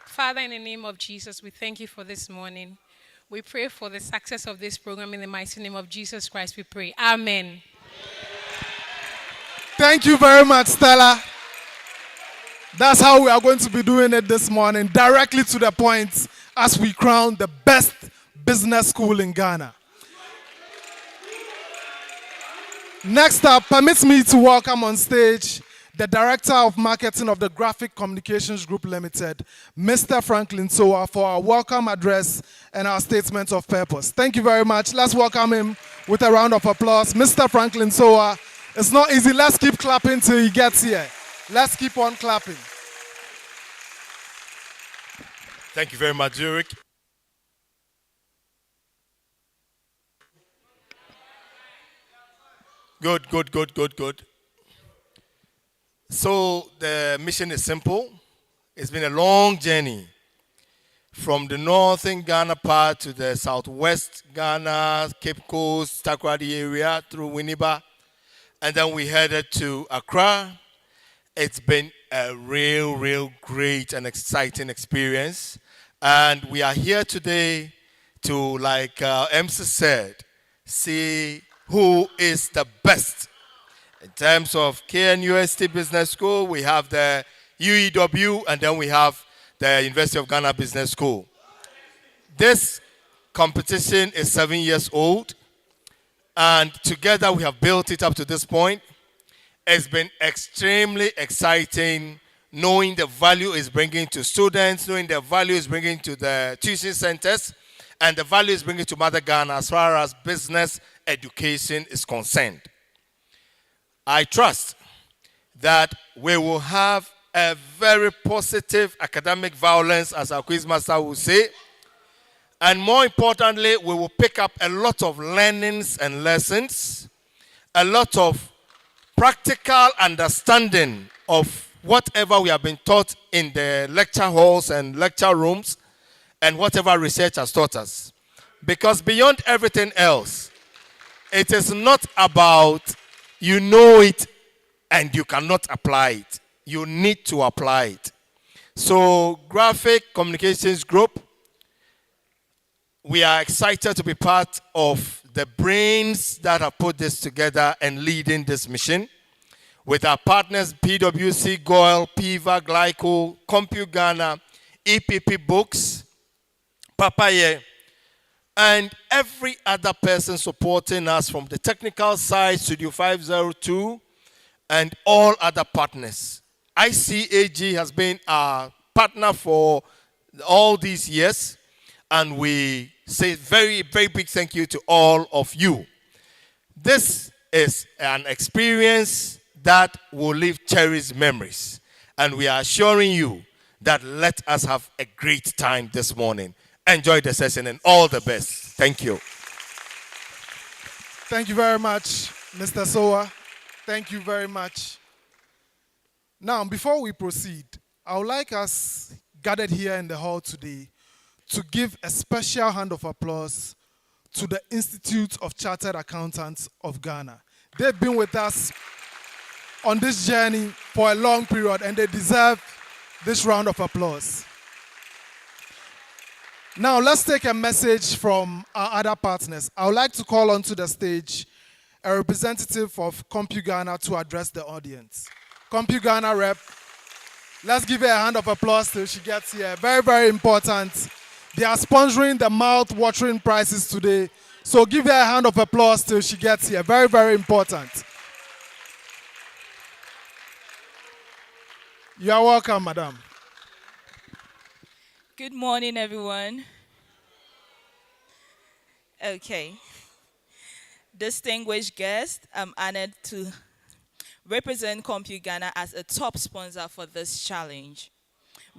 Father, in the name of Jesus, we thank you for this morning. We pray for the success of this program in the mighty name of Jesus Christ. We pray. Amen. Thank you very much, Stella. That's how we are going to be doing it this morning, directly to the point as we crown the best business school in Ghana. Next up, permits me to welcome on stage the Director of Marketing of the Graphic Communications Group Limited, Mr. Franklin Sowa, for our welcome address and our statement of purpose. Thank you very much. Let's welcome him with a round of applause. Mr. Franklin Sowa, it's not easy. Let's keep clapping till he gets here. Let's keep on clapping. Thank you very much, Zurich. Good. So the mission is simple. It's been a long journey from the northern Ghana part to the southwest Ghana, Cape Coast, Takoradi area through Winneba. And then we headed to Accra. It's been a real great and exciting experience. And we are here today to, like MC said, see who is the best. In terms of KNUST Business School, we have the UEW, and then we have the University of Ghana Business School. This competition is 7 years old, and together we have built it up to this point. It's been extremely exciting knowing the value it's bringing to students, knowing the value it's bringing to the tuition centers, and the value it's bringing to Mother Ghana as far as business education is concerned. I trust that we will have a very positive academic violence, as our quizmaster will say. And more importantly, we will pick up a lot of learnings and lessons, a lot of practical understanding of whatever we have been taught in the lecture halls and lecture rooms and whatever research has taught us. Because beyond everything else, it is not about you know it and you cannot apply it. You need to apply it. So, Graphic Communications Group, we are excited to be part of the brains that have put this together and leading this mission. With our partners, PwC, GOIL, PIVA, Glyco, CompuGhana, EPP Books, Papaye, and every other person supporting us from the technical side, Studio 502, and all other partners. ICAG has been our partner for all these years, and we say very big thank you to all of you. This is an experience that will leave cherished memories, and we are assuring you that let us have a great time this morning. Enjoy the session and all the best. Thank you. Thank you very much, Mr. Sowa. Thank you very much. Now, before we proceed, I would like us gathered here in the hall today to give a special hand of applause to the Institute of Chartered Accountants of Ghana. They've been with us on this journey for a long period, and they deserve this round of applause. Now, let's take a message from our other partners. I would like to call onto the stage a representative of CompuGhana to address the audience. CompuGhana rep, let's give her a hand of applause till she gets here. Very important. They are sponsoring the mouth-watering prizes today, so give her a hand of applause till she gets here. Very important. You are welcome, madam. Good morning, everyone. Okay. Distinguished guests, I'm honored to represent CompuGhana as a top sponsor for this challenge.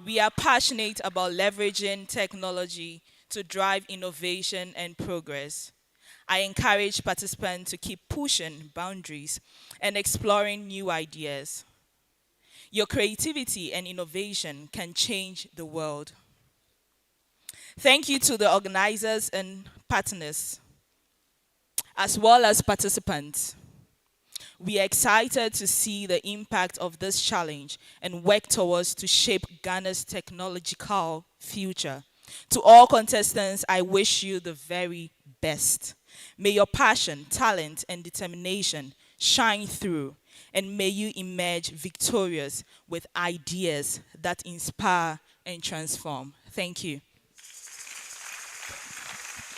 We are passionate about leveraging technology to drive innovation and progress. I encourage participants to keep pushing boundaries and exploring new ideas. Your creativity and innovation can change the world. Thank you to the organizers and partners, as well as participants. We are excited to see the impact of this challenge and work towards to shape Ghana's technological future. To all contestants, I wish you the very best. May your passion, talent, and determination shine through, and may you emerge victorious with ideas that inspire and transform. Thank you.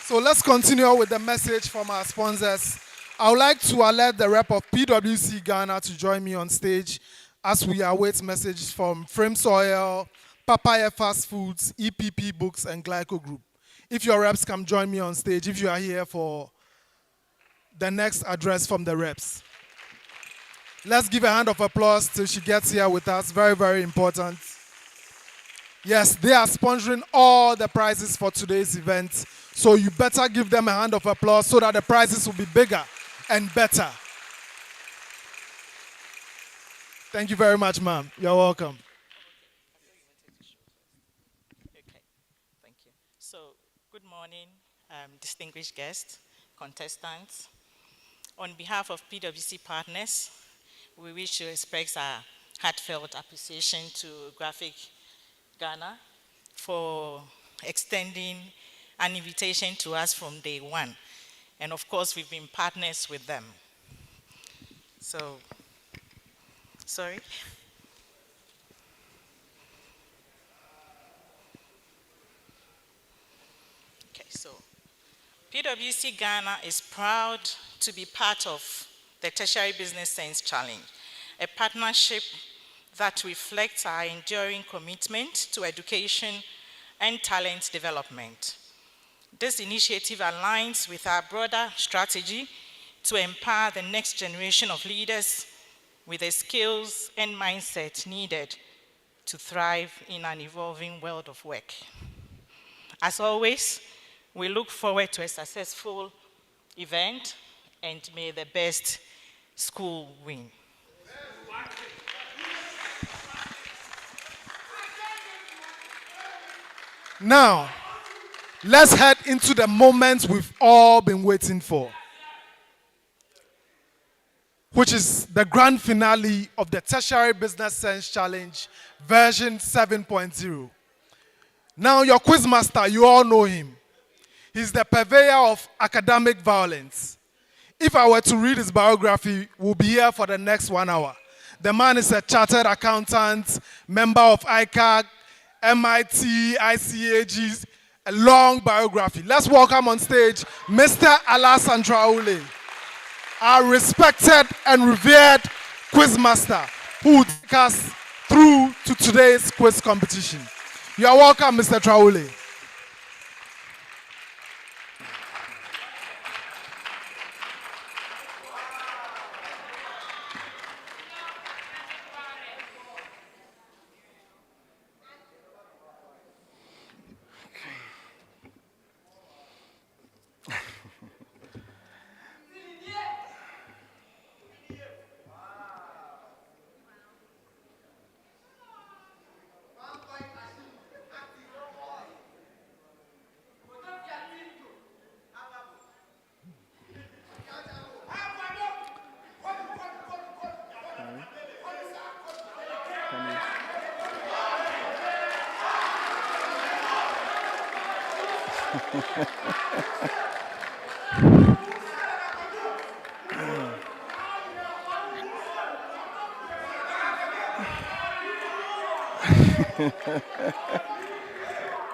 So let's continue with the message from our sponsors. I would like to alert the rep of PwC Ghana to join me on stage as we await messages from Frame Soil, Papaya Fast Foods, EPP Books, and Glyco Group. If your reps come join me on stage, if you are here for the next address from the reps. Let's give a hand of applause till she gets here with us. Very, very important. Yes, they are sponsoring all the prizes for today's event. So you better give them a hand of applause so that the prizes will be bigger and better. Thank you very much, ma'am. You're welcome. Okay, thank you. So, good morning, distinguished guests, contestants. On behalf of PwC partners, we wish to express our heartfelt appreciation to Graphic Ghana for extending an invitation to us from day one. And of course, we've been partners with them. So, sorry. Okay, so PwC Ghana is proud to be part of the Tertiary Business Sense Challenge, a partnership that reflects our enduring commitment to education and talent development. This initiative aligns with our broader strategy to empower the next generation of leaders with the skills and mindset needed to thrive in an evolving world of work. As always, we look forward to a successful event, and may the best school win. Now, let's head into the moment we've all been waiting for, which is the grand finale of the Tertiary Business Sense Challenge, version 7.0. Now, your quizmaster, you all know him. He's the purveyor of academic violence. If I were to read his biography, we'll be here for the next 1 hour. The man is a chartered accountant, member of ICAG, MIT, ICAG, a long biography. Let's welcome on stage Mr. Alassane Traoré, our respected and revered quizmaster who will take us through to today's quiz competition. You are welcome, Mr. Traoré.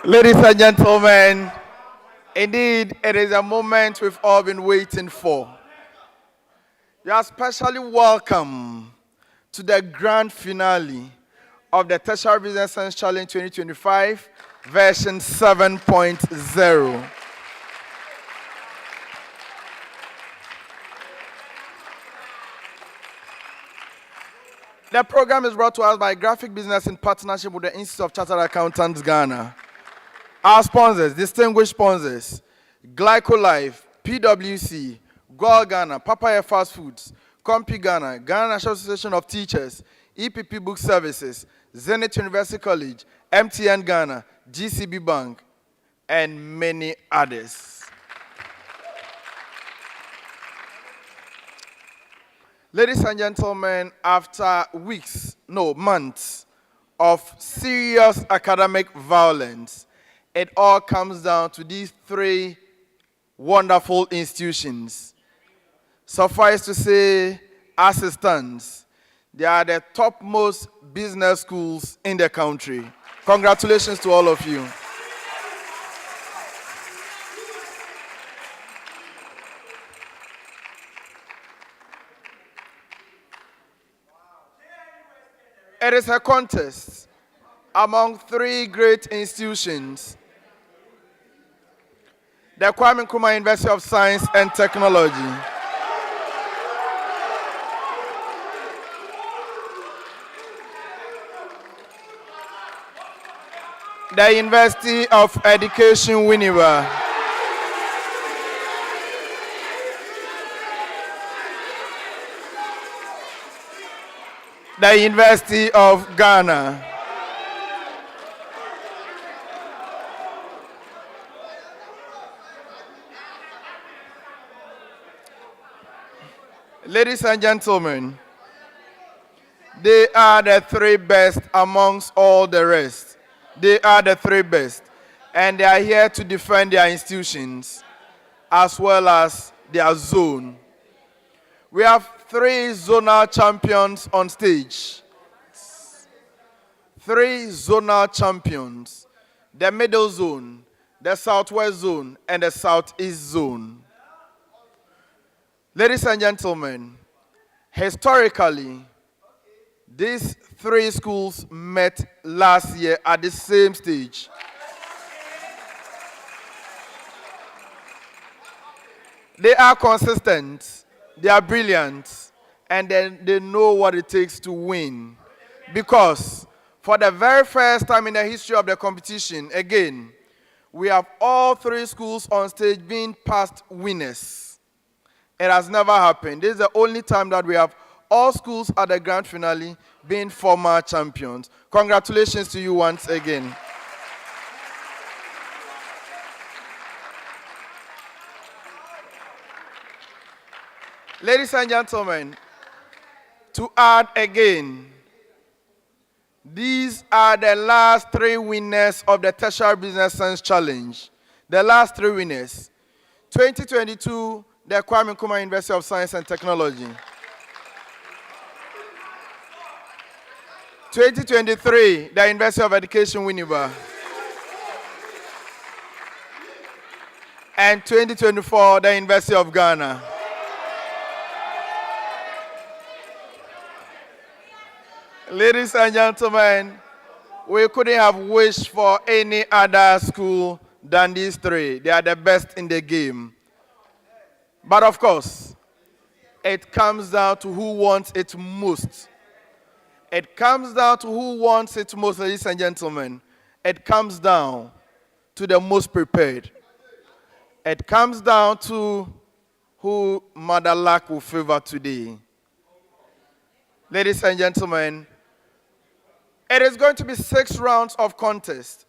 Ladies and gentlemen, indeed, it is a moment we've all been waiting for. You are especially welcome to the grand finale of the Tertiary Business Sense Challenge 2025, version 7.0. The program is brought to us by Graphic Business in partnership with the Institute of Chartered Accountants Ghana. Our sponsors, distinguished sponsors, Glyco Life, PwC, Goal Ghana, Papaya Fast Foods, Compi Ghana, Ghana National Association of Teachers, EPP Book Services, Zenith University College, MTN Ghana, GCB Bank, and many others. Ladies and gentlemen, after months of serious academic violence, it all comes down to these three wonderful institutions. Suffice to say, as it stands, they are the topmost business schools in the country. Congratulations to all of you. It is a contest among three great institutions: the Kwame Nkrumah University of Science and Technology, the University of Education Winneba, the University of Ghana. Ladies and gentlemen, they are the three best amongst all the rest. They are the three best. And they are here to defend their institutions as well as their zone. We have three zonal champions on stage. Three zonal champions: the middle zone, the southwest zone, and the southeast zone. Ladies and gentlemen, historically, these three schools met last year at the same stage. They are consistent, they are brilliant, and they know what it takes to win. Because for the very first time in the history of the competition, again, we have all three schools on stage being past winners. It has never happened. This is the only time that we have all schools at the grand finale being former champions. Congratulations to you once again. Ladies and gentlemen, to add again, these are the last three winners of the Tertiary Business Sense Challenge. The last three winners. 2022, the Kwame Nkrumah University of Science and Technology. 2023, the University of Education Winneba. And 2024, the University of Ghana. Ladies and gentlemen, we couldn't have wished for any other school than these three. They are the best in the game. But of course, it comes down to who wants it most. It comes down to who wants it most, ladies and gentlemen. It comes down to the most prepared. It comes down to who Mother Luck will favor today. Ladies and gentlemen, it is going to be 6 rounds of contest.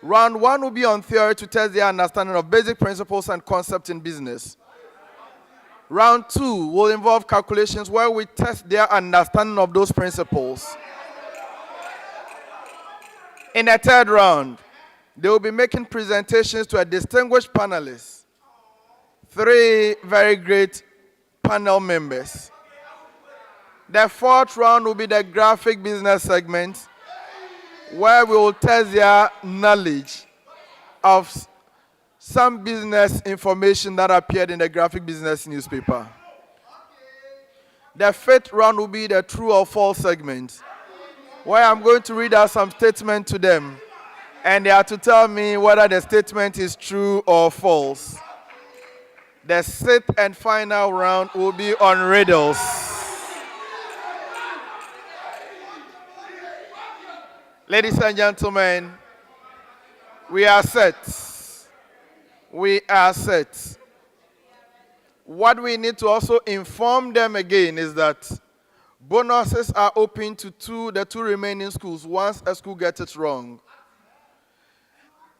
Round 1 will be on theory to test their understanding of basic principles and concepts in business. Round 2 will involve calculations where we test their understanding of those principles. In the 3rd round, they will be making presentations to a distinguished panelist. 3 very great panel members. The 4th round will be the graphic business segment, where we will test their knowledge of some business information that appeared in the graphic business newspaper. The 5th round will be the true or false segment, where I'm going to read out some statement to them, and they are to tell me whether the statement is true or false. The 6th and final round will be on riddles. Ladies and gentlemen, we are set. We are set. What we need to also inform them again is that bonuses are open to the 2 remaining schools once a school gets it wrong.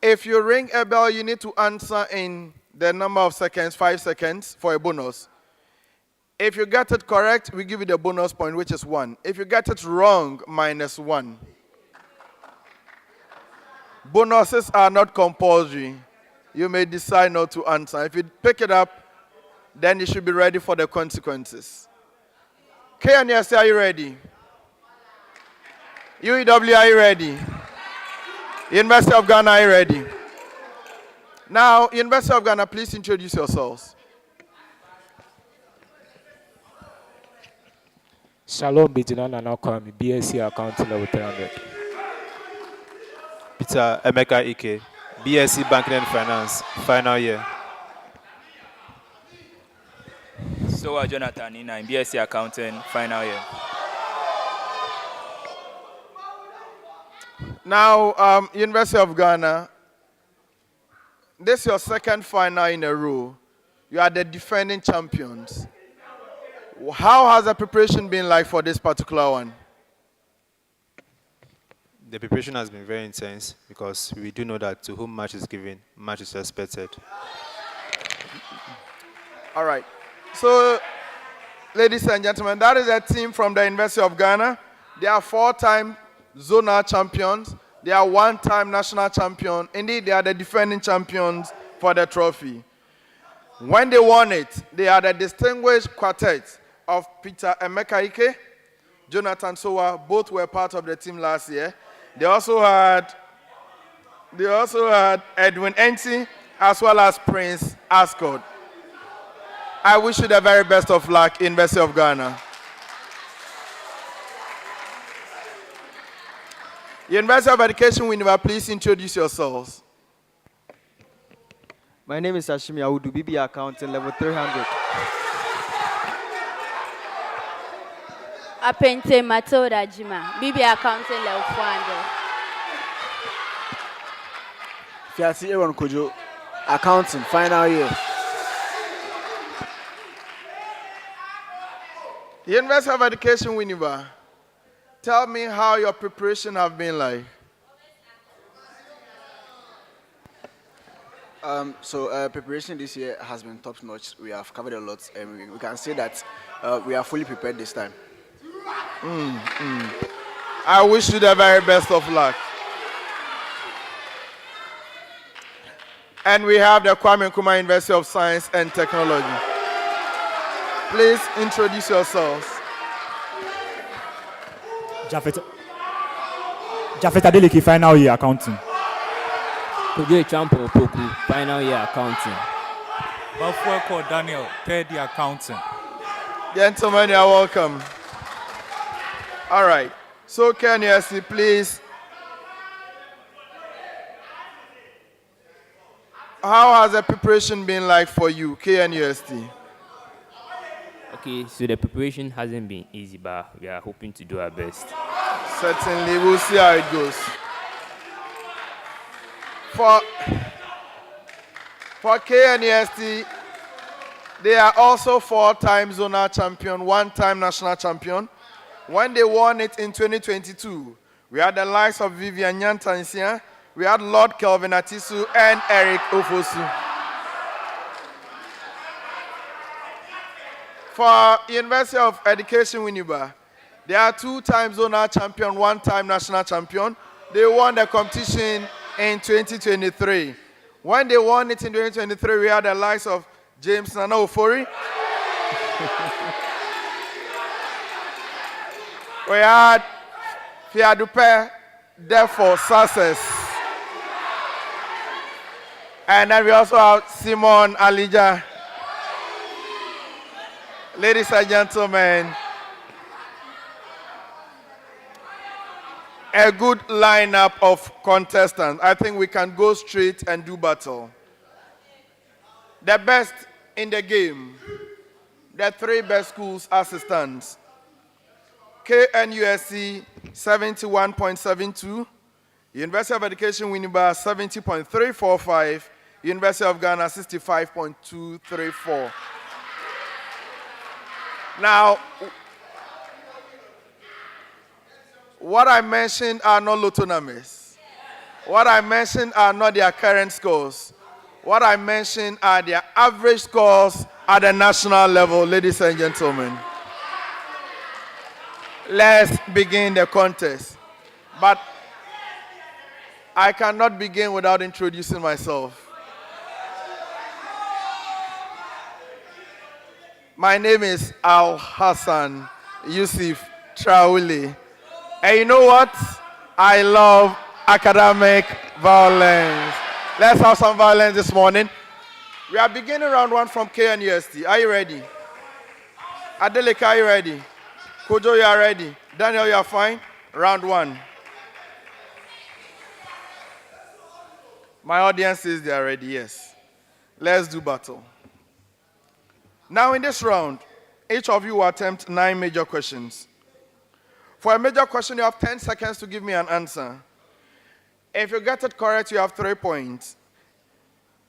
If you ring a bell, you need to answer in the number of seconds, 5 seconds, for a bonus. If you get it correct, we give you the bonus point, which is 1. If you get it wrong, -1. Bonuses are not compulsory. You may decide not to answer. If you pick it up, then you should be ready for the consequences. KNUST, are you ready? UEW, are you ready? University of Ghana, are you ready? Now, University of Ghana, please introduce yourselves. Shalom, Bijinana Kwame, BSc Accounting level 300. Peter Emeka Ike, BSc Banking and Finance, final year. So Jonathan Ina, BSc Accounting, final year. Now, University of Ghana, this is your second final in a row. You are the defending champions. How has the preparation been like for this particular one? The preparation has been very intense because we do know that to whom much is given, much is expected. All right. So, ladies and gentlemen, that is a team from the University of Ghana. They are 4-time zonal champions. They are 1-time national champion. Indeed, they are the defending champions for the trophy. When they won it, they had a distinguished quartet of Peter Emeka Ike, Jonathan Sowa. Both were part of the team last year. They also had Edwin Enti as well as Prince Ascot. I wish you the very best of luck, University of Ghana. University of Education, Winneba, please introduce yourselves. My name is Ashimi Awudu, BB Accounting, level 300. Apente Matilda Jima, BB Accounting, level 400. Fiasi Aaron Kojo, Accounting, final year. University of Education, Winneba, tell me how your preparation have been like. Preparation this year has been top notch. We have covered a lot, and we can say that we are fully prepared this time. I wish you the very best of luck. And we have the Kwame Nkrumah University of Science and Technology. Please introduce yourselves. Jafet Adeleke, final year accounting. Kojo Champo Poku, final year accounting. Bafueko Daniel, third year accounting. Gentlemen, you are welcome. All right. So, KNUST, please. How has the preparation been like for you, KNUST? Okay, so the preparation hasn't been easy, but we are hoping to do our best. Certainly, we'll see how it goes. For KNUST, they are also 4-time zonal champion, 1-time national champion. When they won it in 2022, we had the likes of Vivian Nyantansia, we had Lord Kelvin Atisu, and Eric Ofosu. For University of Education, Winneba, they are 2-time zonal champion, 1-time national champion. They won the competition in 2023. When they won it in 2023, we had the likes of James Nana Ofori. We had Fiadupe, therefore success. And then we also have Simon Alija. Ladies and gentlemen, a good lineup of contestants. I think we can go straight and do battle. The best in the game, the 3 best schools assistants. KNUST 71.72, University of Education Winneba 70.345, University of Ghana 65.234. Now, what I mentioned are not lotto numbers. What I mentioned are not their current scores. What I mentioned are their average scores at the national level, ladies and gentlemen. Let's begin the contest. But I cannot begin without introducing myself. My name is Al Hassan Yusuf Trauli. And you know what? I love academic violence. Let's have some violence this morning. We are beginning round one from KNUST. Are you ready? Adeleka, are you ready? Kojo, you are ready. Daniel, you are fine? Round one. My audience says they are ready, yes. Let's do battle. Now in this round, each of you will attempt 9 major questions. For a major question, you have 10 seconds to give me an answer. If you get it correct, you have 3 points.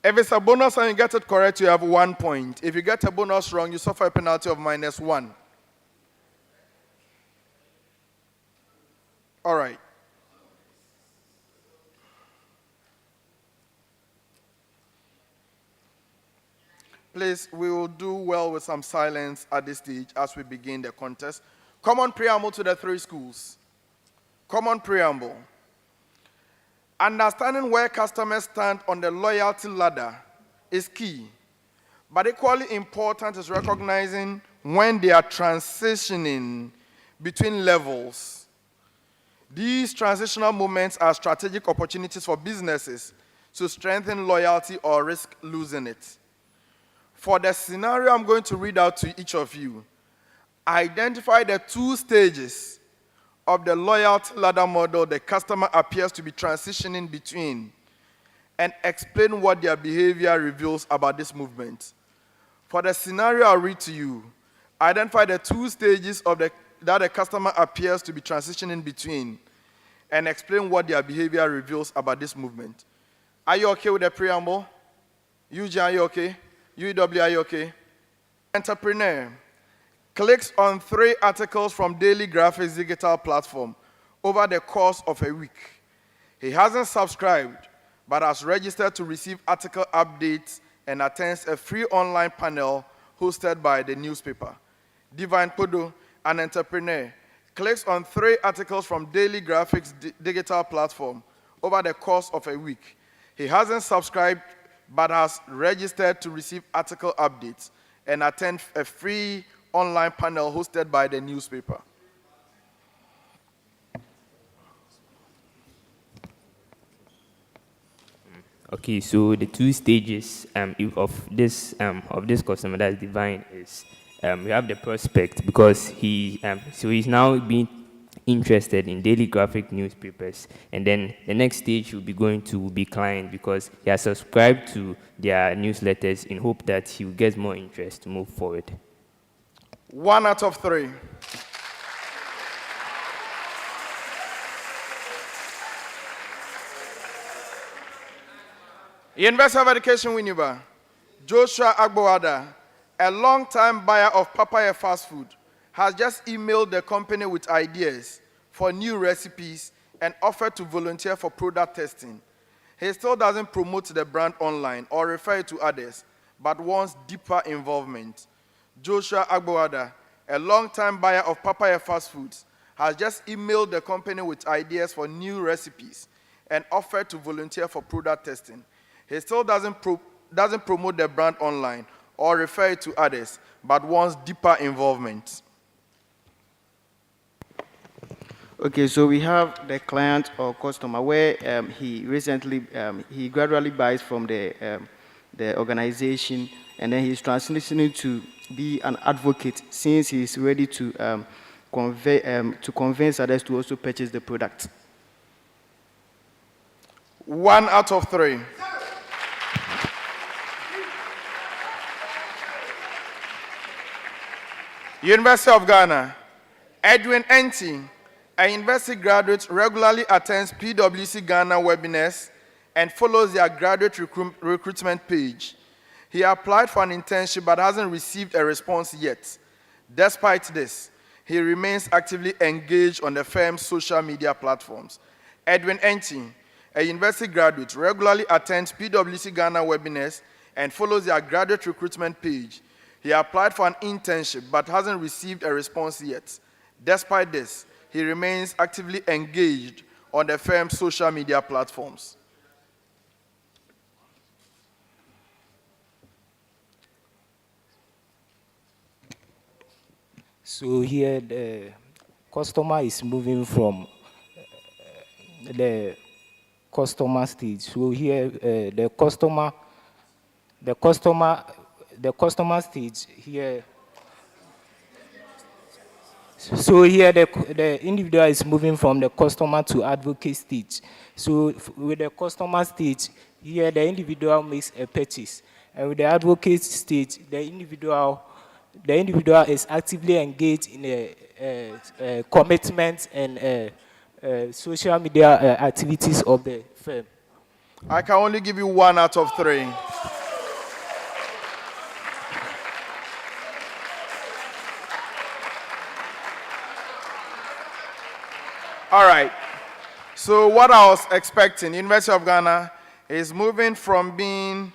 If it's a bonus and you get it correct, you have 1 point. If you get a bonus wrong, you suffer a penalty of -1. All right. Please, we will do well with some silence at this stage as we begin the contest. Common preamble to the 3 schools. Common preamble. Understanding where customers stand on the loyalty ladder is key, but equally important is recognizing when they are transitioning between levels. These transitional moments are strategic opportunities for businesses to strengthen loyalty or risk losing it. For the scenario I'm going to read out to each of you, identify the 2 stages of the loyalty ladder model the customer appears to be transitioning between, and explain what their behavior reveals about this movement. For the scenario I'll read to you, identify the 2 stages of that the customer appears to be transitioning between, and explain what their behavior reveals about this movement. Are you okay with the preamble? UG, are you okay? UW, are you okay? Entrepreneur clicks on 3 articles from Daily Graphics digital platform over the course of a week. He hasn't subscribed, but has registered to receive article updates and attends a free online panel hosted by the newspaper. Divine Podo, an entrepreneur, clicks on 3 articles from Daily Graphics digital platform over the course of a week. He hasn't subscribed, but has registered to receive article updates and attend a free online panel hosted by the newspaper. Okay, so the 2 stages of this customer that's divine is we have the prospect, because he's now being interested in daily graphic newspapers, and then the next stage will be going to be client, because he has subscribed to their newsletters in hope that he will get more interest to move forward. 1 out of 3. University of Education, Winneba. Joshua Agbowada, a long-time buyer of Papaya Fast Food, has just emailed the company with ideas for new recipes and offered to volunteer for product testing. He still doesn't promote the brand online or refer it to others, but wants deeper involvement. Joshua Agbowada, a long-time buyer of Papaya Fast Foods, has just emailed the company with ideas for new recipes and offered to volunteer for product testing. He still doesn't promote the brand online or refer it to others, but wants deeper involvement. Okay, so we have the client or customer where he gradually buys from the organization, and then he's transitioning to be an advocate since he's ready to convince others to also purchase the product. 1 out of 3. University of Ghana, Edwin Enti, a university graduate, regularly attends PwC Ghana webinars and follows their graduate recruitment page. He applied for an internship but hasn't received a response yet. Despite this, he remains actively engaged on the firm's social media platforms. Edwin Enti, a university graduate, regularly attends PwC Ghana webinars and follows their graduate recruitment page. He applied for an internship but hasn't received a response yet. Despite this, he remains actively engaged on the firm's social media platforms. So here the customer is moving from the customer stage. So here the customer stage here. So here the individual is moving from the customer to advocate stage. So with the customer stage, here the individual makes a purchase. And with the advocate stage, the individual is actively engaged in a commitment and social media activities of the firm. I can only give you 1 out of 3. All right. So what I was expecting, University of Ghana is moving from being,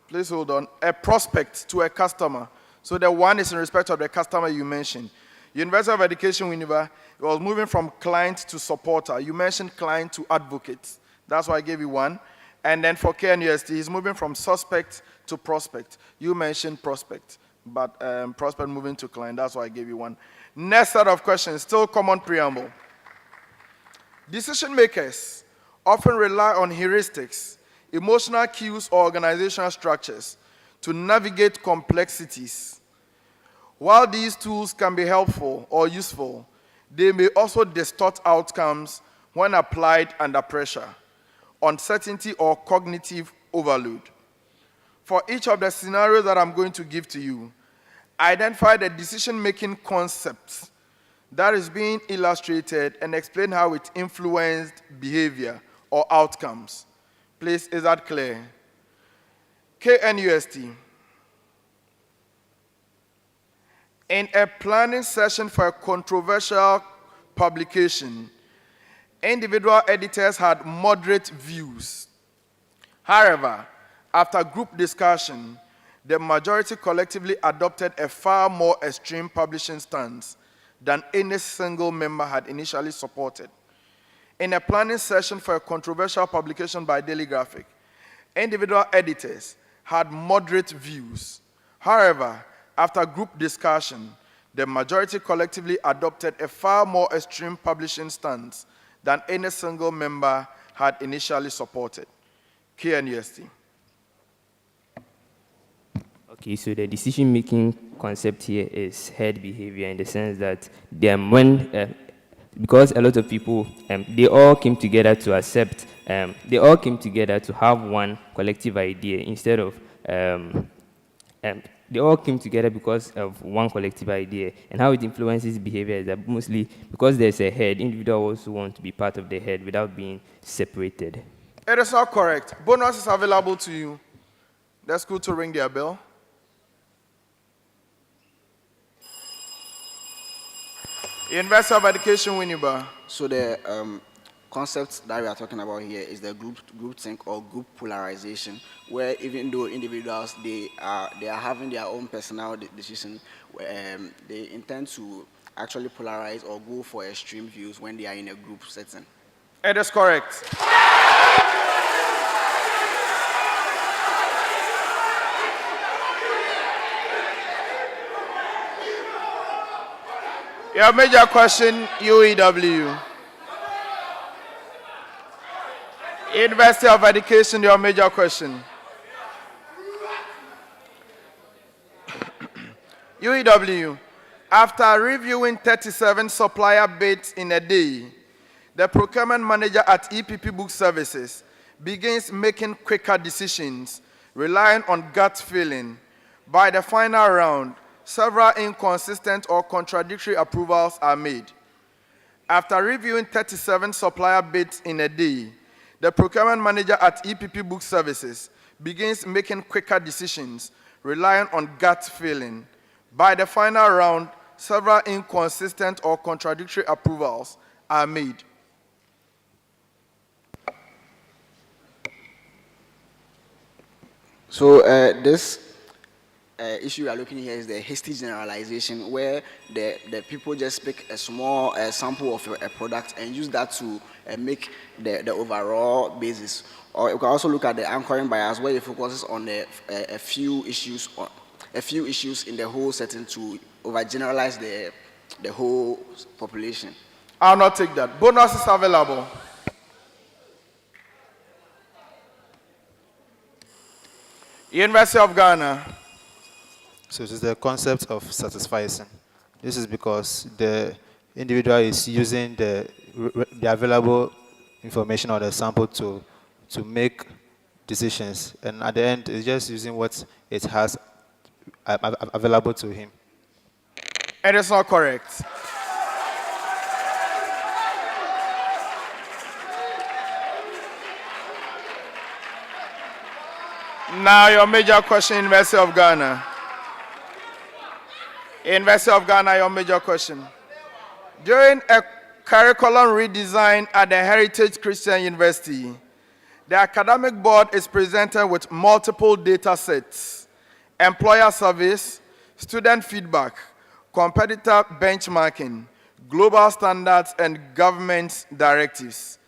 please hold on, a prospect to a customer. So the one is in respect of the customer you mentioned. University of Education, Winneba, it was moving from client to supporter. You mentioned client to advocate. That's why I gave you 1. And then for KNUST, he's moving from suspect to prospect. You mentioned prospect, but prospect moving to client. That's why I gave you 1. Next set of questions, still common preamble. Decision makers often rely on heuristics, emotional cues, or organizational structures to navigate complexities. While these tools can be helpful or useful, they may also distort outcomes when applied under pressure, uncertainty, or cognitive overload. For each of the scenarios that I'm going to give to you, identify the decision-making concepts that is being illustrated and explain how it influenced behavior or outcomes. Please, is that clear? KNUST. In a planning session for a controversial publication, individual editors had moderate views. However, after group discussion, the majority collectively adopted a far more extreme publishing stance than any single member had initially supported. In a planning session for a controversial publication by Daily Graphic, individual editors had moderate views. However, after group discussion, the majority collectively adopted a far more extreme publishing stance than any single member had initially supported. KNUST. Okay, so the decision-making concept here is herd behavior in the sense that because a lot of people, they all came together to accept, they all came together to have one collective idea instead of, they all came together because of one collective idea. And how it influences behavior is that mostly because there's a herd, individuals also want to be part of the herd without being separated. It is not correct. Bonus is available to you. The school to ring their bell. University of Education, Winneba. So the concept that we are talking about here is the group think or group polarization, where even though individuals they are having their own personal decision, they intend to actually polarize or go for extreme views when they are in a group setting. It is correct. Your major question, UEW. University of Education, your major question. UEW, after reviewing 37 supplier bids in a day, the procurement manager at EPP Book Services begins making quicker decisions, relying on gut feeling. By the final round, several inconsistent or contradictory approvals are made. After reviewing 37 supplier bids in a day, the procurement manager at EPP Book Services begins making quicker decisions, relying on gut feeling. By the final round, several inconsistent or contradictory approvals are made. So this issue we are looking here is the hasty generalization, where the people just pick a small sample of a product and use that to make the overall basis. Or you can also look at the anchoring bias, where it focuses on a few issues in the whole setting to overgeneralize the whole population. I'll not take that. Bonus is available. University of Ghana. So it is the concept of satisficing. This is because the individual is using the available information or the sample to make decisions, and at the end, it's just using what it has available to him. It is not correct. Now your major question, University of Ghana. University of Ghana, your major question. During a curriculum redesign at the Heritage Christian University, the academic board is presented with multiple data sets: employer surveys, student feedback, competitor benchmarking, global standards, and government directives.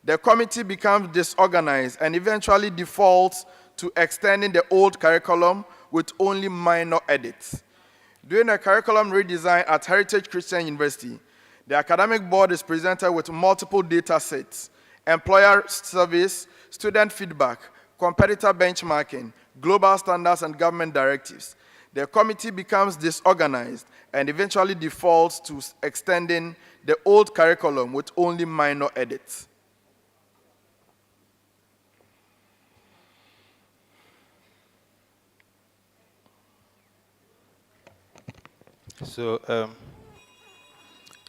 The committee becomes disorganized and eventually defaults to extending the old curriculum with only minor edits. During a curriculum redesign at Heritage Christian University, the academic board is presented with multiple data sets: employer surveys, student feedback, competitor benchmarking, global standards, and government directives. The committee becomes disorganized and eventually defaults to extending the old curriculum with only minor edits. So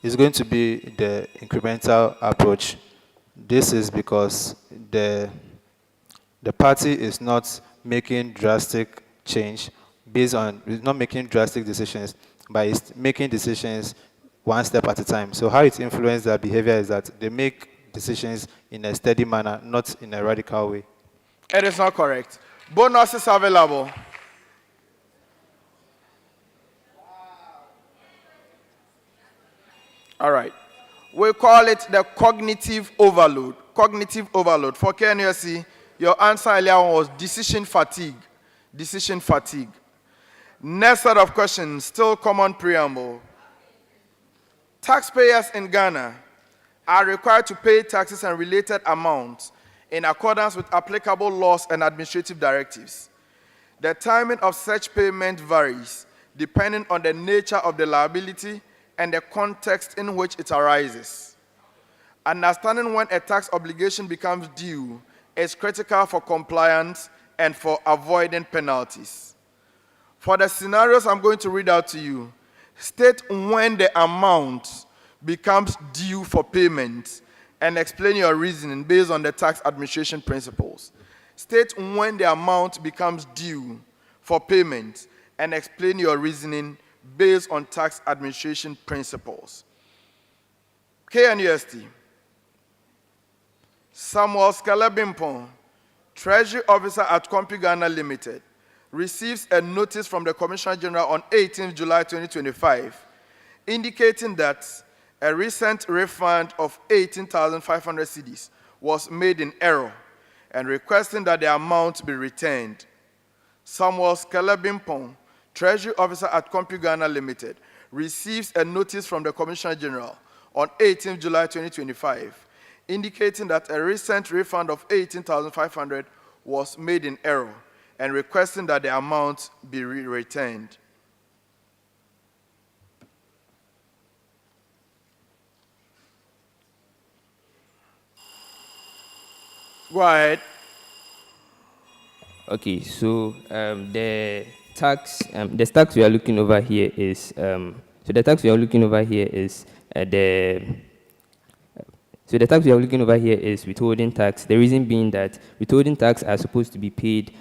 it's going to be the incremental approach. This is because the party is not making drastic change it's not making drastic decisions, but it's making decisions one step at a time. So how it influences their behavior is that they make decisions in a steady manner, not in a radical way. It is not correct. Bonuses available. All right. We call it the cognitive overload. Cognitive overload. For KNUST, your answer earlier on was decision fatigue. Decision fatigue. Next set of questions, still common preamble. Taxpayers in Ghana are required to pay taxes and related amounts in accordance with applicable laws and administrative directives. The timing of such payment varies depending on the nature of the liability and the context in which it arises. Understanding when a tax obligation becomes due is critical for compliance and for avoiding penalties. For the scenarios I'm going to read out to you, state when the amount becomes due for payment and explain your reasoning based on the tax administration principles. State when the amount becomes due for payment and explain your reasoning based on tax administration principles. KNUST. Samuel Skelebimpon, Treasury Officer at Compu Ghana Limited, receives a notice from the Commissioner General on 18 July 2025, indicating that a recent refund of 18,500 cedis was made in error and requesting that the amount be returned. Samuel Skelebimpon, Treasury Officer at Compu Ghana Limited, receives a notice from the Commissioner General on 18 July 2025, indicating that a recent refund of 18,500 was made in error and requesting that the amount be returned. Go ahead. Okay, so the tax we are looking over here is the So the tax we are looking over here is withholding tax. The reason being that withholding tax are supposed to be paid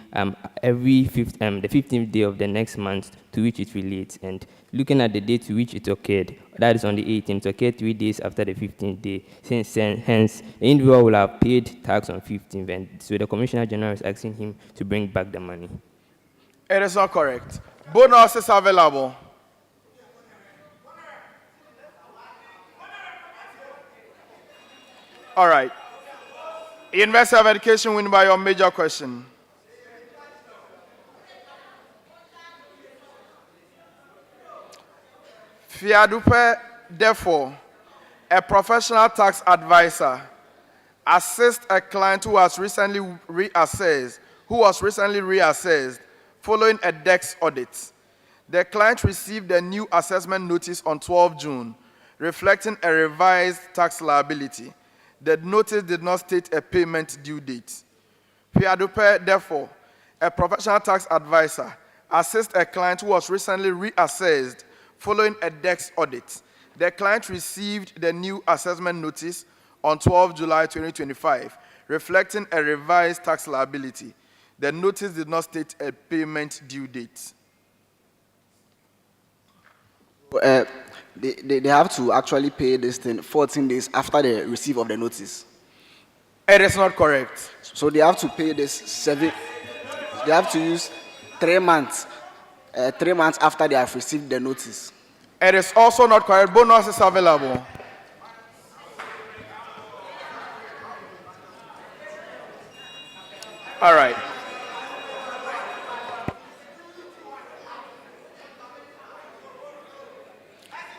every the 15th day of the next month to which it relates. And looking at the date to which it occurred, that is on the 18th, it occurred 3 days after the 15th day. Hence, the individual will have paid tax on 15th. And so the Commissioner General is asking him to bring back the money. It is not correct. Bonus is available. All right. University of Education, Winneba, your major question. Fiadupe, therefore, a professional tax advisor, assists a client who was recently reassessed following a DEX audit. The client received a new assessment notice on 12 June, reflecting a revised tax liability. The notice did not state a payment due date. Fiadupe, therefore, a professional tax advisor, assists a client who was recently reassessed following a DEX audit. The client received the new assessment notice on 12 July 2025, reflecting a revised tax liability. The notice did not state a payment due date. They have to actually pay this thing 14 days after the receipt of the notice. It is not correct. So they have to pay this they have to use 3 months. 3 months after they have received the notice. It is also not correct. Bonus is available. All right.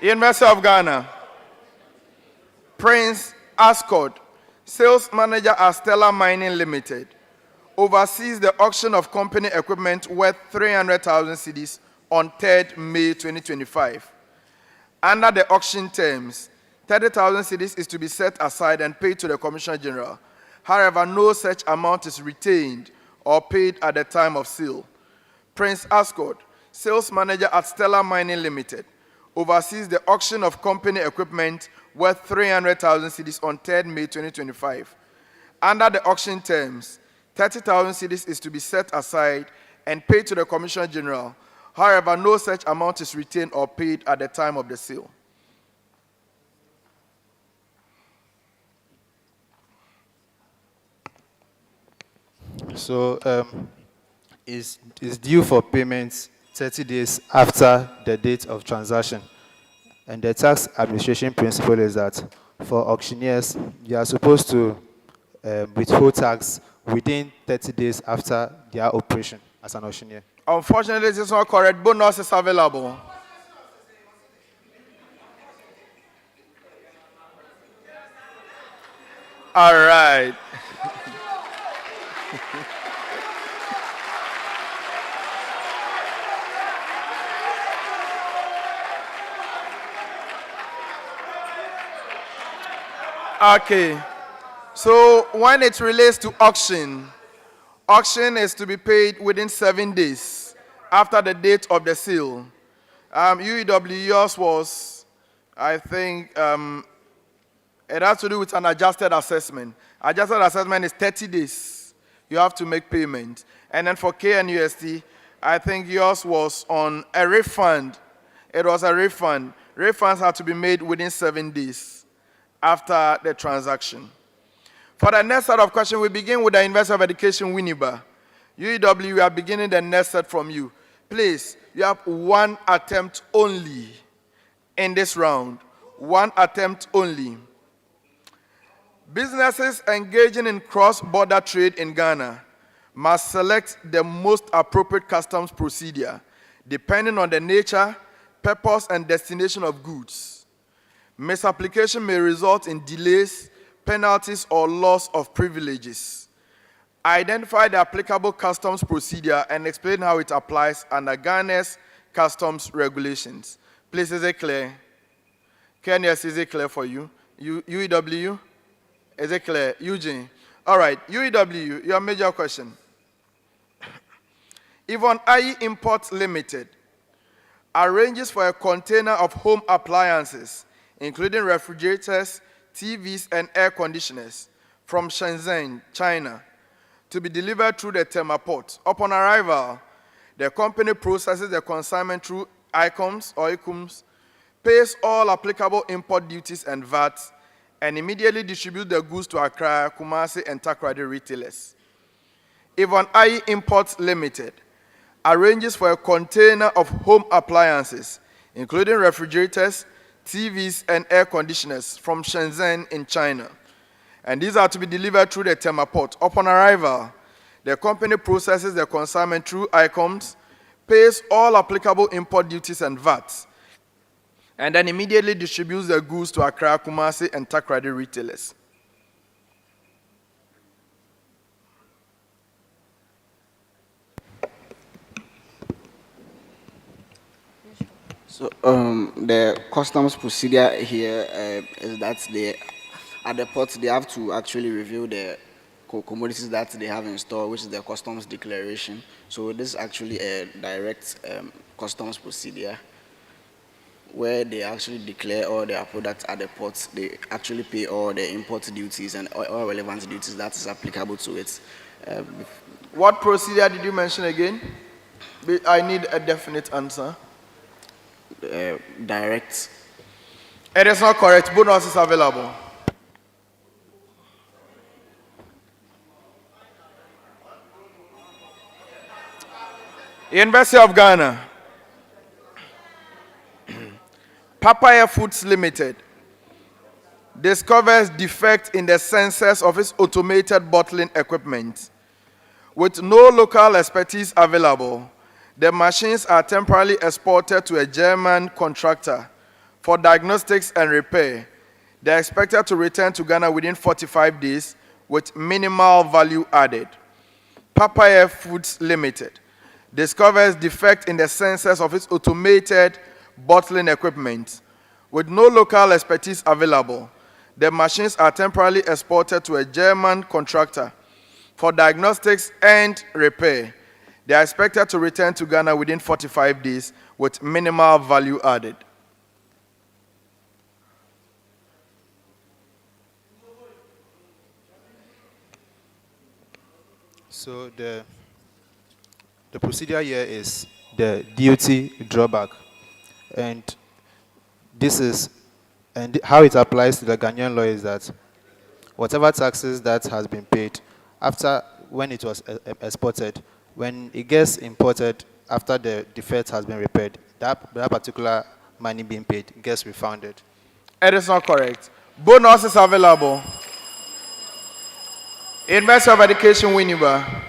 University of Ghana. Prince Ascot, sales manager at Stella Mining Limited, oversees the auction of company equipment worth 300,000 cedis on 3rd May 2025. Under the auction terms, 30,000 cedis is to be set aside and paid to the Commissioner General. However, no such amount is retained or paid at the time of sale. Prince Ascot, sales manager at Stella Mining Limited, oversees the auction of company equipment worth 300,000 cedis on 3rd May 2025. Under the auction terms, 30,000 cedis is to be set aside and paid to the Commissioner General. However, no such amount is retained or paid at the time of the sale. So is due for payments 30 days after the date of transaction. And the tax administration principle is that for auctioneers, you are supposed to withhold tax within 30 days after their operation as an auctioneer. Unfortunately, this is not correct. Bonus is available. All right. Okay. So when it relates to auction, auction is to be paid within 7 days after the date of the sale. UEW, yours was, I think, it has to do with an adjusted assessment. Adjusted assessment is 30 days. You have to make payment. And then for KNUST, I think yours was on a refund. It was a refund. Refunds have to be made within 7 days after the transaction. For the next set of questions, we begin with the University of Education, Winneba. UEW, we are beginning the next set from you. Please, you have one attempt only in this round. One attempt only. Businesses engaging in cross-border trade in Ghana must select the most appropriate customs procedure, depending on the nature, purpose, and destination of goods. Misapplication may result in delays, penalties, or loss of privileges. Identify the applicable customs procedure and explain how it applies under Ghana's customs regulations. Please, is it clear? Kenya, is it clear for you? UEW? Is it clear? Eugene? All right, UEW, your major question. Yvonne IE Imports Limited arranges for a container of home appliances, including refrigerators, TVs, and air conditioners from Shenzhen, China, to be delivered through the Tema port. Upon arrival, the company processes the consignment through ICOMS, pays all applicable import duties and VAT, and immediately distributes the goods to Accra, Kumasi, and Takoradi retailers. If an IE Imports Limited arranges for a container of home appliances, including refrigerators, TVs, and air conditioners from Shenzhen in China, and these are to be delivered through the Tema port. Upon arrival, the company processes the consignment through ICOMS, pays all applicable import duties and VAT, and then immediately distributes the goods to Accra, Kumasi, and Takoradi retailers. So the customs procedure here is that at the port they have to actually review the commodities that they have in store, which is the customs declaration. So this is actually a direct customs procedure where they actually declare all their products at the ports. They actually pay all the import duties and all relevant duties that is applicable to it. What procedure did you mention again? I need a definite answer. Direct. It is not correct. Bonus is available. University of Ghana. Papaya Foods Limited discovers defect in the sensors of its automated bottling equipment. With no local expertise available, the machines are temporarily exported to a German contractor for diagnostics and repair. They are expected to return to Ghana within 45 days with minimal value added. Papaya Foods Limited discovers defect in the sensors of its automated bottling equipment. With no local expertise available, the machines are temporarily exported to a German contractor for diagnostics and repair. They are expected to return to Ghana within 45 days with minimal value added. So the procedure here is the duty drawback, and this is, and how it applies to the Ghanaian law is that whatever taxes that has been paid after when it was exported, when it gets imported after the defect has been repaired, that particular money being paid gets refunded. It is not correct. Bonus is available. University of Education, Winneba.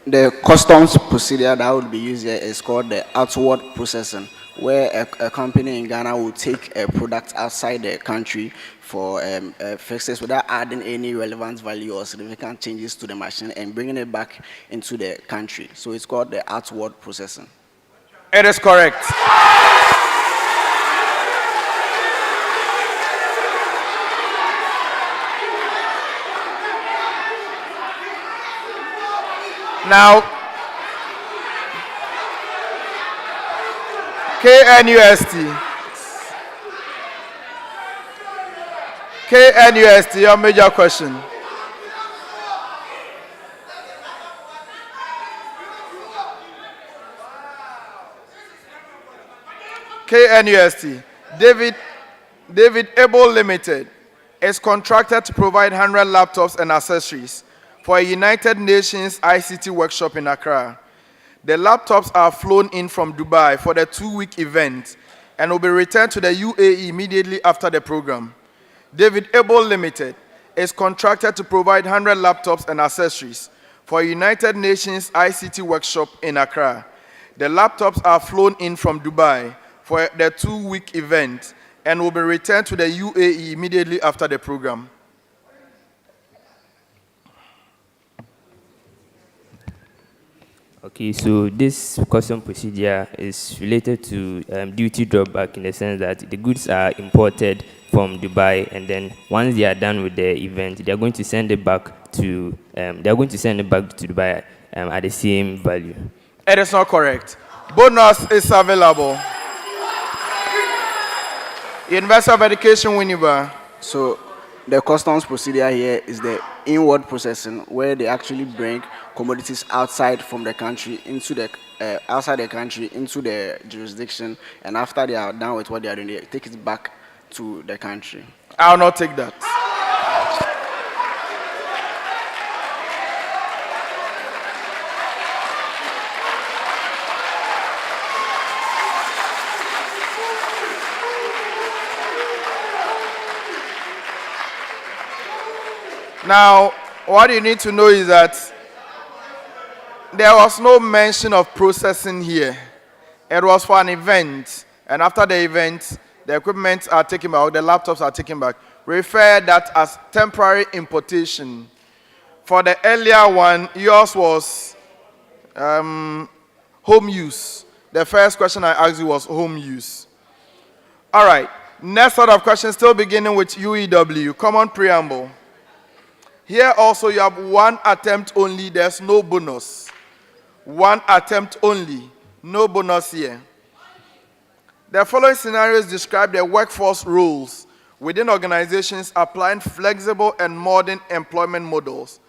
The customs procedure that would be used here is called the outward processing, where a company in Ghana will take a product outside the country for fixes without adding any relevant value or significant changes to the machine and bringing it back into the country. So it's called the outward processing. It is correct. Now, KNUST, your major question. KNUST, David Able Limited is contracted to provide 100 laptops and accessories for a United Nations ICT workshop in Accra. The laptops are flown in from Dubai for the 2-week event and will be returned to the UAE immediately after the program. David Able Limited is contracted to provide 100 laptops and accessories for a United Nations ICT workshop in Accra. The laptops are flown in from Dubai for the 2-week event and will be returned to the UAE immediately after the program. Okay, so this custom procedure is related to duty drawback in the sense that the goods are imported from Dubai, and then once they are done with the event, they are going to send it back to Dubai at the same value. It is not correct. Bonus is available. University of Education, Winneba. So the customs procedure here is the inward processing, where they actually bring commodities outside from the country into the outside the country into the jurisdiction, and after they are done with what they are doing, they take it back to the country. I'll not take that. Now, what you need to know is that there was no mention of processing here. It was for an event, and after the event, the equipment are taken back, the laptops are taken back. Refer that as temporary importation. For the earlier one, yours was home use. The first question I asked you was home use. All right, next set of questions, still beginning with UEW, common preamble. Here also you have one attempt only, there's no bonus. One attempt only, no bonus here. The following scenarios describe the workforce roles within organizations applying flexible and modern employment models.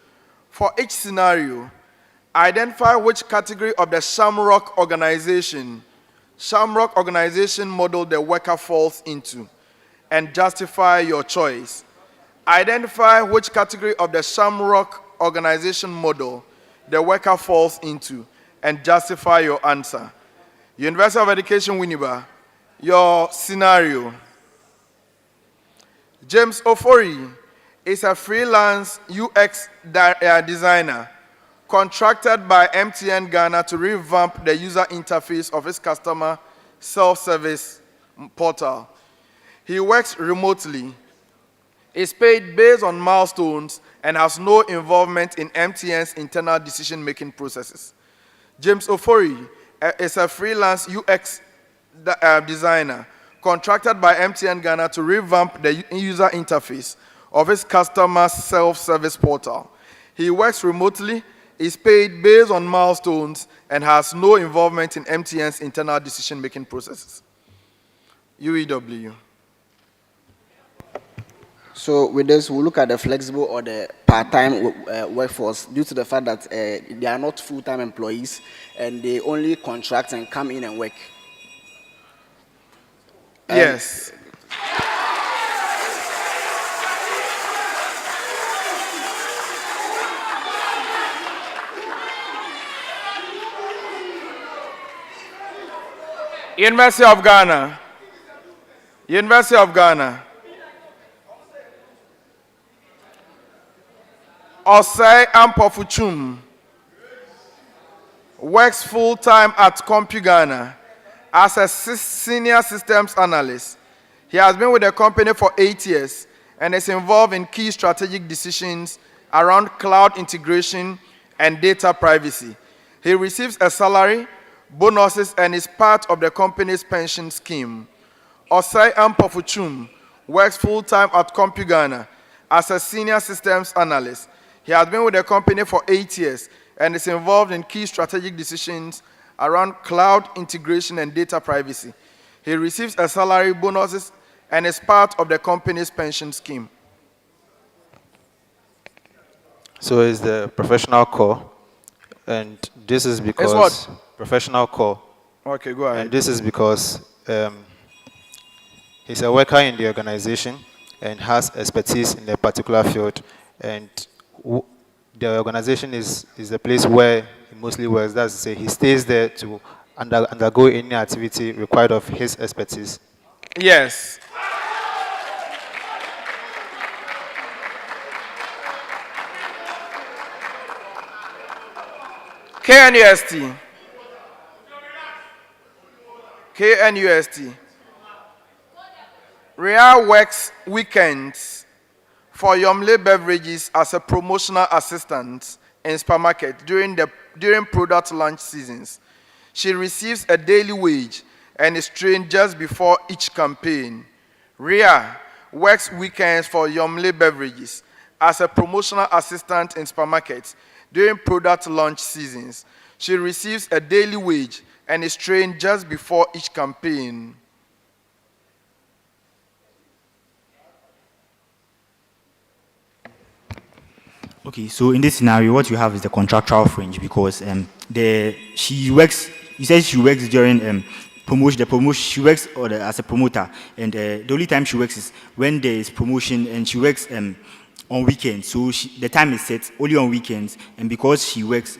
For each scenario, identify which category of the Shamrock organization model the worker falls into, and justify your choice. Identify which category of the Shamrock organization model the worker falls into, and justify your answer. University of Education, Winneba, your scenario. James Ofori is a freelance UX designer contracted by MTN Ghana to revamp the user interface of his customer self-service portal. He works remotely, is paid based on milestones, and has no involvement in MTN's internal decision-making processes. James Ofori is a freelance UX designer contracted by MTN Ghana to revamp the user interface of his customer self-service portal. He works remotely, is paid based on milestones, and has no involvement in MTN's internal decision-making processes. UEW. So with this, we'll look at the flexible or the part-time workforce due to the fact that they are not full-time employees and they only contract and come in and work. Yes. University of Ghana. University of Ghana. Osei Ampofuchum works full-time at CompuGhana as a senior systems analyst. He has been with the company for 8 years and is involved in key strategic decisions around cloud integration and data privacy. He receives a salary, bonuses, and is part of the company's pension scheme. Osei Ampofuchum works full-time at CompuGhana as a senior systems analyst. He has been with the company for 8 years and is involved in key strategic decisions around cloud integration and data privacy. He receives a salary, bonuses, and is part of the company's pension scheme. So it's the professional core, and this is because... It's what? Professional core. Okay, go ahead. And this is because he's a worker in the organization and has expertise in a particular field, and the organization is the place where he mostly works. That's to say, he stays there to undergo any activity required of his expertise. Yes. KNUST. KNUST. Ria works weekends for Yomle Beverages as a promotional assistant in supermarket during product launch seasons. She receives a daily wage and is trained just before each campaign. Ria works weekends for Yomle Beverages as a promotional assistant in supermarkets during product launch seasons. She receives a daily wage and is trained just before each campaign. Okay, so in this scenario, what you have is the contractual fringe because she works. He says she works during promotion. The promotion she works as a promoter, and the only time she works is when there is promotion, and she works on weekends. So the time is set only on weekends, and because she works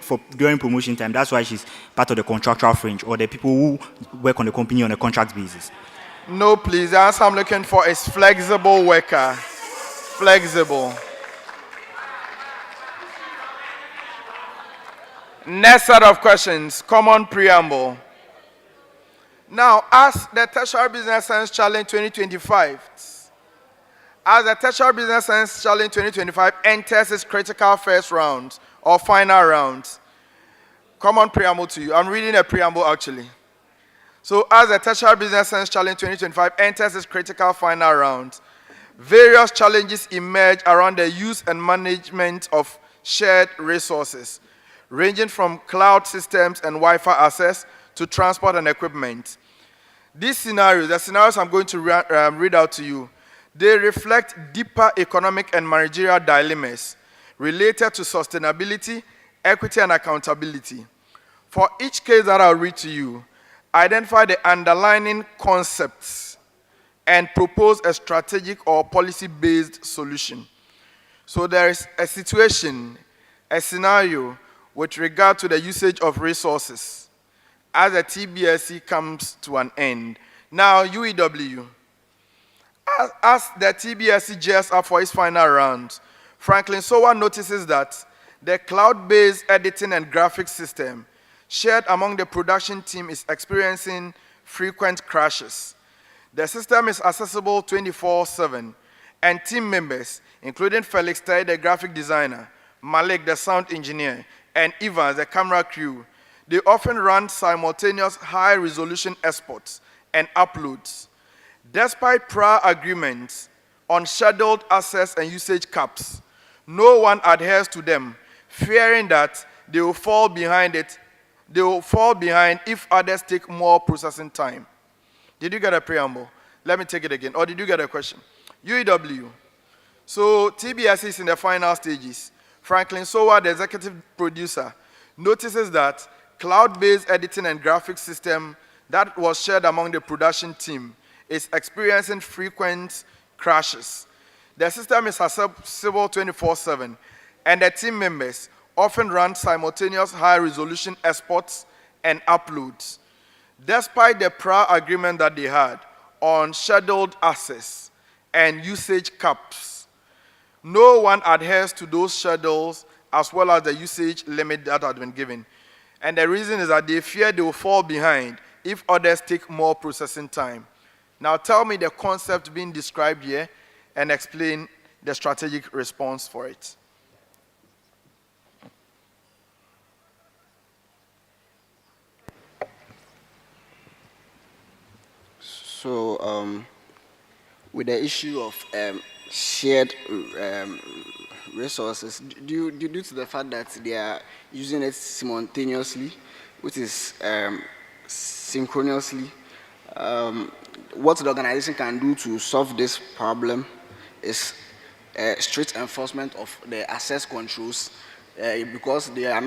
for during promotion time. That's why she's part of the contractual fringe, or the people who work on the company on a contract basis. No, please. The answer I'm looking for is flexible worker. Flexible. Next set of questions. Common preamble. Now, as the Tertiary Business Sense Challenge 2025, enters its critical first round or final round, common preamble to you. I'm reading a preamble actually. So, as the Tertiary Business Sense Challenge 2025 enters its critical final round, various challenges emerge around the use and management of shared resources, ranging from cloud systems and Wi-Fi access to transport and equipment. These scenarios, the scenarios I'm going to read out to you, they reflect deeper economic and managerial dilemmas related to sustainability, equity, and accountability. For each case that I'll read to you, identify the underlying concepts and propose a strategic or policy-based solution. So there is a situation, a scenario with regard to the usage of resources as the TBSC comes to an end. Now, UEW, as the TBSC gears up for its final round, Franklin Sowa notices that the cloud-based editing and graphics system shared among the production team is experiencing frequent crashes. The system is accessible 24/7, and team members, including Felix Tai, the graphic designer, Malik, the sound engineer, and Evans, the camera crew, they often run simultaneous high-resolution exports and uploads. Despite prior agreements on scheduled access and usage caps, no one adheres to them, fearing that they will fall behind if others take more processing time. Did you get a preamble? Let me take it again. Or did you get a question? UEW. So TBS is in the final stages. Franklin Sowa, the executive producer, notices that cloud-based editing and graphics system that was shared among the production team is experiencing frequent crashes. The system is accessible 24/7, and the team members often run simultaneous high-resolution exports and uploads. Despite the prior agreement that they had on scheduled access and usage caps, no one adheres to those schedules as well as the usage limit that had been given. And the reason is that they fear they will fall behind if others take more processing time. Now tell me the concept being described here and explain the strategic response for it. So, with the issue of shared resources, due to the fact that they are using it simultaneously, which is synchronously, what the organization can do to solve this problem is strict enforcement of the access controls, because they are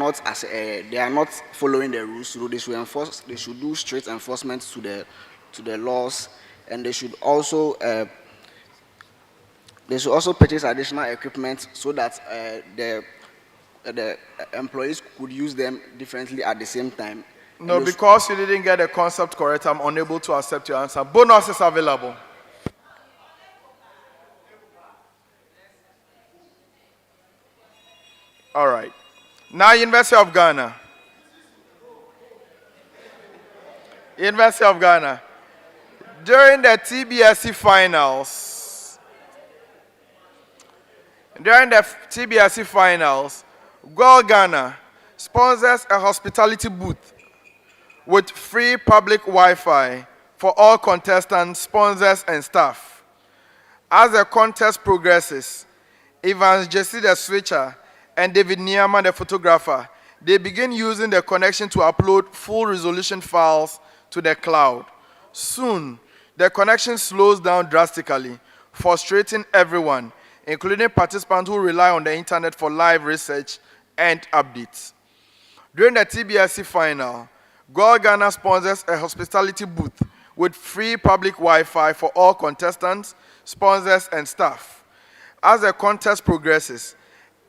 not following the rules. So they should do strict enforcement to the laws, and they should also purchase additional equipment so that the employees could use them differently at the same time. No, because you didn't get the concept correct, I'm unable to accept your answer. Bonus is available. All right. Now, University of Ghana. University of Ghana. During the TBSC finals, Goal Ghana sponsors a hospitality booth with free public Wi-Fi for all contestants, sponsors, and staff. As the contest progresses, Evans Jesse, the switcher, and David Niama, the photographer, they begin using the connection to upload full-resolution files to the cloud. Soon, the connection slows down drastically, frustrating everyone, including participants who rely on the internet for live research and updates. During the TBSC final, Goal Ghana sponsors a hospitality booth with free public Wi-Fi for all contestants, sponsors, and staff. As the contest progresses,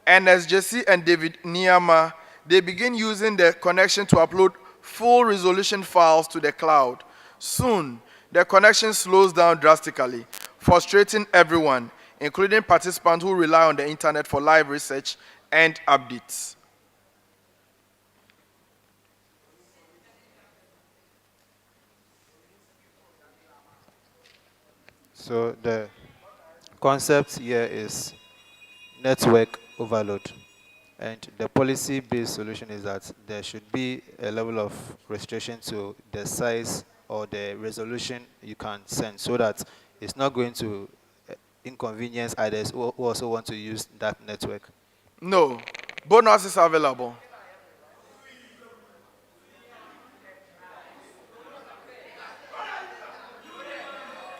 NSJC and David Niyama, they begin using the connection to upload full resolution files to the cloud. Soon, the connection slows down drastically, frustrating everyone, including participants who rely on the internet for live research and updates. So the concept here is network overload. And the policy-based solution is that there should be a level of restriction to the size or the resolution you can send so that it's not going to inconvenience others who also want to use that network. No, bonus is available.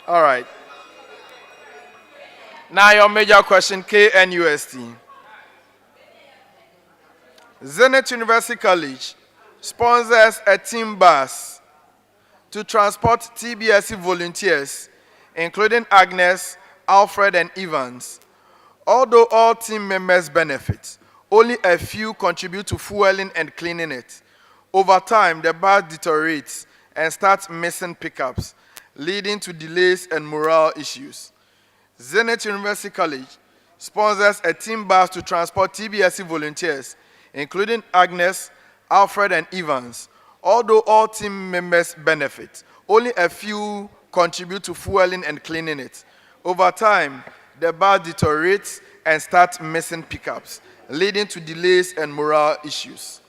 All right. Now your major question, KNUST. Zenith University College sponsors a team bus to transport TBSC volunteers, including Agnes, Alfred, and Evans. Although all team members benefit, only a few contribute to fueling and cleaning it. Over time, the bus deteriorates and starts missing pickups, leading to delays and morale issues. Zenith University College sponsors a team bus to transport TBSC volunteers, including Agnes, Alfred, and Evans. Although all team members benefit, only a few contribute to fueling and cleaning it. Over time, the bus deteriorates and starts missing pickups, leading to delays and morale issues.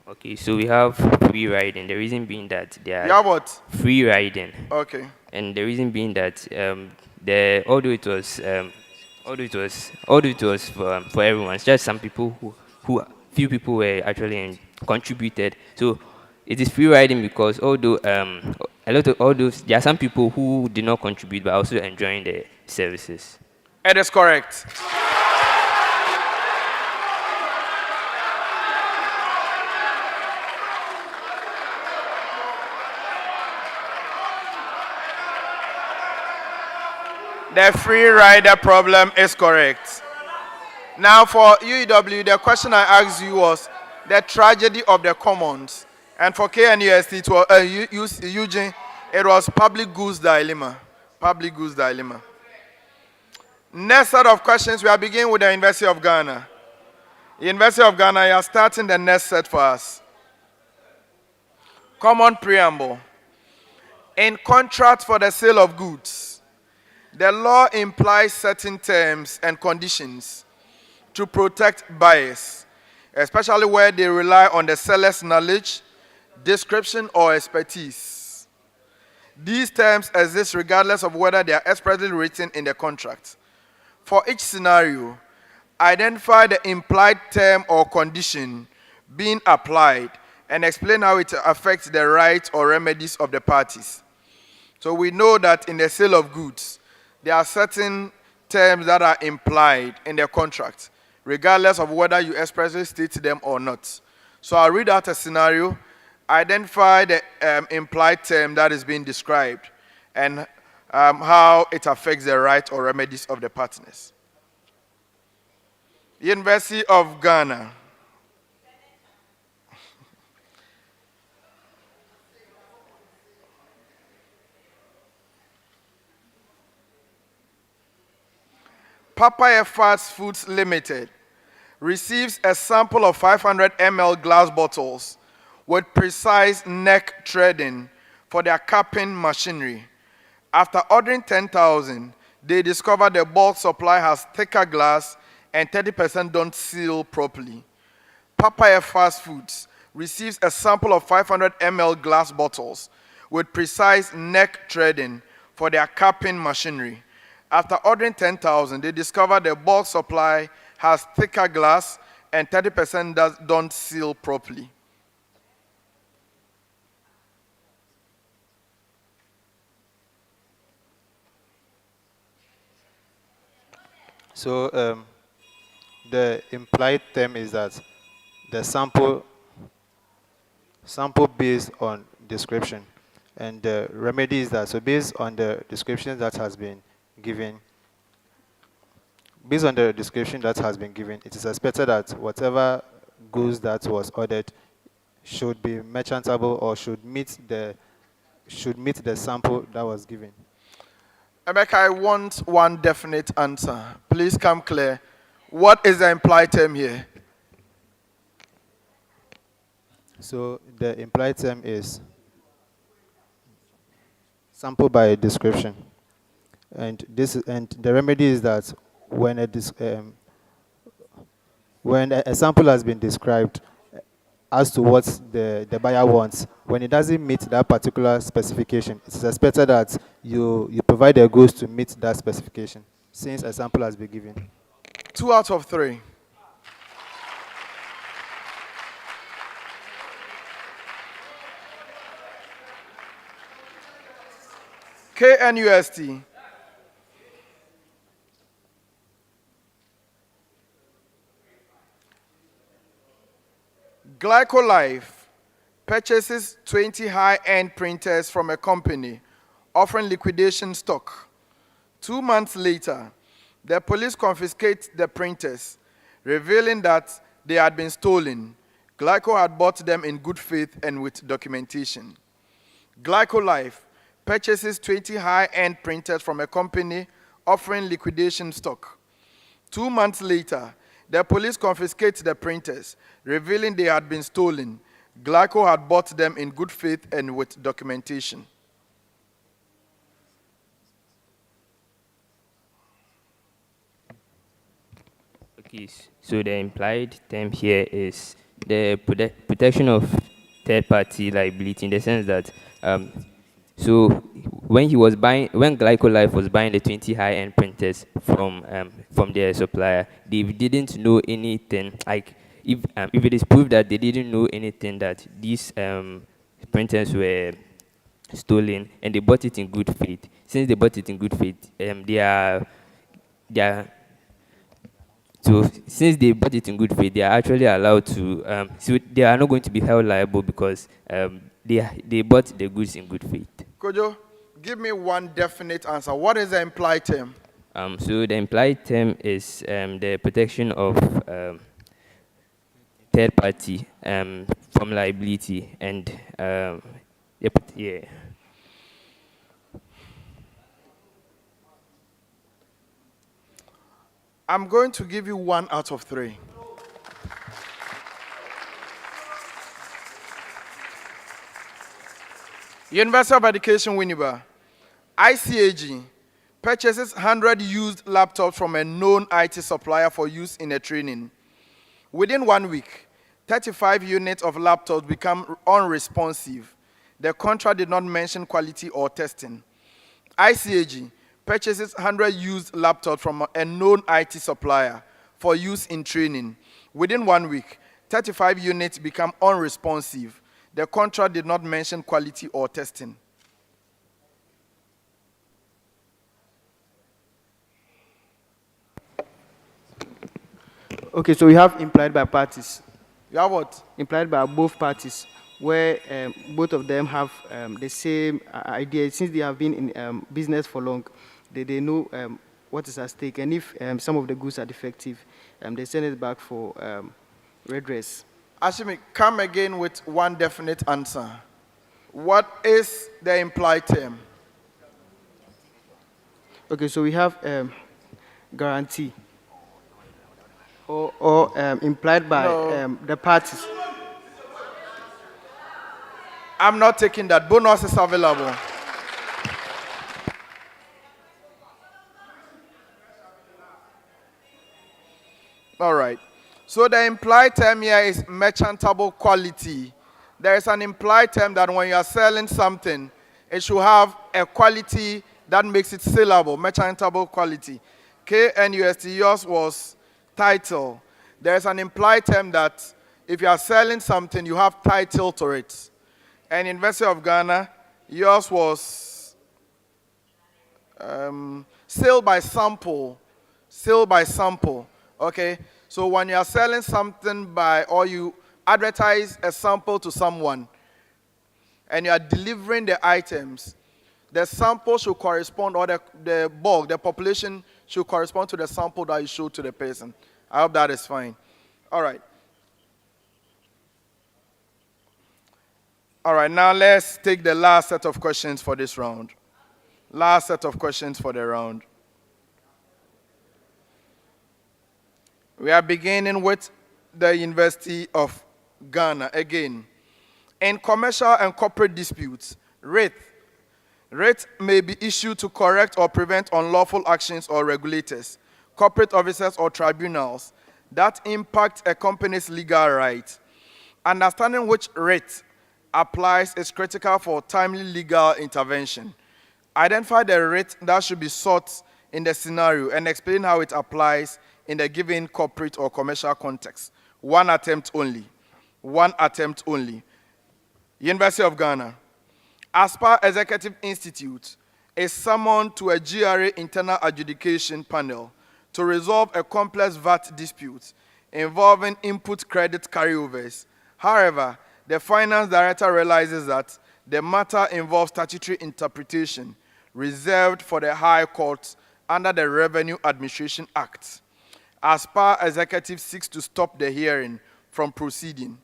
Okay, so we have free riding. The reason being that they are You have what? Free riding. Okay. And the reason being that although it was for everyone, it's just some people who few people were actually contributed. So it is free riding because although there are some people who did not contribute but also enjoying the services. It is correct. The free rider problem is correct. Now for UEW, the question I asked you was the tragedy of the commons. And for KNUST, it was, Eugene, it was public goods dilemma. Public goods dilemma. Next set of questions, we are beginning with the University of Ghana. The University of Ghana, you are starting the next set for us. Common preamble. In contract for the sale of goods, the law implies certain terms and conditions to protect buyers, especially where they rely on the seller's knowledge, description, or expertise. These terms exist regardless of whether they are expressly written in the contract. For each scenario, identify the implied term or condition being applied and explain how it affects the rights or remedies of the parties. So we know that in the sale of goods, there are certain terms that are implied in the contract, regardless of whether you expressly state them or not. So I'll read out a scenario, identify the implied term that is being described, and how it affects the rights or remedies of the partners. University of Ghana. Papaya Fast Foods Limited receives a sample of 500 ml glass bottles with precise neck threading for their capping machinery. After ordering 10,000, they discover the bulk supply has thicker glass and 30% don't seal properly. Papaya Fast Foods receives a sample of 500 ml glass bottles with precise neck threading for their capping machinery. After ordering 10,000, they discover the bulk supply has thicker glass and 30% don't seal properly. So the implied term is that the sample based on description, and the remedy is that, so based on the description that has been given, it is expected that whatever goods that was ordered should be merchantable or should meet the sample that was given. Emeka, I want one definite answer. Please come clear. What is the implied term here? So the implied term is sample by description, and the remedy is that when a sample has been described as to what the buyer wants, when it doesn't meet that particular specification, it is expected that you provide the goods to meet that specification, since a sample has been given. 2 out of 3. KNUST. Glycolife purchases 20 high-end printers from a company offering liquidation stock. 2 months later, the police confiscate the printers, revealing that they had been stolen. Glyco had bought them in good faith and with documentation. Glycolife purchases 20 high-end printers from a company offering liquidation stock. 2 months later, the police confiscate the printers, revealing they had been stolen. Glyco had bought them in good faith and with documentation. Okay, so the implied term here is the protection of third-party liability, in the sense that so when Glycolife was buying the 20 high-end printers from their supplier, they didn't know anything. Like if it is proved that they didn't know anything, that these printers were stolen, and they bought it in good faith. Since they bought it in good faith, since they bought it in good faith, they are actually allowed to. So they are not going to be held liable because they bought the goods in good faith. Kojo, give me one definite answer. What is the implied term? So the implied term is the protection of third party from liability, and yeah. I'm going to give you 1 out of 3. University of Education, Winneba. ICAG purchases 100 used laptops from a known IT supplier for use in a training. Within 1 week, 35 units of laptops become unresponsive. The contract did not mention quality or testing. ICAG purchases 100 used laptops from a known IT supplier for use in training. Within 1 week, 35 units become unresponsive. The contract did not mention quality or testing. Okay, so we have implied by parties. You have what? Implied by both parties, where both of them have the same idea. Since they have been in business for long, they know what is at stake. And if some of the goods are defective, they send it back for redress. Ashimi, come again with one definite answer. What is the implied term? Okay, so we have guarantee, or implied by the parties. I'm not taking that. Bonus is available. All right. So the implied term here is merchantable quality. There is an implied term that when you are selling something, it should have a quality that makes it saleable, merchantable quality. KNUST, yours was title. There is an implied term that if you are selling something, you have title to it. And University of Ghana, yours was sale by sample. Sale by sample. Okay? So when you are selling something by, or you advertise a sample to someone, and you are delivering the items, the sample should correspond, or the bulk, the population should correspond to the sample that you show to the person. I hope that is fine. All right. All right, now let's take the last set of questions for this round. Last set of questions for the round. We are beginning with the University of Ghana again. In commercial and corporate disputes, writ may be issued to correct or prevent unlawful actions or regulators, corporate officers or tribunals that impact a company's legal right. Understanding which writ applies is critical for timely legal intervention. Identify the writ that should be sought in the scenario and explain how it applies in the given corporate or commercial context. One attempt only. One attempt only. University of Ghana. ASPA Executive Institute is summoned to a GRA internal adjudication panel to resolve a complex VAT dispute involving input credit carryovers. However, the finance director realizes that the matter involves statutory interpretation reserved for the High Court under the Revenue Administration Act. ASPA Executive seeks to stop the hearing from proceeding.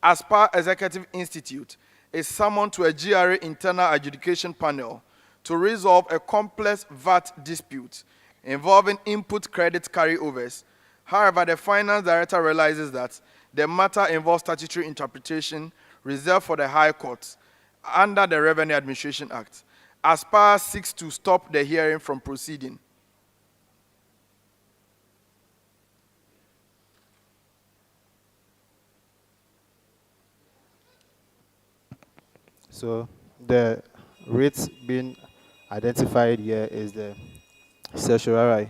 ASPA Executive Institute is summoned to a GRA internal adjudication panel to resolve a complex VAT dispute involving input credit carryovers. However, the finance director realizes that the matter involves statutory interpretation reserved for the High Court under the Revenue Administration Act. ASPA seeks to stop the hearing from proceeding. So the rates being identified here is the certiorari.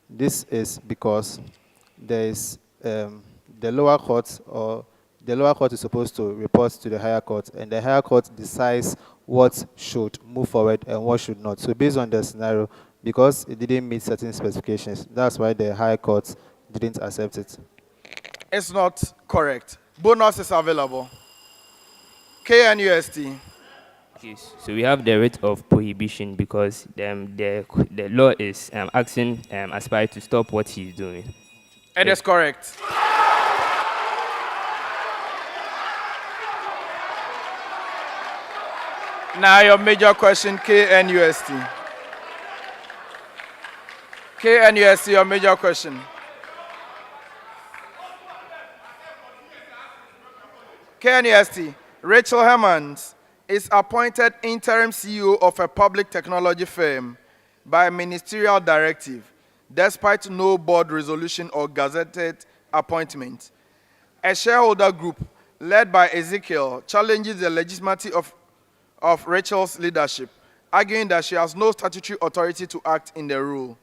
This is because there is the lower court, or the lower court is supposed to report to the higher court, and the higher court decides what should move forward and what should not. So based on the scenario, because it didn't meet certain specifications, that's why the higher court didn't accept it. It's not correct. Bonus is available. KNUST. Yes. So we have the writ of prohibition because the law is asking Aspire to stop what he's doing. It is correct. Now your major question, KNUST. KNUST, your major question. KNUST, Rachel Hermans is appointed interim CEO of a public technology firm by ministerial directive, despite no board resolution or gazetted appointment. A shareholder group led by Ezekiel challenges the legitimacy of Rachel's leadership, arguing that she has no statutory authority to act in the role.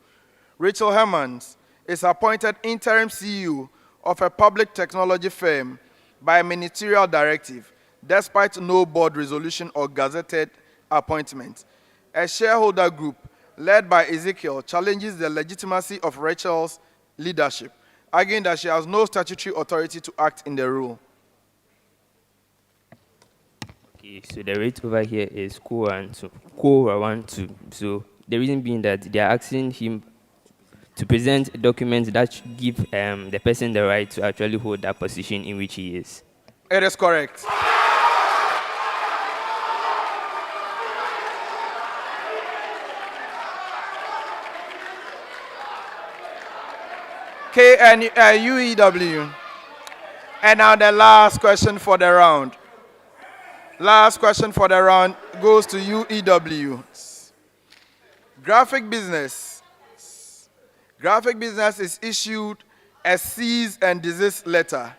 Rachel Hermans is appointed interim CEO of a public technology firm by ministerial directive, despite no board resolution or gazetted appointment. A shareholder group led by Ezekiel challenges the legitimacy of Rachel's leadership, arguing that she has no statutory authority to act in the role. Okay, so the rate over here is Q12. So the reason being that they are asking him to present documents that give the person the right to actually hold that position in which he is. It is correct. UEW. And now the last question for the round. Last question for the round goes to UEW. Graphic Business. Graphic Business is issued a cease and desist letter.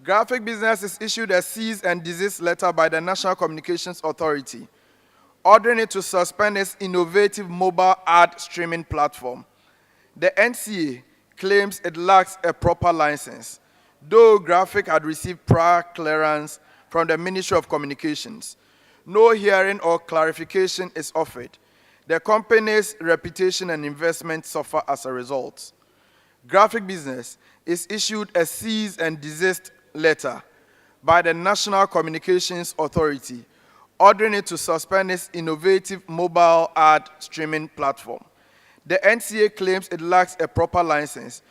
Graphic Business is issued a cease and desist letter by the National Communications Authority, ordering it to suspend its innovative mobile ad streaming platform. The NCA claims it lacks a proper license, though Graphic had received prior clearance from the Ministry of Communications. No hearing or clarification is offered. The company's reputation and investment suffer as a result. Graphic Business is issued a cease and desist letter by the National Communications Authority, ordering it to suspend its innovative mobile ad streaming platform. The NCA claims it lacks a proper license,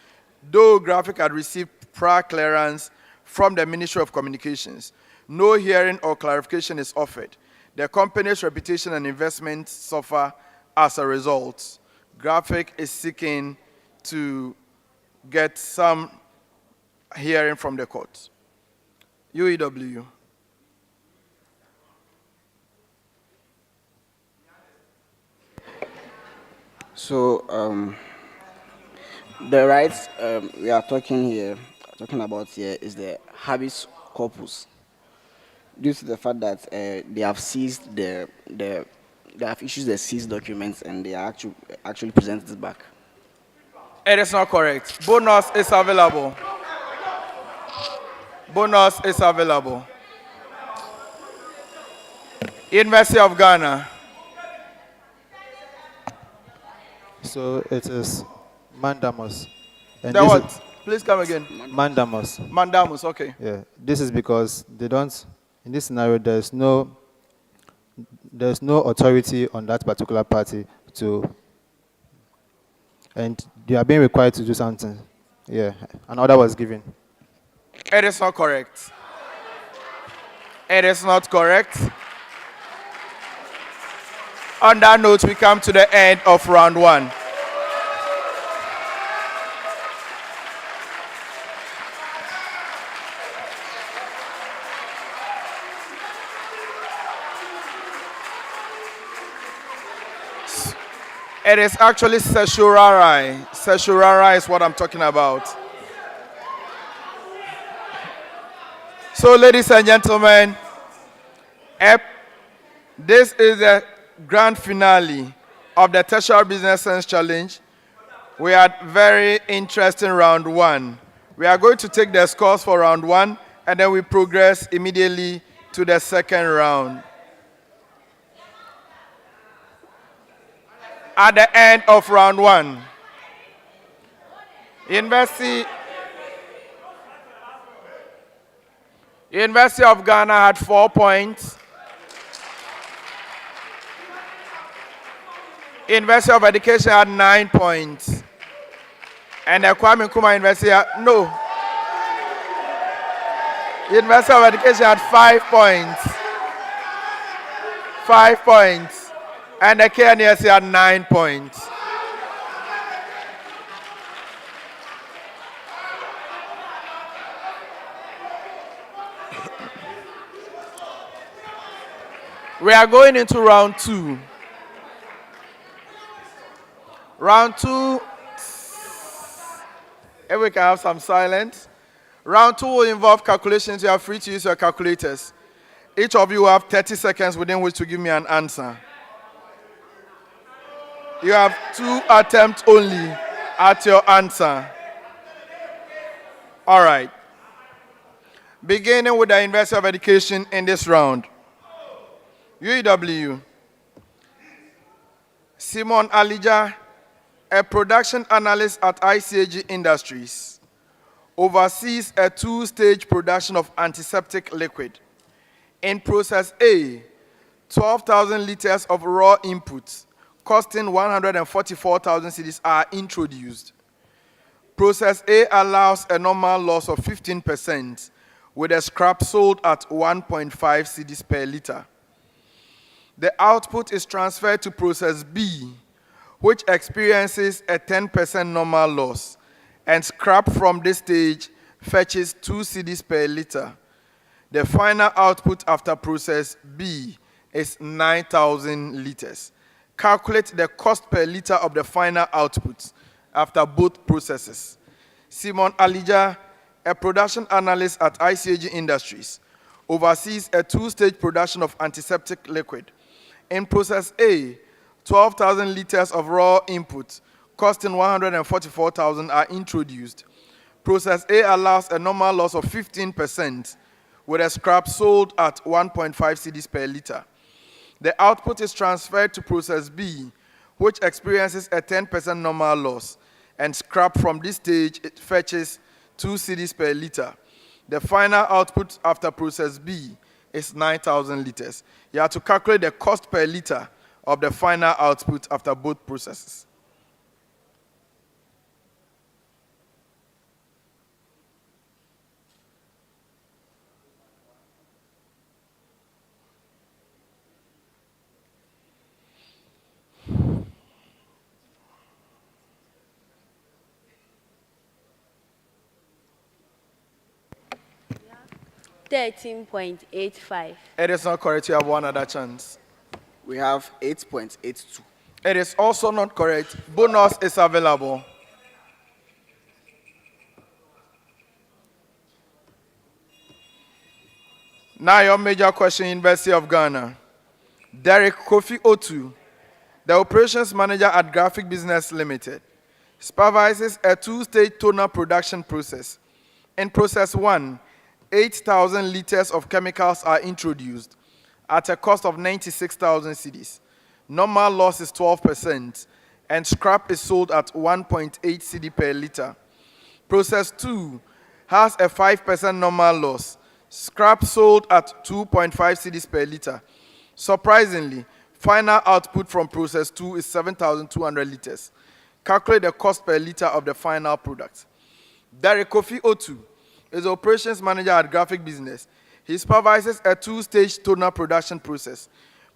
though Graphic had received prior clearance from the Ministry of Communications. No hearing or clarification is offered. The company's reputation and investment suffer as a result. Graphic is seeking to get some hearing from the court. UEW. So the rights we are talking about here is the habeas corpus. Due to the fact that they have seized they have issued the seized documents and they are actually presented it back. It is not correct. Bonus is available. Bonus is available. University of Ghana. So it is mandamus. And The this what? is- Please come again. Mandamus. Mandamus, okay. Yeah, this is because they don't, in this scenario, there's no authority on that particular party to, and they are being required to do something. Yeah, an order was given. It is not correct. It is not correct. On that note, we come to the end of round one. It is actually certiorari. Certiorari is what I'm talking about. So, ladies and gentlemen, this is the grand finale of the Tertiary Business Sense Challenge. We had very interesting round one. We are going to take the scores for round one, and then we progress immediately to the second round. At the end of round one, University of Ghana had 4 points. University of Education had 9 points. And the Kwame Nkrumah University had, no. University of Education had 5 points. 5 points. And the KNUST had 9 points. We are going into round two. Round two, if we can have some silence. Round two will involve calculations. You are free to use your calculators. Each of you will have 30 seconds within which to give me an answer. You have 2 attempts only at your answer. All right. Beginning with the University of Education in this round. UEW. Simon Alija, a production analyst at ICAG Industries, oversees a 2-stage production of antiseptic liquid. In process A, 12,000 liters of raw inputs costing 144,000 cedis are introduced. Process A allows a normal loss of 15% with a scrap sold at 1.5 cedis per liter. The output is transferred to process B, which experiences a 10% normal loss, and scrap from this stage fetches 2 cedis per liter. The final output after process B is 9,000 liters. Calculate the cost per liter of the final output after both processes. Simon Alija, a production analyst at ICAG Industries, oversees a 2-stage production of antiseptic liquid. In process A, 12,000 liters of raw input costing 144,000 are introduced. Process A allows a normal loss of 15% with a scrap sold at 1.5 cedis per liter. The output is transferred to process B, which experiences a 10% normal loss, and scrap from this stage, it fetches 2 cedis per liter. The final output after process B is 9,000 liters. You have to calculate the cost per liter of the final output after both processes. $13.85. It is not correct. You have one other chance. We have 8.82. It is also not correct. Bonus is available. Now your major question, University of Ghana. Derek Kofi Otu, the operations manager at Graphic Business Limited, supervises a 2-stage toner production process. In process 1, 8,000 liters of chemicals are introduced at a cost of 96,000 cedis. Normal loss is 12%, and scrap is sold at 1.8 cedi per liter. Process 2 has a 5% normal loss. Scrap sold at 2.5 cedis per liter. Surprisingly, final output from process 2 is 7,200 liters. Calculate the cost per liter of the final product. Derek Kofi Otu is the operations manager at Graphic Business. He supervises a 2-stage toner production process.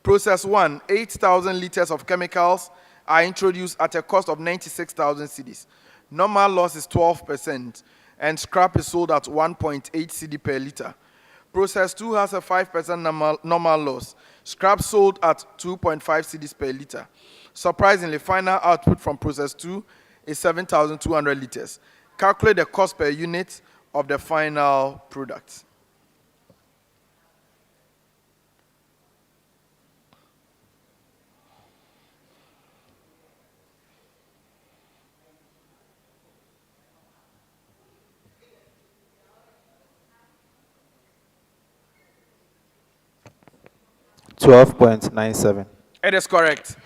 Process 1, 8,000 liters of chemicals are introduced at a cost of 96,000 cedis. Normal loss is 12%, and scrap is sold at 1.8 cedi per liter. Process 2 has a 5% normal loss. Scrap sold at 2.5 cedis per liter. Surprisingly, final output from process 2 is 7,200 liters. Calculate the cost per unit of the final product. $12.97. It is correct.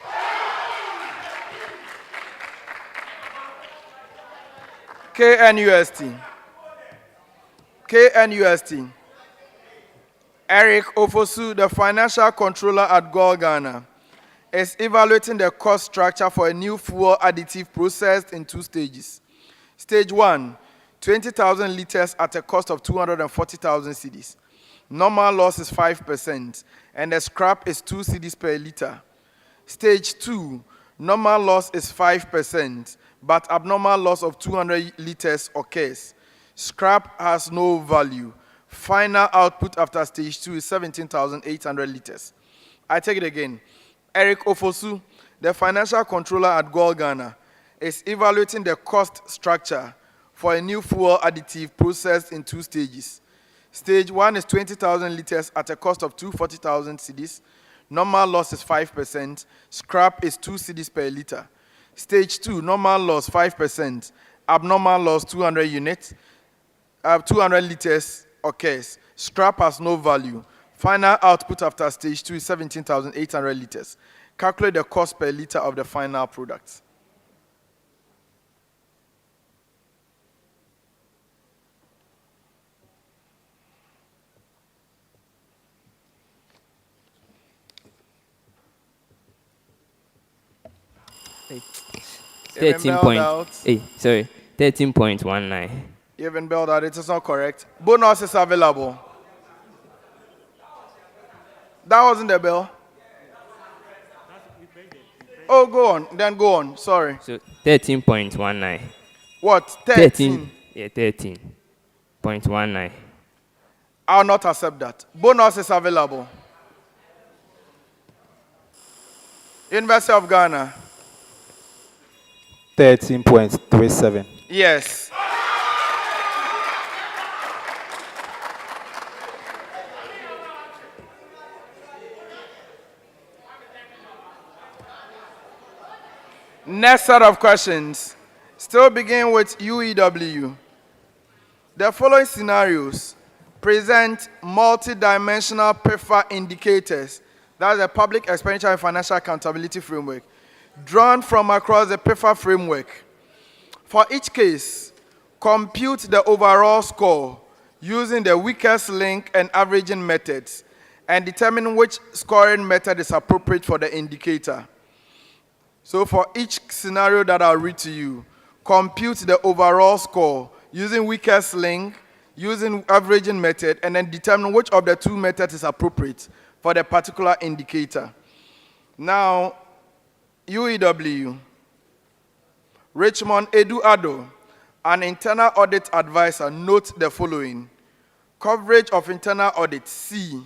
KNUST. KNUST. Eric Ofosu, the financial controller at GOL Ghana, is evaluating the cost structure for a new fuel additive processed in 2 stages. Stage 1, 20,000 liters at a cost of 240,000 cedis. Normal loss is 5%, and the scrap is 2 cedis per liter. Stage 2, normal loss is 5%, but abnormal loss of 200 liters occurs. Scrap has no value. Final output after stage 2 is 17,800 liters. I take it again. Eric Ofosu, the financial controller at GOL Ghana, is evaluating the cost structure for a new fuel additive processed in 2 stages. Stage 1 is 20,000 liters at a cost of 240,000 cedis. Normal loss is 5%. Scrap is 2 cedis per liter. Stage 2, normal loss 5%. Abnormal loss 200 units. 200 liters occurs. Scrap has no value. Final output after stage 2 is 17,800 liters. Calculate the cost per liter of the final product. Hey. You haven't bailed out. 13.19. You haven't bailed out. It is not correct. Bonus is available. That wasn't the bill. Oh, go on. Then go on. Sorry. So 13.19. What? 13? Yeah, 13.19. I'll not accept that. Bonus is available. University of Ghana. 13.37. Yes. Next set of questions. Still begin with UEW. The following scenarios present multi-dimensional PEFA indicators. That's a public expenditure and financial accountability framework. drawn from across the PEFA framework. For each case, compute the overall score using the weakest link and averaging methods and determine which scoring method is appropriate for the indicator. So for each scenario that I'll read to you, compute the overall score using weakest link, using averaging method, and then determine which of the two methods is appropriate for the particular indicator. Now, UEW, Richmond Eduardo, an internal audit advisor, note the following. Coverage of internal audit, C.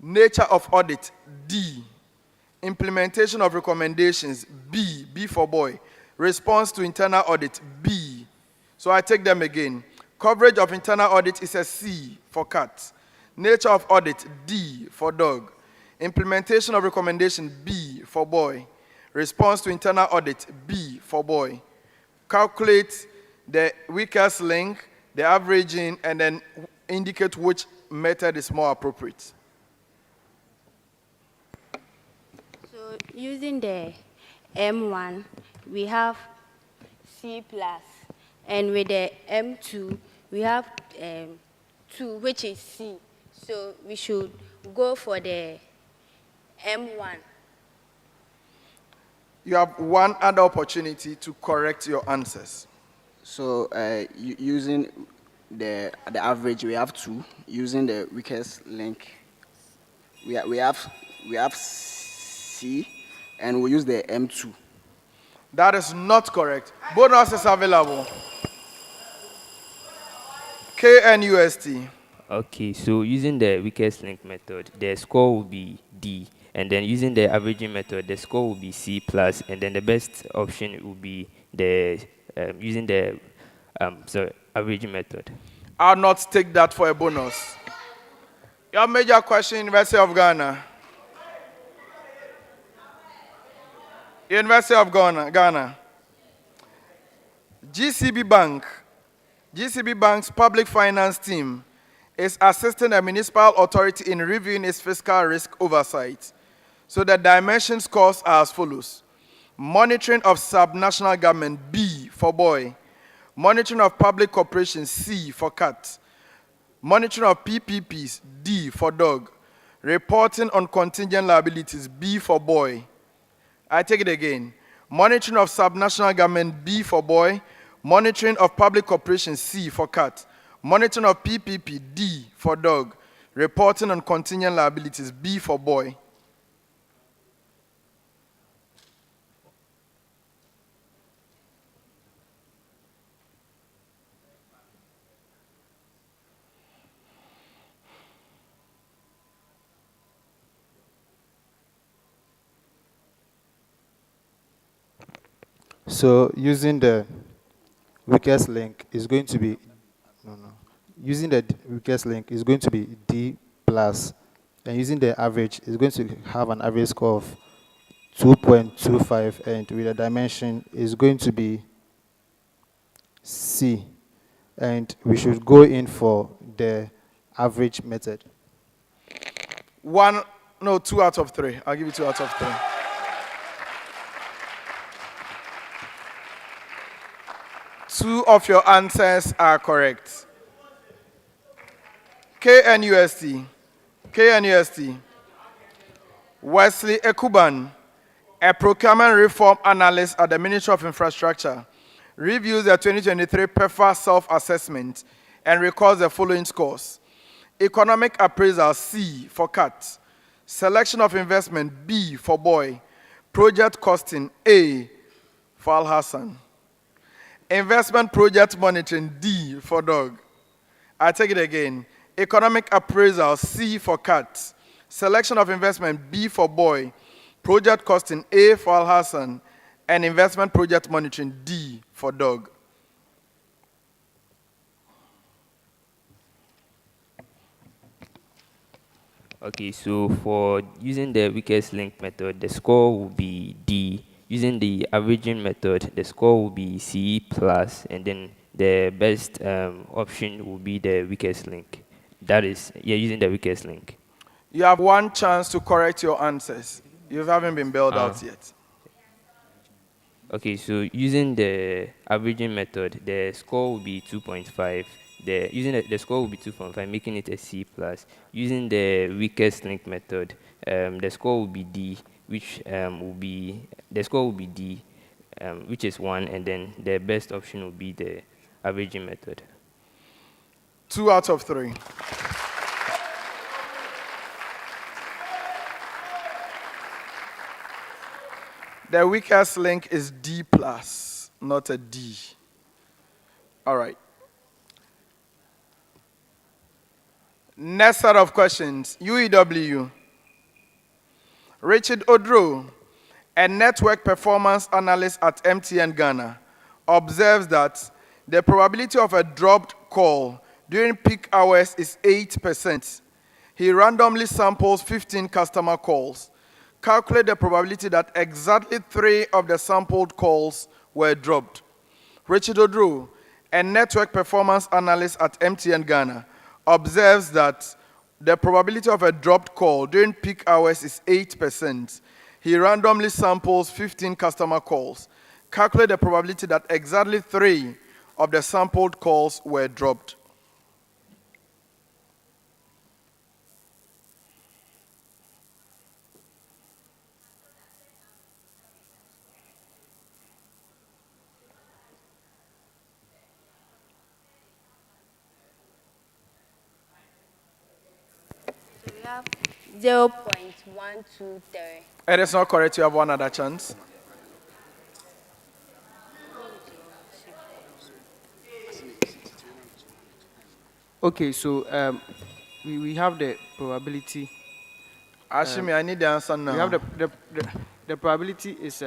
Nature of audit, D. Implementation of recommendations, B. B for boy. Response to internal audit, B. So I take them again. Coverage of internal audit is a C for cat. Nature of audit, D for dog. Implementation of recommendation, B for boy. Response to internal audit, B for boy. Calculate the weakest link, the averaging, and then indicate which method is more appropriate. So using the M1, we have C plus, and with the M2, we have 2, which is C. So we should go for the M1. You have one other opportunity to correct your answers. So using the average, we have 2. Using the weakest link, we have C, and we use the M2. That is not correct. Bonus is available. KNUST. Okay, so using the weakest link method, the score will be D. And then using the averaging method, the score will be C plus. And then the best option will be the using the averaging method. I'll not take that for a bonus. Your major question, University of Ghana. University of Ghana. GCB Bank's public finance team is assisting the municipal authority in reviewing its fiscal risk oversight. So the dimension scores are as follows. Monitoring of subnational government, B for boy. Monitoring of public corporations, C for cat. Monitoring of PPPs, D for dog. Reporting on contingent liabilities, B for boy. I take it again. Monitoring of subnational government, B for boy. Monitoring of public corporations, C for cat. Monitoring of PPP, D for dog. Reporting on contingent liabilities, B for boy. So using the weakest link is going to be using the weakest link is going to be D plus, and using the average is going to have an average score of 2.25, and with a dimension is going to be C, and we should go in for the average method. 2 out of 3. I'll give you 2 out of 3. Two of your answers are correct. KNUST. Wesley Ekuban, a procurement reform analyst at the Ministry of Infrastructure, reviews the 2023 PEFA self-assessment and records the following scores. Economic appraisal, C for cat. Selection of investment, B for boy. Project costing, A for Al Hassan. Investment project monitoring, D for dog. I take it again. Economic appraisal, C for cat. Selection of investment, B for boy. Project costing, A for Al Hassan. And investment project monitoring, D for dog. Okay, so for using the weakest link method, the score will be D. Using the averaging method, the score will be C plus, and then the best option will be the weakest link. That is, using the weakest link. You have one chance to correct your answers. You haven't been bailed out yet. Okay, so using the averaging method, the score will be 2.5. Using the score will be 2.5, making it a C plus. Using the weakest link method, the score will be D, which the score will be D, which is 1, and then the best option will be the averaging method. 2 out of 3. The weakest link is D plus, not a D. All right. Next set of questions. UEW. Richard Odro, a network performance analyst at MTN Ghana, observes that the probability of a dropped call during peak hours is 8%. He randomly samples 15 customer calls. Calculate the probability that exactly 3 of the sampled calls were dropped. Richard Odro, a network performance analyst at MTN Ghana, observes that the probability of a dropped call during peak hours is 8%. He randomly samples 15 customer calls. Calculate the probability that exactly 3 of the sampled calls were dropped. We have 0.123. It is not correct. You have one other chance. Okay, so we have the probability. Ashimi, I need the answer now. We have the probability is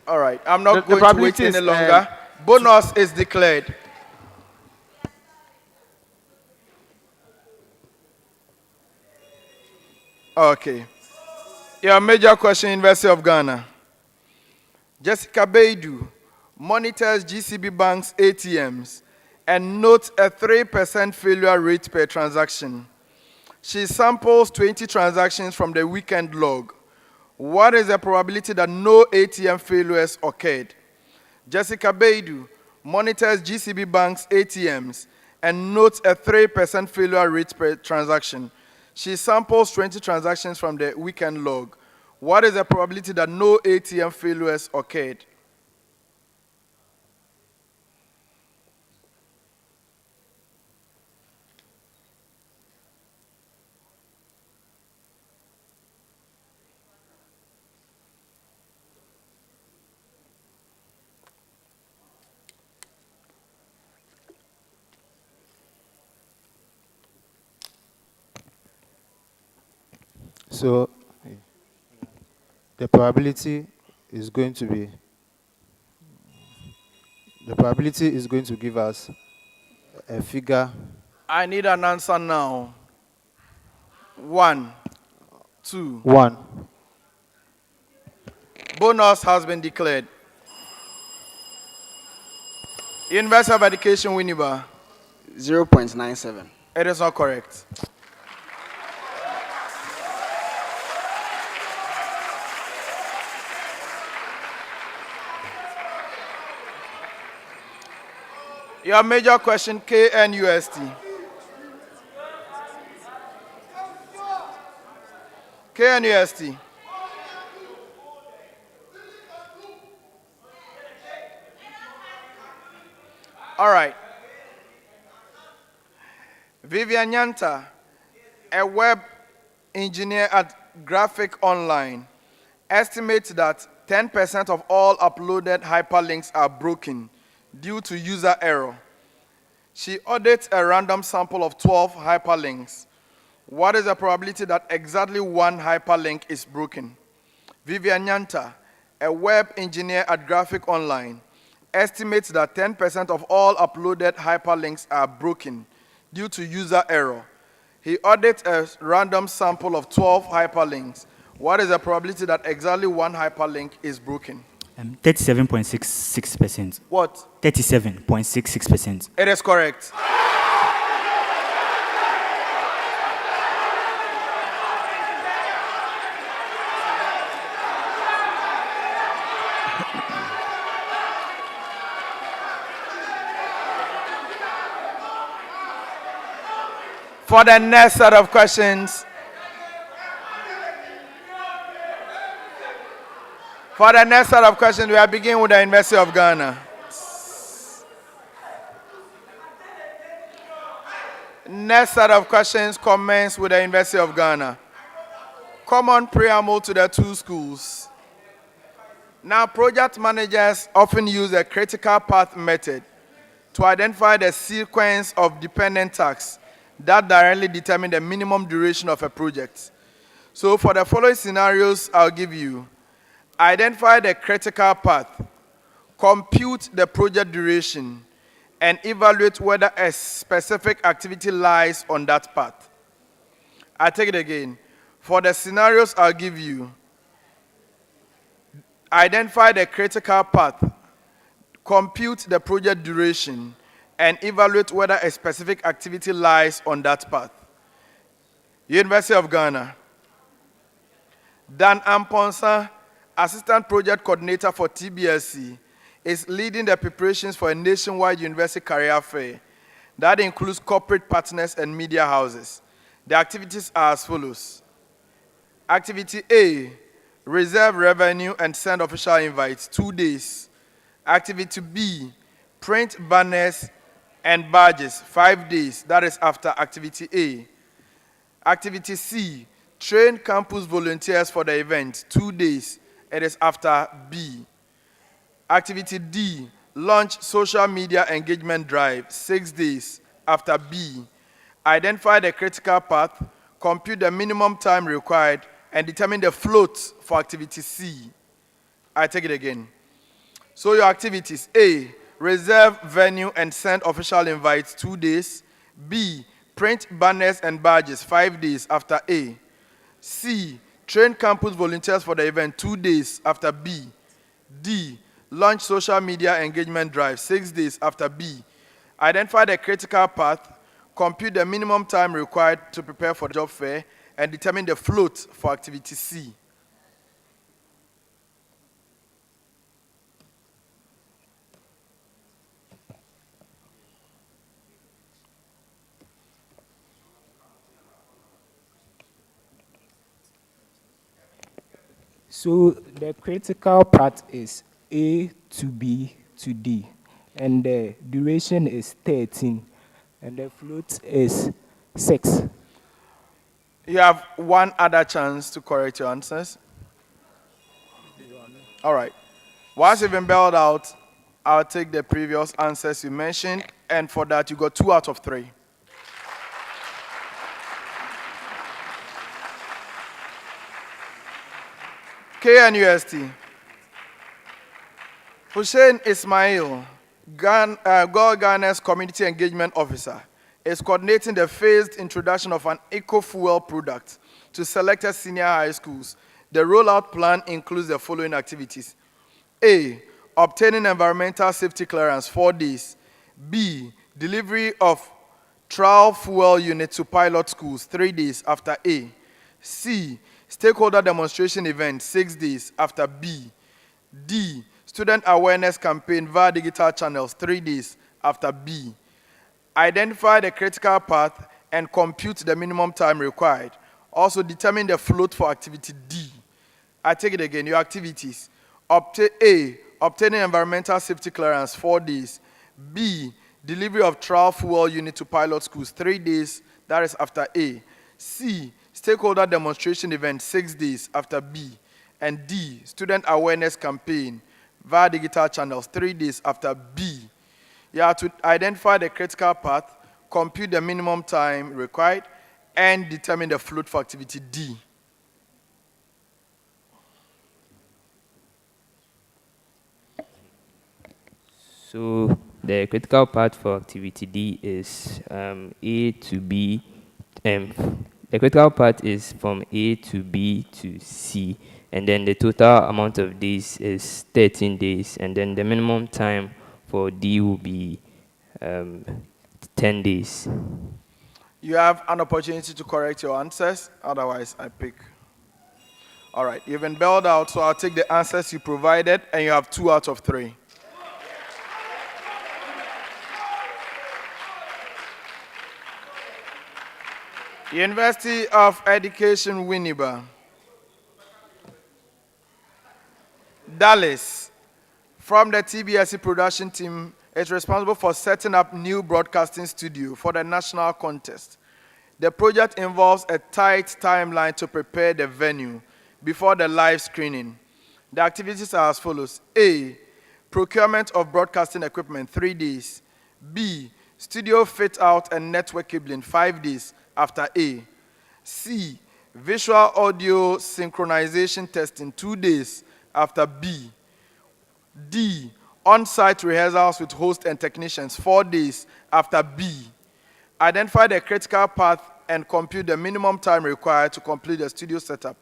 all right, I'm not going to wait any longer. Bonus is declared. Okay. Your major question, University of Ghana. Jessica Baidu monitors GCB Bank's ATMs and notes a 3% failure rate per transaction. She samples 20 transactions from the weekend log. What is the probability that no ATM failures occurred? Jessica Baidu monitors GCB Bank's ATMs and notes a 3% failure rate per transaction. She samples 20 transactions from the weekend log. What is the probability that no ATM failures occurred? So the probability is going to give us a figure. I need an answer now. 1, 2. 1. Bonus has been declared. University of Education, Winneba. 0.97. It is not correct. Your major question, KNUST. KNUST. All right. Vivian Nyanta, a web engineer at Graphic Online, estimates that 10% of all uploaded hyperlinks are broken due to user error. She audits a random sample of 12 hyperlinks. What is the probability that exactly 1 hyperlink is broken? Vivian Nyanta, a web engineer at Graphic Online, estimates that 10% of all uploaded hyperlinks are broken due to user error. He audits a random sample of 12 hyperlinks. What is the probability that exactly 1 hyperlink is broken? 37.66%. What? 37.66%. It is correct. For the next set of questions, we are beginning with the University of Ghana. Next set of questions commence with the University of Ghana. Common preamble to the two schools. Now, project managers often use a critical path method to identify the sequence of dependent tasks that directly determine the minimum duration of a project. So for the following scenarios I'll give you, identify the critical path, compute the project duration, and evaluate whether a specific activity lies on that path. I take it again. For the scenarios I'll give you, identify the critical path, compute the project duration, and evaluate whether a specific activity lies on that path. University of Ghana. Dan Amponsa, Assistant Project Coordinator for TBSC, is leading the preparations for a nationwide university career fair that includes corporate partners and media houses. The activities are as follows. Activity A, reserve revenue and send official invites, 2 days. Activity B, print banners and badges, 5 days. That is after activity A. Activity C, train campus volunteers for the event, 2 days. It is after B. Activity D, launch social media engagement drive, 6 days, after B. Identify the critical path, compute the minimum time required, and determine the float for activity C. I take it again. So your activities: A, reserve venue and send official invites, 2 days. B, print banners and badges, 5 days, after A. C, train campus volunteers for the event, 2 days, after B. D, launch social media engagement drive, 6 days, after B. Identify the critical path, compute the minimum time required to prepare for the job fair, and determine the float for activity C. So the critical part is A to B to D, and the duration is 13, and the float is 6. You have one other chance to correct your answers. All right. Once you've been bailed out, I'll take the previous answers you mentioned, and for that, you got 2 out of 3. KNUST. Hussein Ismail, Ghana's Community Engagement Officer, is coordinating the phased introduction of an eco-fuel product to selected senior high schools. The rollout plan includes the following activities. A, obtaining environmental safety clearance, 4 days. B, delivery of trial fuel unit to pilot schools, 3 days, after A. C, stakeholder demonstration event, 6 days, after B. D, student awareness campaign via digital channels, 3 days, after B. Identify the critical path and compute the minimum time required. Also determine the float for activity D. I take it again. Your activities: A, obtaining environmental safety clearance, 4 days. B, delivery of trial fuel unit to pilot schools, 3 days. That is after A. C, stakeholder demonstration event, 6 days, after B. And D, student awareness campaign via digital channels, 3 days, after B. You have to identify the critical path, compute the minimum time required, and determine the float for activity D. So the critical path for activity D is A to B. The critical path is from A to B to C, and then the total amount of days is 13 days, and then the minimum time for D will be 10 days. You have an opportunity to correct your answers, otherwise I pick. All right, you've been bailed out, so I'll take the answers you provided, and you have 2 out of 3. University of Education, Winneba. Dallas, from the TBSC production team, is responsible for setting up new broadcasting studio for the national contest. The project involves a tight timeline to prepare the venue before the live screening. The activities are as follows. A, procurement of broadcasting equipment, 3 days. B, studio fit out and network cabling, 5 days after A. C, visual audio synchronization testing, 2 days after B. D, on-site rehearsals with hosts and technicians, 4 days after B. Identify the critical path and compute the minimum time required to complete the studio setup.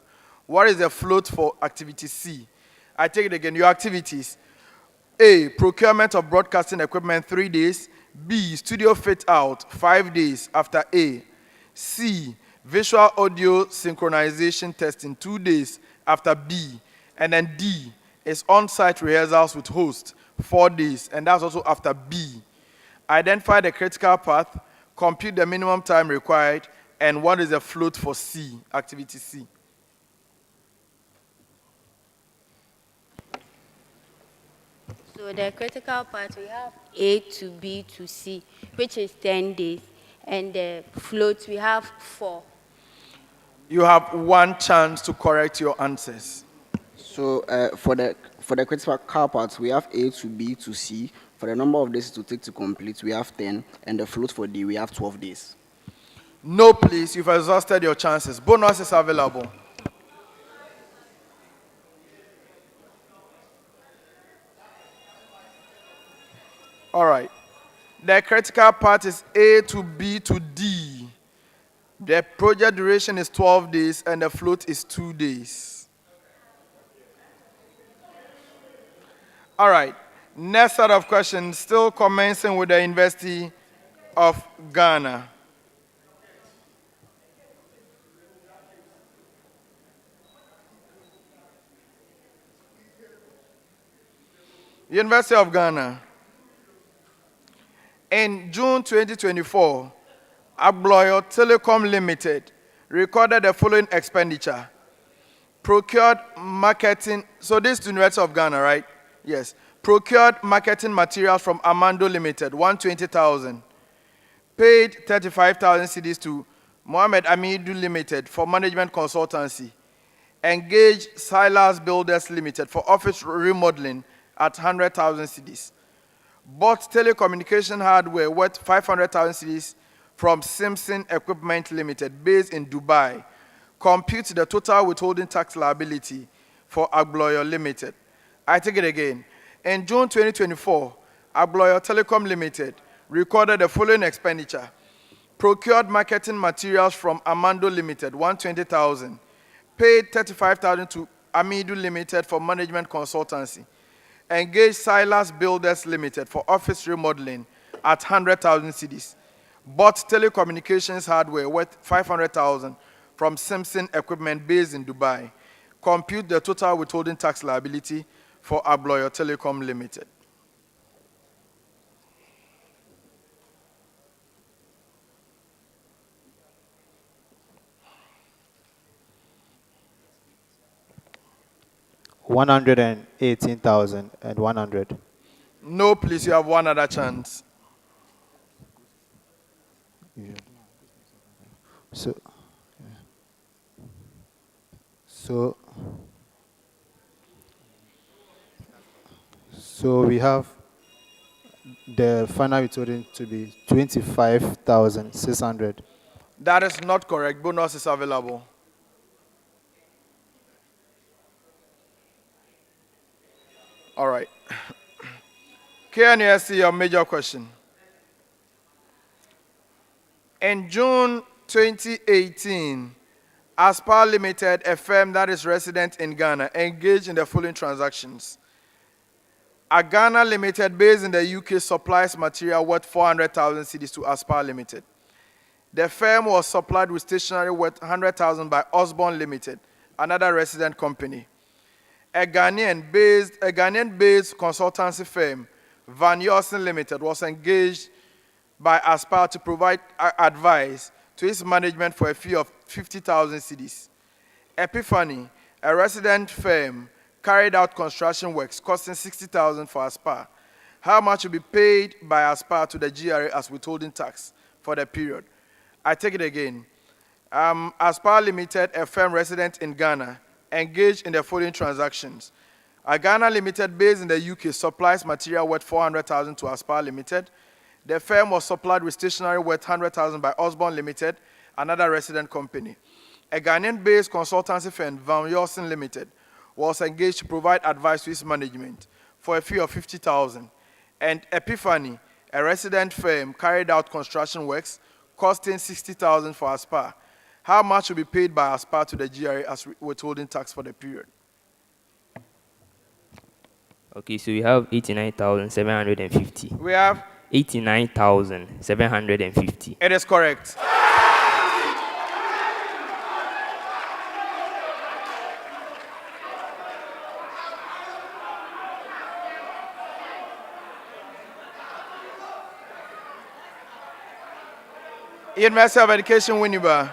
What is the float for activity C? I take it again. Your activities. A, procurement of broadcasting equipment, 3 days. B, studio fit out, 5 days after A. C, visual audio synchronization testing, 2 days after B. And then D is on-site rehearsals with host, 4 days, and that's also after B. Identify the critical path, compute the minimum time required, and what is the float for C, activity C? So the critical part, we have A to B to C, which is 10 days. And the float, we have 4. You have 1 chance to correct your answers. So for the critical parts, we have A to B to C. For the number of days to take to complete, we have 10. And the float for D, we have 12 days. No, please. You've exhausted your chances. Bonus is available. All right. The critical part is A to B to D. The project duration is 12 days and the float is 2 days. All right. Next set of questions, still commencing with the University of Ghana. University of Ghana. In June 2024, Agloyo Telecom Limited recorded the following expenditure. Procured marketing, so this is the University of Ghana, right? Yes. Procured marketing materials from Amando Limited, 120,000. Paid 35,000 cedis to Mohammed Amidu Limited for management consultancy. Engaged Silas Builders Limited for office remodeling at 100,000 cedis. Bought telecommunication hardware worth 500,000 cedis from Simpson Equipment Limited, based in Dubai. Compute the total withholding tax liability for Agloyo Limited. I take it again. In June 2024, Agloyo Telecom Limited recorded the following expenditure. Procured marketing materials from Amando Limited, 120,000. Paid 35,000 to Amidu Limited for management consultancy. Engaged Silas Builders Limited for office remodeling at 100,000 cedis. Bought telecommunications hardware worth 500,000 from Simpson Equipment based in Dubai. Compute the total withholding tax liability for Agloyo Telecom Limited. $118,100. No, please, you have one other chance. So we have the final withholding to be 25,600. That is not correct. Bonus is available. All right. KNUST, your major question. In June 2018, Aspar Limited, a firm that is resident in Ghana, engaged in the following transactions. A Ghana Limited based in the UK supplies material worth 400,000 cedis to Aspar Limited. The firm was supplied with stationery worth 100,000 by Osborne Limited, another resident company. A Ghanaian-based consultancy firm, Van Yorsen Limited, was engaged by Aspar to provide advice to to its management for a fee of 50,000 cedis. Epiphany, a resident firm, carried out construction works costing 60,000 for Aspire. How much will be paid by Aspire to the GRA as withholding tax for the period? I take it again. Aspire Limited, a firm resident in Ghana, engaged in the following transactions. Ghana Limited, based in the UK, supplies material worth 400,000 to Aspire Limited. The firm was supplied with stationery worth 100,000 by Osborne Limited, another resident company. A Ghanaian-based consultancy firm, Van Yorsen Limited, was engaged to provide advice to its management for a fee of 50,000. And Epiphany, a resident firm, carried out construction works costing 60,000 for Aspire. How much will be paid by Aspire to the GRA as withholding tax for the period? Okay, so we have 89,750. We have 89,750. It is correct. University of Education, Winneba.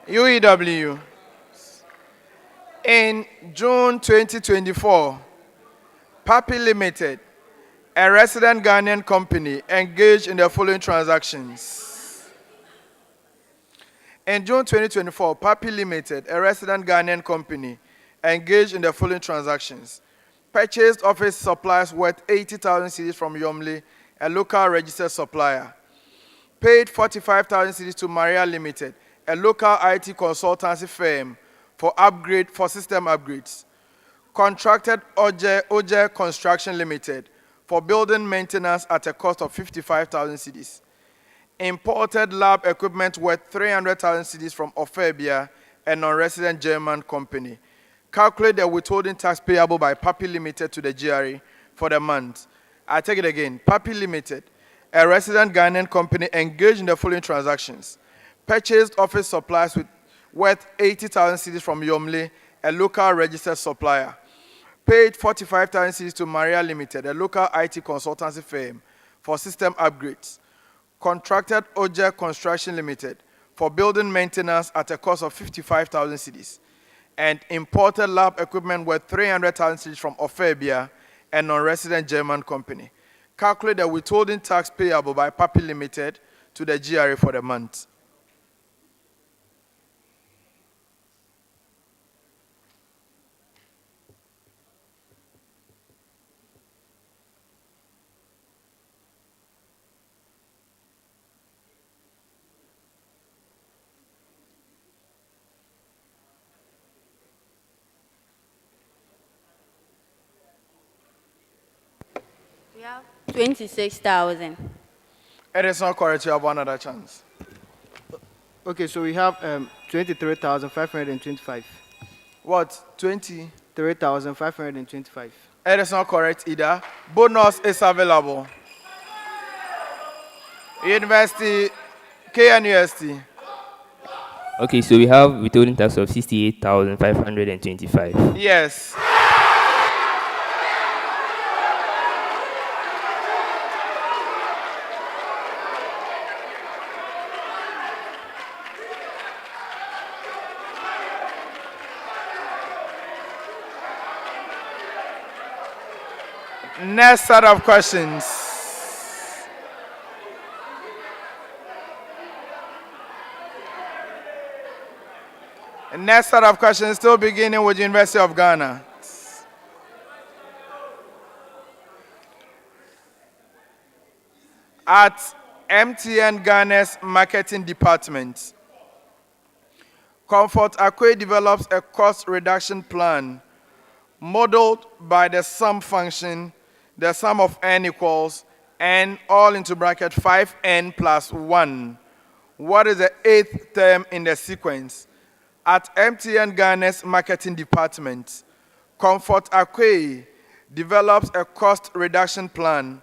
UEW. In June 2024, Papi Limited, a resident Ghanaian company, engaged in the following transactions. In June 2024, Papi Limited, a resident Ghanaian company, engaged in the following transactions. Purchased office supplies worth 80,000 cedis from Yomle, a local registered supplier. Paid 45,000 cedis to Maria Limited, a local IT consultancy firm, for system upgrades. Contracted Oje Construction Limited for building maintenance at a cost of 55,000 cedis. Imported lab equipment worth 300,000 cedis from Ofebia, a non-resident German company. Calculate the withholding tax payable by Papi Limited to the GRA for the month. I take it again. Papi Limited, a resident Ghanaian company, engaged in the following transactions. Purchased office supplies worth 80,000 cedis from Yomle, a local registered supplier. Paid 45,000 cedis to Maria Limited, a local IT consultancy firm, for system upgrades. Contracted Oje Construction Limited for building maintenance at a cost of 55,000 cedis. And imported lab equipment worth 300,000 cedis from Ofebia, a non-resident German company. Calculate the withholding tax payable by Papi Limited to the GRA for the month. We have 26,000. It is not correct. You have one other chance. Okay, so we have 23,525. What? 20? 3,525. It is not correct either. Bonus is available. University, KNUST. Okay, so we have withholding tax of 68,525. Yes. Next set of questions. Next set of questions, still beginning with the University of Ghana. At MTN Ghana's marketing department, Comfort Akwe develops a cost reduction plan modeled by the sum function, the sum of n equals n, all into bracket 5n plus 1. What is the eighth term in the sequence? At MTN Ghana's marketing department, Comfort Akwe develops a cost reduction plan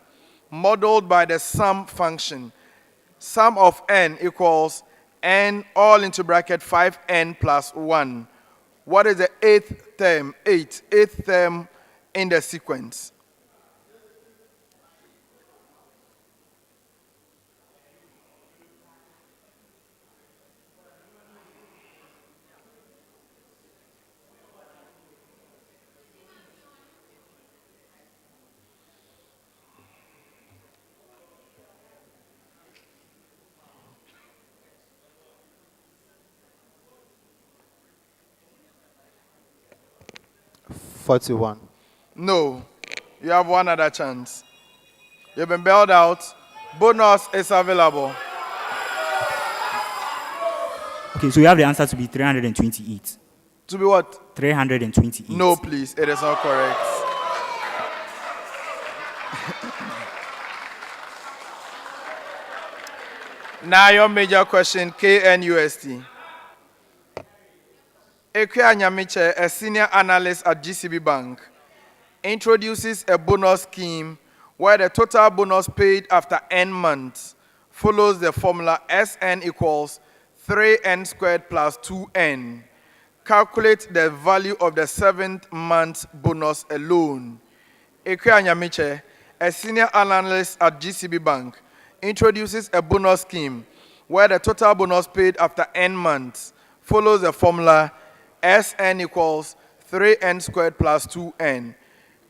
modeled by the sum function. Sum of n equals n, all into bracket 5n plus 1. What is the eighth term, eighth term in the sequence? 41. No. You have one other chance. You've been bailed out. Bonus is available. Okay, so you have the answer to be 328. To be what? 328. No, please. It is not correct. Now your major question, KNUST. Ekwe Anyamiche, a senior analyst at GCB Bank, introduces a bonus scheme where the total bonus paid after n months follows the formula Sn equals 3n squared plus 2n. Calculate the value of the 7th month's bonus alone. Ekwe Anyamiche, a senior analyst at GCB Bank, introduces a bonus scheme where the total bonus paid after n months follows the formula Sn equals 3n squared plus 2n.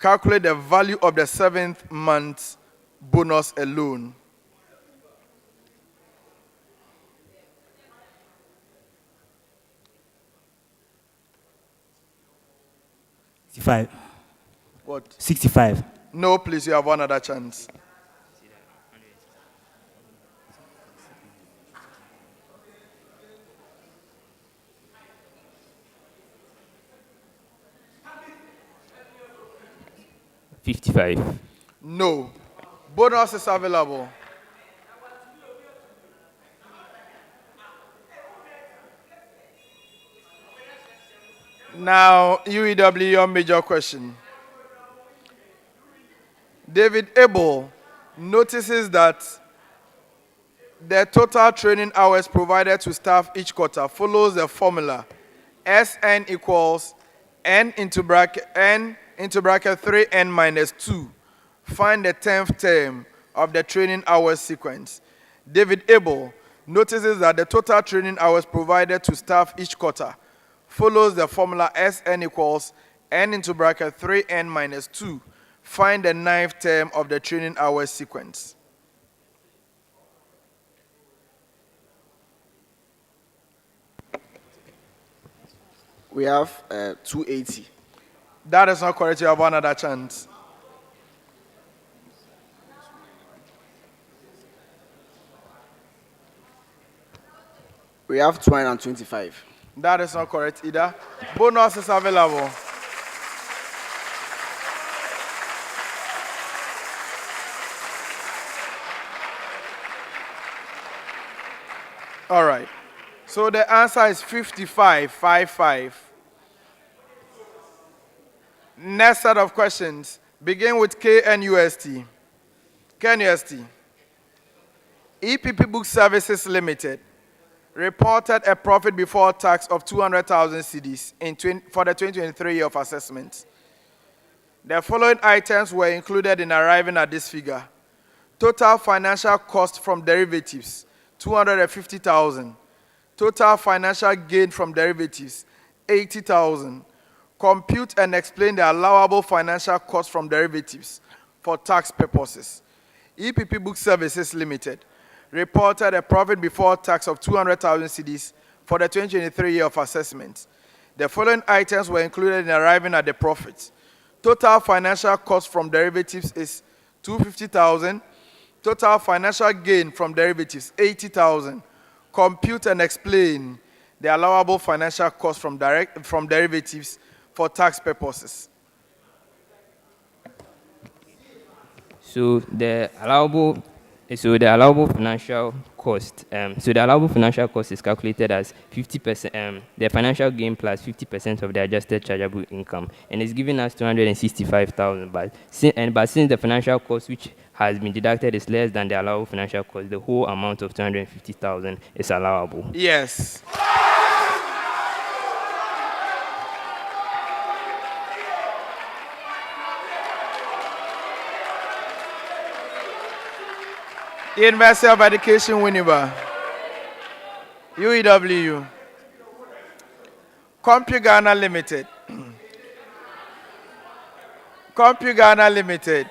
Calculate the value of the 7th month's bonus alone. What? 65. No, please, you have one other chance. $55. No. Bonus is available. Now, UEW, your major question. David Abel notices that the total training hours provided to staff each quarter follows the formula Sn equals n into bracket 3n minus 2. Find the 10th term of the training hours sequence. David Abel notices that the total training hours provided to staff each quarter follows the formula Sn equals n into bracket 3n minus 2. Find the 9th term of the training hours sequence. We have 280. That is not correct. You have one other chance. We have 225. That is not correct either. Bonus is available. All right. So the answer is 55. Next set of questions. Begin with KNUST. KNUST. EPP Book Services Limited reported a profit before tax of 200,000 cedis for the 2023 year of assessment. The following items were included in arriving at this figure. Total financial cost from derivatives, 250,000. Total financial gain from derivatives, 80,000. Compute and explain the allowable financial cost from derivatives for tax purposes. EPP Book Services Limited reported a profit before tax of 200,000 cedis for the 2023 year of assessment. The following items were included in arriving at the profit. Total financial cost from derivatives is 250,000. Total financial gain from derivatives, 80,000. Compute and explain the allowable financial cost from derivatives for tax purposes. So the allowable financial cost. So the allowable financial cost is calculated as 50%. The financial gain plus 50% of the adjusted chargeable income, and it's giving us 265,000. But since the financial cost which has been deducted is less than the allowable financial cost, the whole amount of 250,000 is allowable. Yes. University of Education, Winneba. UEW. CompuGhana Limited. CompuGhana Limited.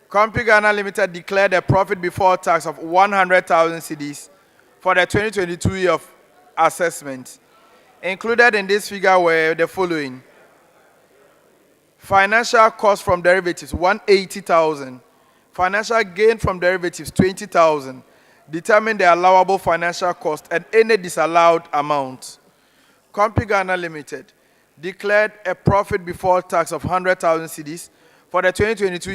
CompuGhana Limited declared a profit before tax of 100,000 cedis for the 2022 year of assessment. Included in this figure were the following: financial cost from derivatives 180,000, financial gain from derivatives 20,000. Determine the allowable financial cost and any disallowed amount. Compy Ghana Limited declared a profit before tax of 100,000 cedis for the 2022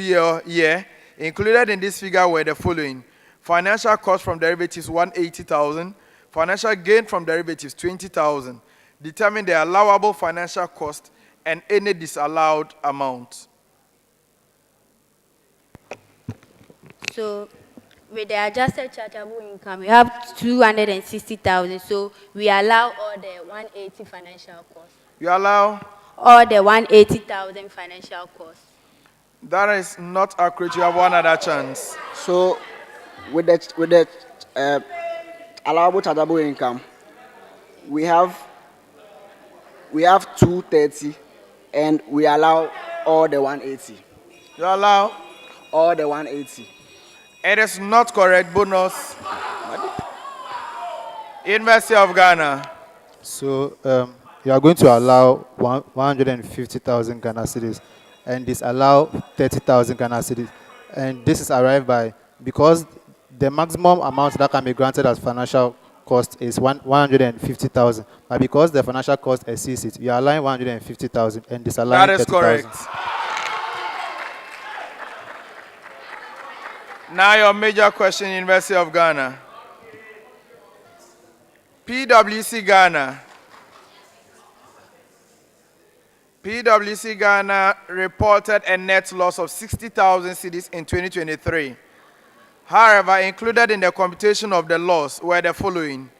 year. Included in this figure were the following: financial cost from derivatives 180,000, financial gain from derivatives 20,000. Determine the allowable financial cost and any disallowed amount. So with the adjusted chargeable income, we have 260,000. So we allow all the 180 financial costs. You allow? All the 180,000 financial costs. That is not accurate. You have one other chance. So with the allowable chargeable income, we have 230 and we allow all the 180. You allow? All the 180. It is not correct. Bonus. University of Ghana. So you are going to allow 150,000 Ghana cedis and disallow 30,000 Ghana cedis. And this is arrived by because the maximum amount that can be granted as financial cost is 150,000. But because the financial cost exceeds it, you are allowing 150,000 and disallowing 30,000. That is correct. Now your major question, University of Ghana. PwC Ghana. PwC Ghana reported a net loss of 60,000 cedis in 2023. However, included in the computation of the loss were the following: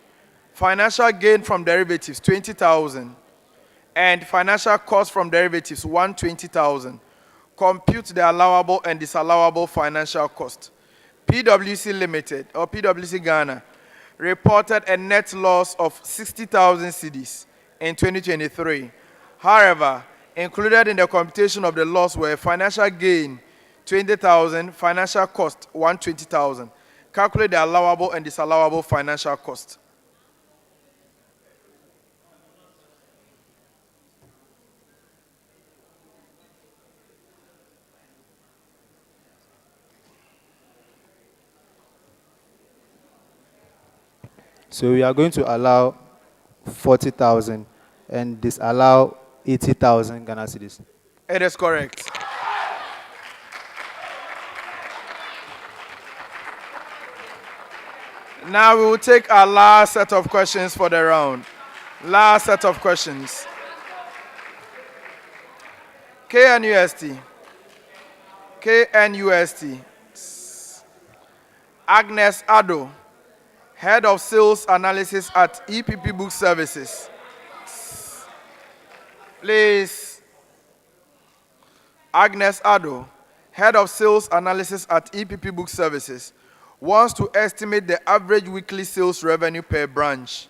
financial gain from derivatives 20,000 and financial cost from derivatives 120,000. Compute the allowable and disallowable financial cost. PwC Limited or PwC Ghana reported a net loss of 60,000 cedis in 2023. However, included in the computation of the loss were financial gain 20,000, financial cost 120,000. Calculate the allowable and disallowable financial cost. So we are going to allow 40,000 and disallow 80,000 Ghana cedis. It is correct. Now we will take our last set of questions for the round. Last set of questions. KNUST. Agnes Addo, Head of Sales Analysis at EPP Book Services. Please. Agnes Addo, Head of Sales Analysis at EPP Book Services, wants to estimate the average weekly sales revenue per branch.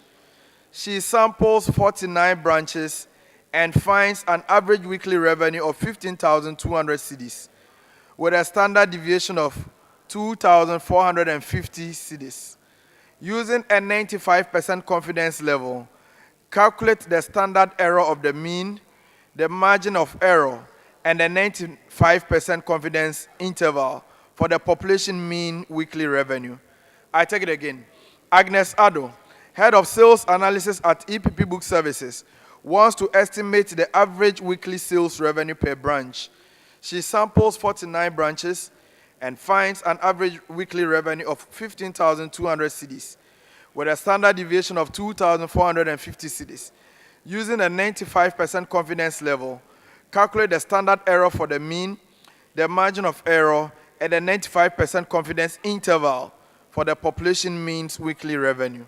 She samples 49 branches and finds an average weekly revenue of 15,200 cedis with a standard deviation of 2,450 cedis. Using a 95% confidence level, calculate the standard error of the mean, the margin of error, and the 95% confidence interval for the population mean weekly revenue. I take it again. Agnes Addo, Head of Sales Analysis at EPP Book Services, wants to estimate the average weekly sales revenue per branch. She samples 49 branches and finds an average weekly revenue of 15,200 cedis with a standard deviation of 2,450 cedis. Using a 95% confidence level, calculate the standard error for the mean, the margin of error, and the 95% confidence interval for the population means weekly revenue.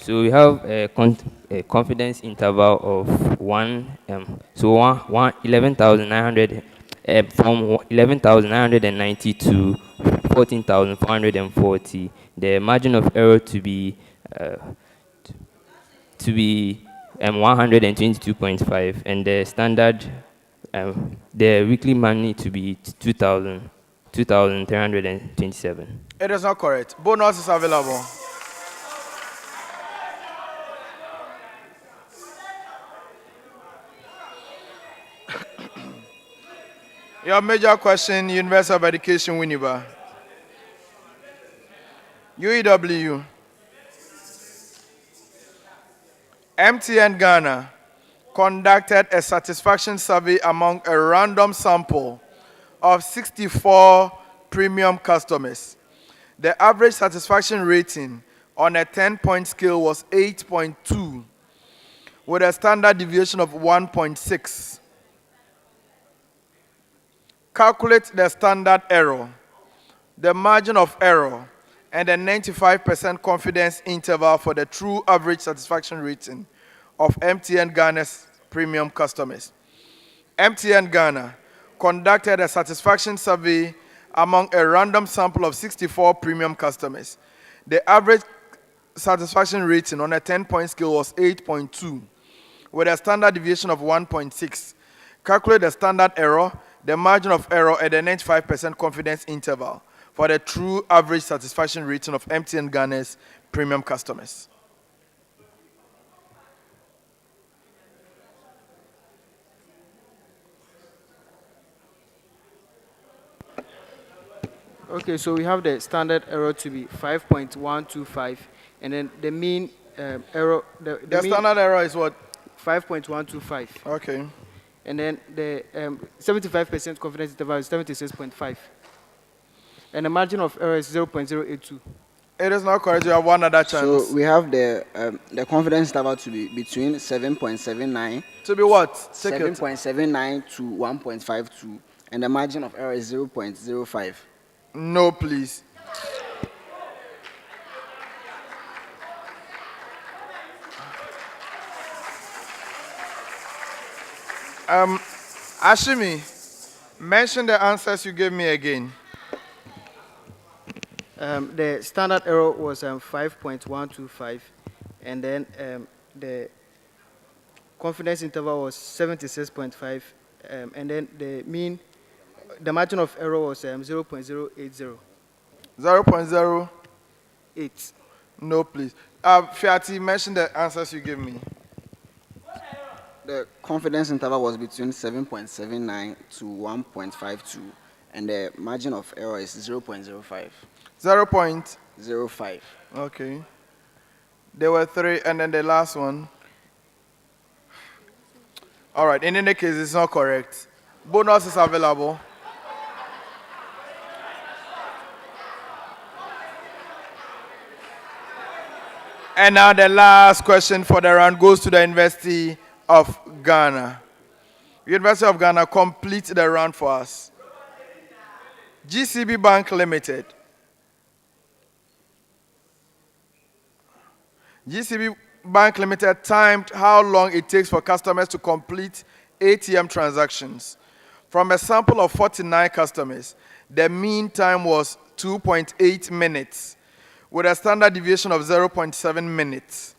So we have a confidence interval of 11,900 from 11,990 to 14,440. The margin of error to be 122.5, and the standard, the weekly money to be 2,327. It is not correct. Bonus is available. Your major question, University of Education, Winneba. UEW. MTN Ghana conducted a satisfaction survey among a random sample of 64 premium customers. The average satisfaction rating on a 10-point scale was 8.2, with a standard deviation of 1.6. Calculate the standard error, the margin of error, and the 95% confidence interval for the true average satisfaction rating of MTN Ghana's premium customers. MTN Ghana conducted a satisfaction survey among a random sample of 64 premium customers. The average satisfaction rating on a 10-point scale was 8.2, with a standard deviation of 1.6. Calculate the standard error, the margin of error, and the 95% confidence interval for the true average satisfaction rating of MTN Ghana's premium customers. Okay, so we have the standard error to be 5.125, and then the mean error. The mean standard error is what? 5.125. Okay. And then the 75% confidence interval is 76.5. And the margin of error is 0.082. It is not correct. You have one other chance. So we have the confidence interval to be between 7.79. To be what? 7.79 to 1.52, and the margin of error is 0.05. No, please. Ashimi, mention the answers you gave me again. The standard error was 5.125, and then the confidence interval was 76.5, and then the margin of error was 0.080. 0.08. No, please. Fiati, mention the answers you gave me. The confidence interval was between 7.79 to 1.52, and the margin of error is 0.05. 0.05. 05. Okay. There were three, and then the last one. All right. In any case, it's not correct. Bonus is available. And now the last question for the round goes to the University of Ghana. University of Ghana, complete the round for us. GCB Bank Limited. GCB Bank Limited timed how long it takes for customers to complete ATM transactions. From a sample of 49 customers, the mean time was 2.8 minutes, with a standard deviation of 0.7 minutes.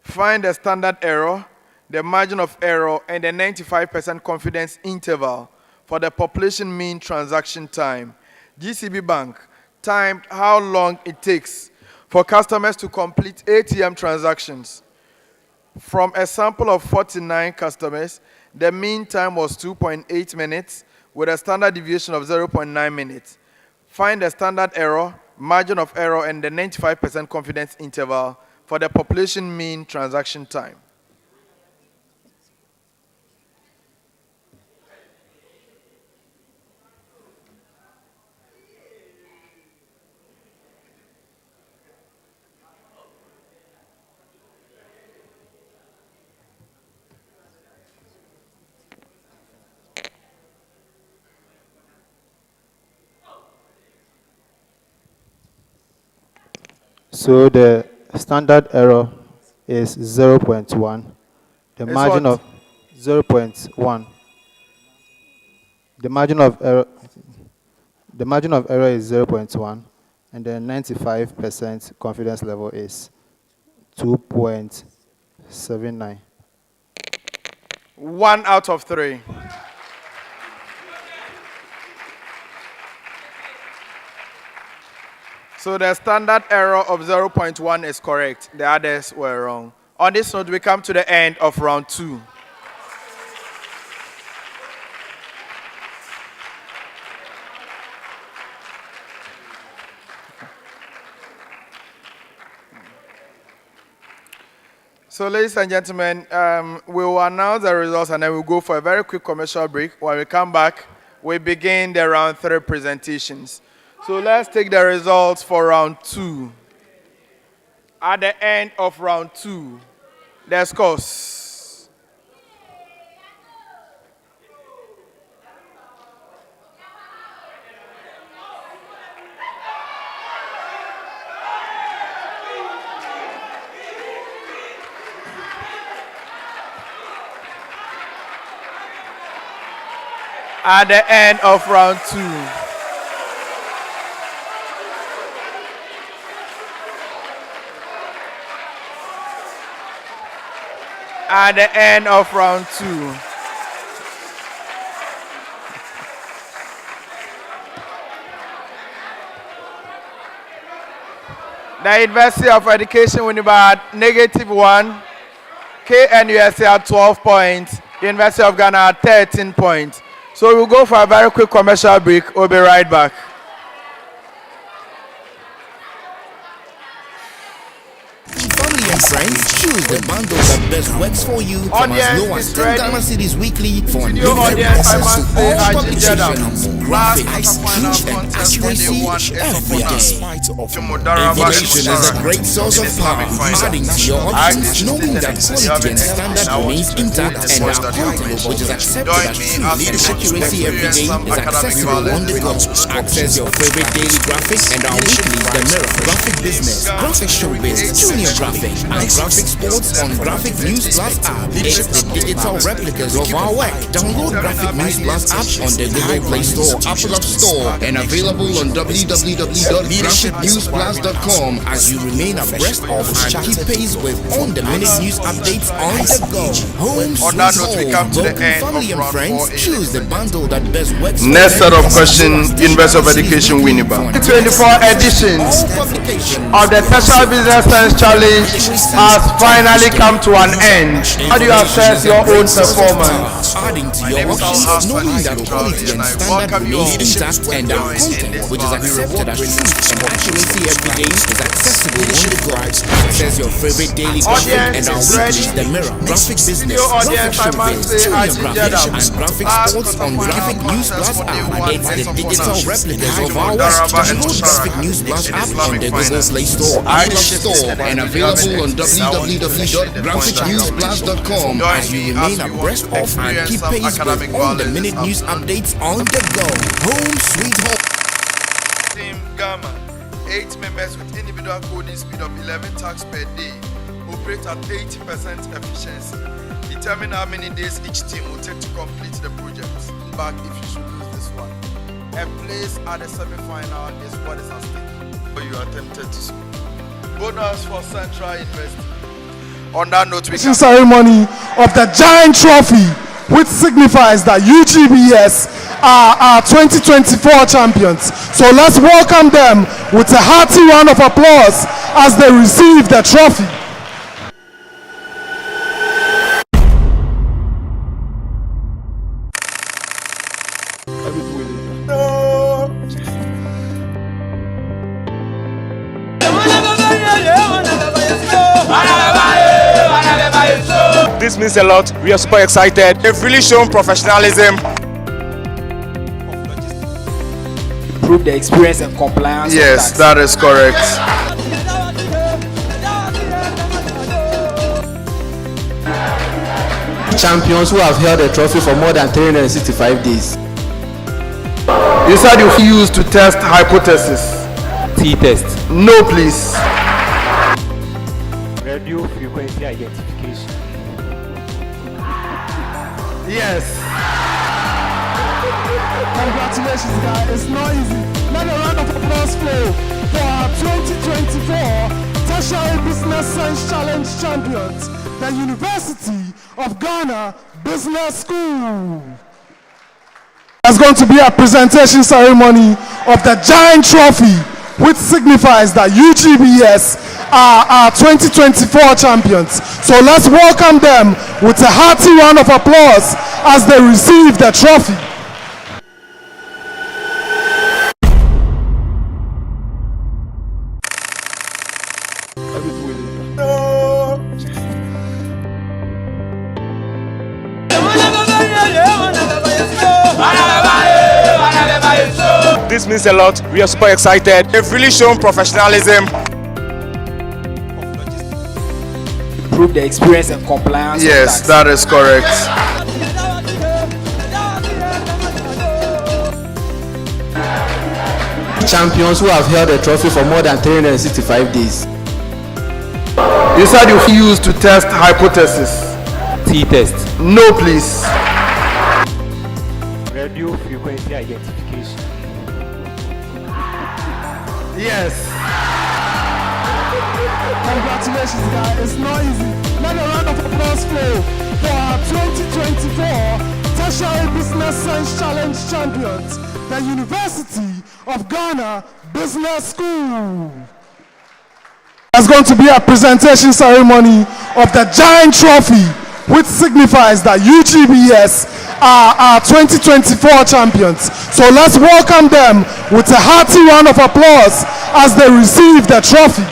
Find the standard error, the margin of error, and the 95% confidence interval for the population mean transaction time. GCB Bank timed how long it takes for customers to complete ATM transactions. From a sample of 49 customers, the mean time was 2.8 minutes, with a standard deviation of 0.9 minutes. Find the standard error, margin of error, and the 95% confidence interval for the population mean transaction time. So the standard error is 0.1. The It's margin what? of 0.1. The margin of error The margin of error is 0.1, and the 95% confidence level is 2.79. 1 out of 3. So the standard error of 0.1 is correct. The others were wrong. On this note, we come to the end of round 2. So, ladies and gentlemen, we will announce the results and then we'll go for a very quick commercial break. When we come back, we begin the round 3 presentations. So let's take the results for round 2. At the end of round 2, the scores. At the end of round 2. At the end of round 2. The University of Education Winneba had -1, KNUST had 12 points, University of Ghana had 13 points. So we'll go for a very quick commercial break. We'll be right back. Family and friends, choose the bundle that best works for you from as low as 10 Ghana cedis weekly for unlimited access to all publications, graphics, speech, and accuracy every day. Information is a great source of power, adding to your options, knowing that quality and standard remains intact and our content, which is accepted as true accuracy every day, is accessible on the go. Access your favorite daily graphics and our weekly The Mirror, Graphic Business, Graphic Showbiz, Junior Graphic, and Graphic Sports on Graphic News Plus app. It's the digital replicas of our work. Download Graphic News Plus app on the Google Play Store, Apple App Store, and available on www.leadershipnewsplus.com as you remain abreast of and keep pace with on-the-minute news updates on the go. Home sweet home. Welcome family and friends. Choose the bundle that best works. Next set of questions, University of Education Winneba. 24 editions of the Tertiary Business Sense Challenge has finally come to an end. How do you assess your own performance? Adding to your options, knowing that quality and standard remains intact and our content, which is accepted as truth and accuracy every day, is accessible on the go. Access your favorite daily graphic and our weekly The Mirror, Graphic Business, Graphic Showbiz, Junior Graphic, and Graphic Sports on Graphic News Plus app. It's the digital replicas of our work. Download Graphic News Plus app on the Google Play Store, Apple App Store, and available on www.graphic.newsplus.com as you remain abreast of and keep pace with on-the-minute news updates on the go. Home sweet home. Team Gamma, 8 members with individual coding speed of 11 tasks per day, operate at 80% efficiency. Determine how many days each team will take to complete the project. Back if you should lose this one. A place at the semi-final is what is at stake. You are tempted to school. Bonus for Central University. On that note, we can ceremony of the giant trophy, which signifies that UGBS are our 2024 champions. So let's welcome them with a hearty round of applause as they receive the trophy. This means a lot. We are super excited. They've really shown professionalism. Improve the experience and compliance. Yes, that is correct. Champions who have held the trophy for more than 365 days. You said you used to test hypothesis. T-test. No, please. Radio frequency identification. Yes. Congratulations, guys. It's not easy. Let a round of applause flow for our 2024 Tertiary Business Sense Challenge champions, the University of Ghana Business School. There's going to be a presentation ceremony of the giant trophy, which signifies that UGBS are our 2024 champions. So let's welcome them with a hearty round of applause as they receive the trophy. This means a lot. We are super excited. They've really shown professionalism. Prove the experience and compliance. Yes, that is correct. Champions who have held the trophy for more than 365 days. You said you used to test hypothesis. T-test. No, please. Radio frequency identification. Yes. Congratulations, guys. It's not easy. Let a round of applause flow for our 2024 Tertiary Business Sense Challenge champions, the University of Ghana Business School. There's going to be a presentation ceremony of the giant trophy, which signifies that UGBS are our 2024 champions. So let's welcome them with a hearty round of applause as they receive the trophy.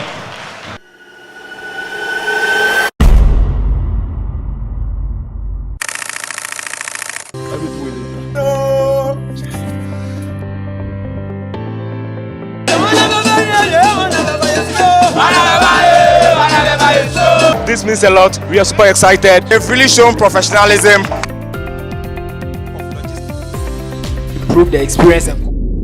This means a lot. We are super excited. They've really shown professionalism. Prove the experience and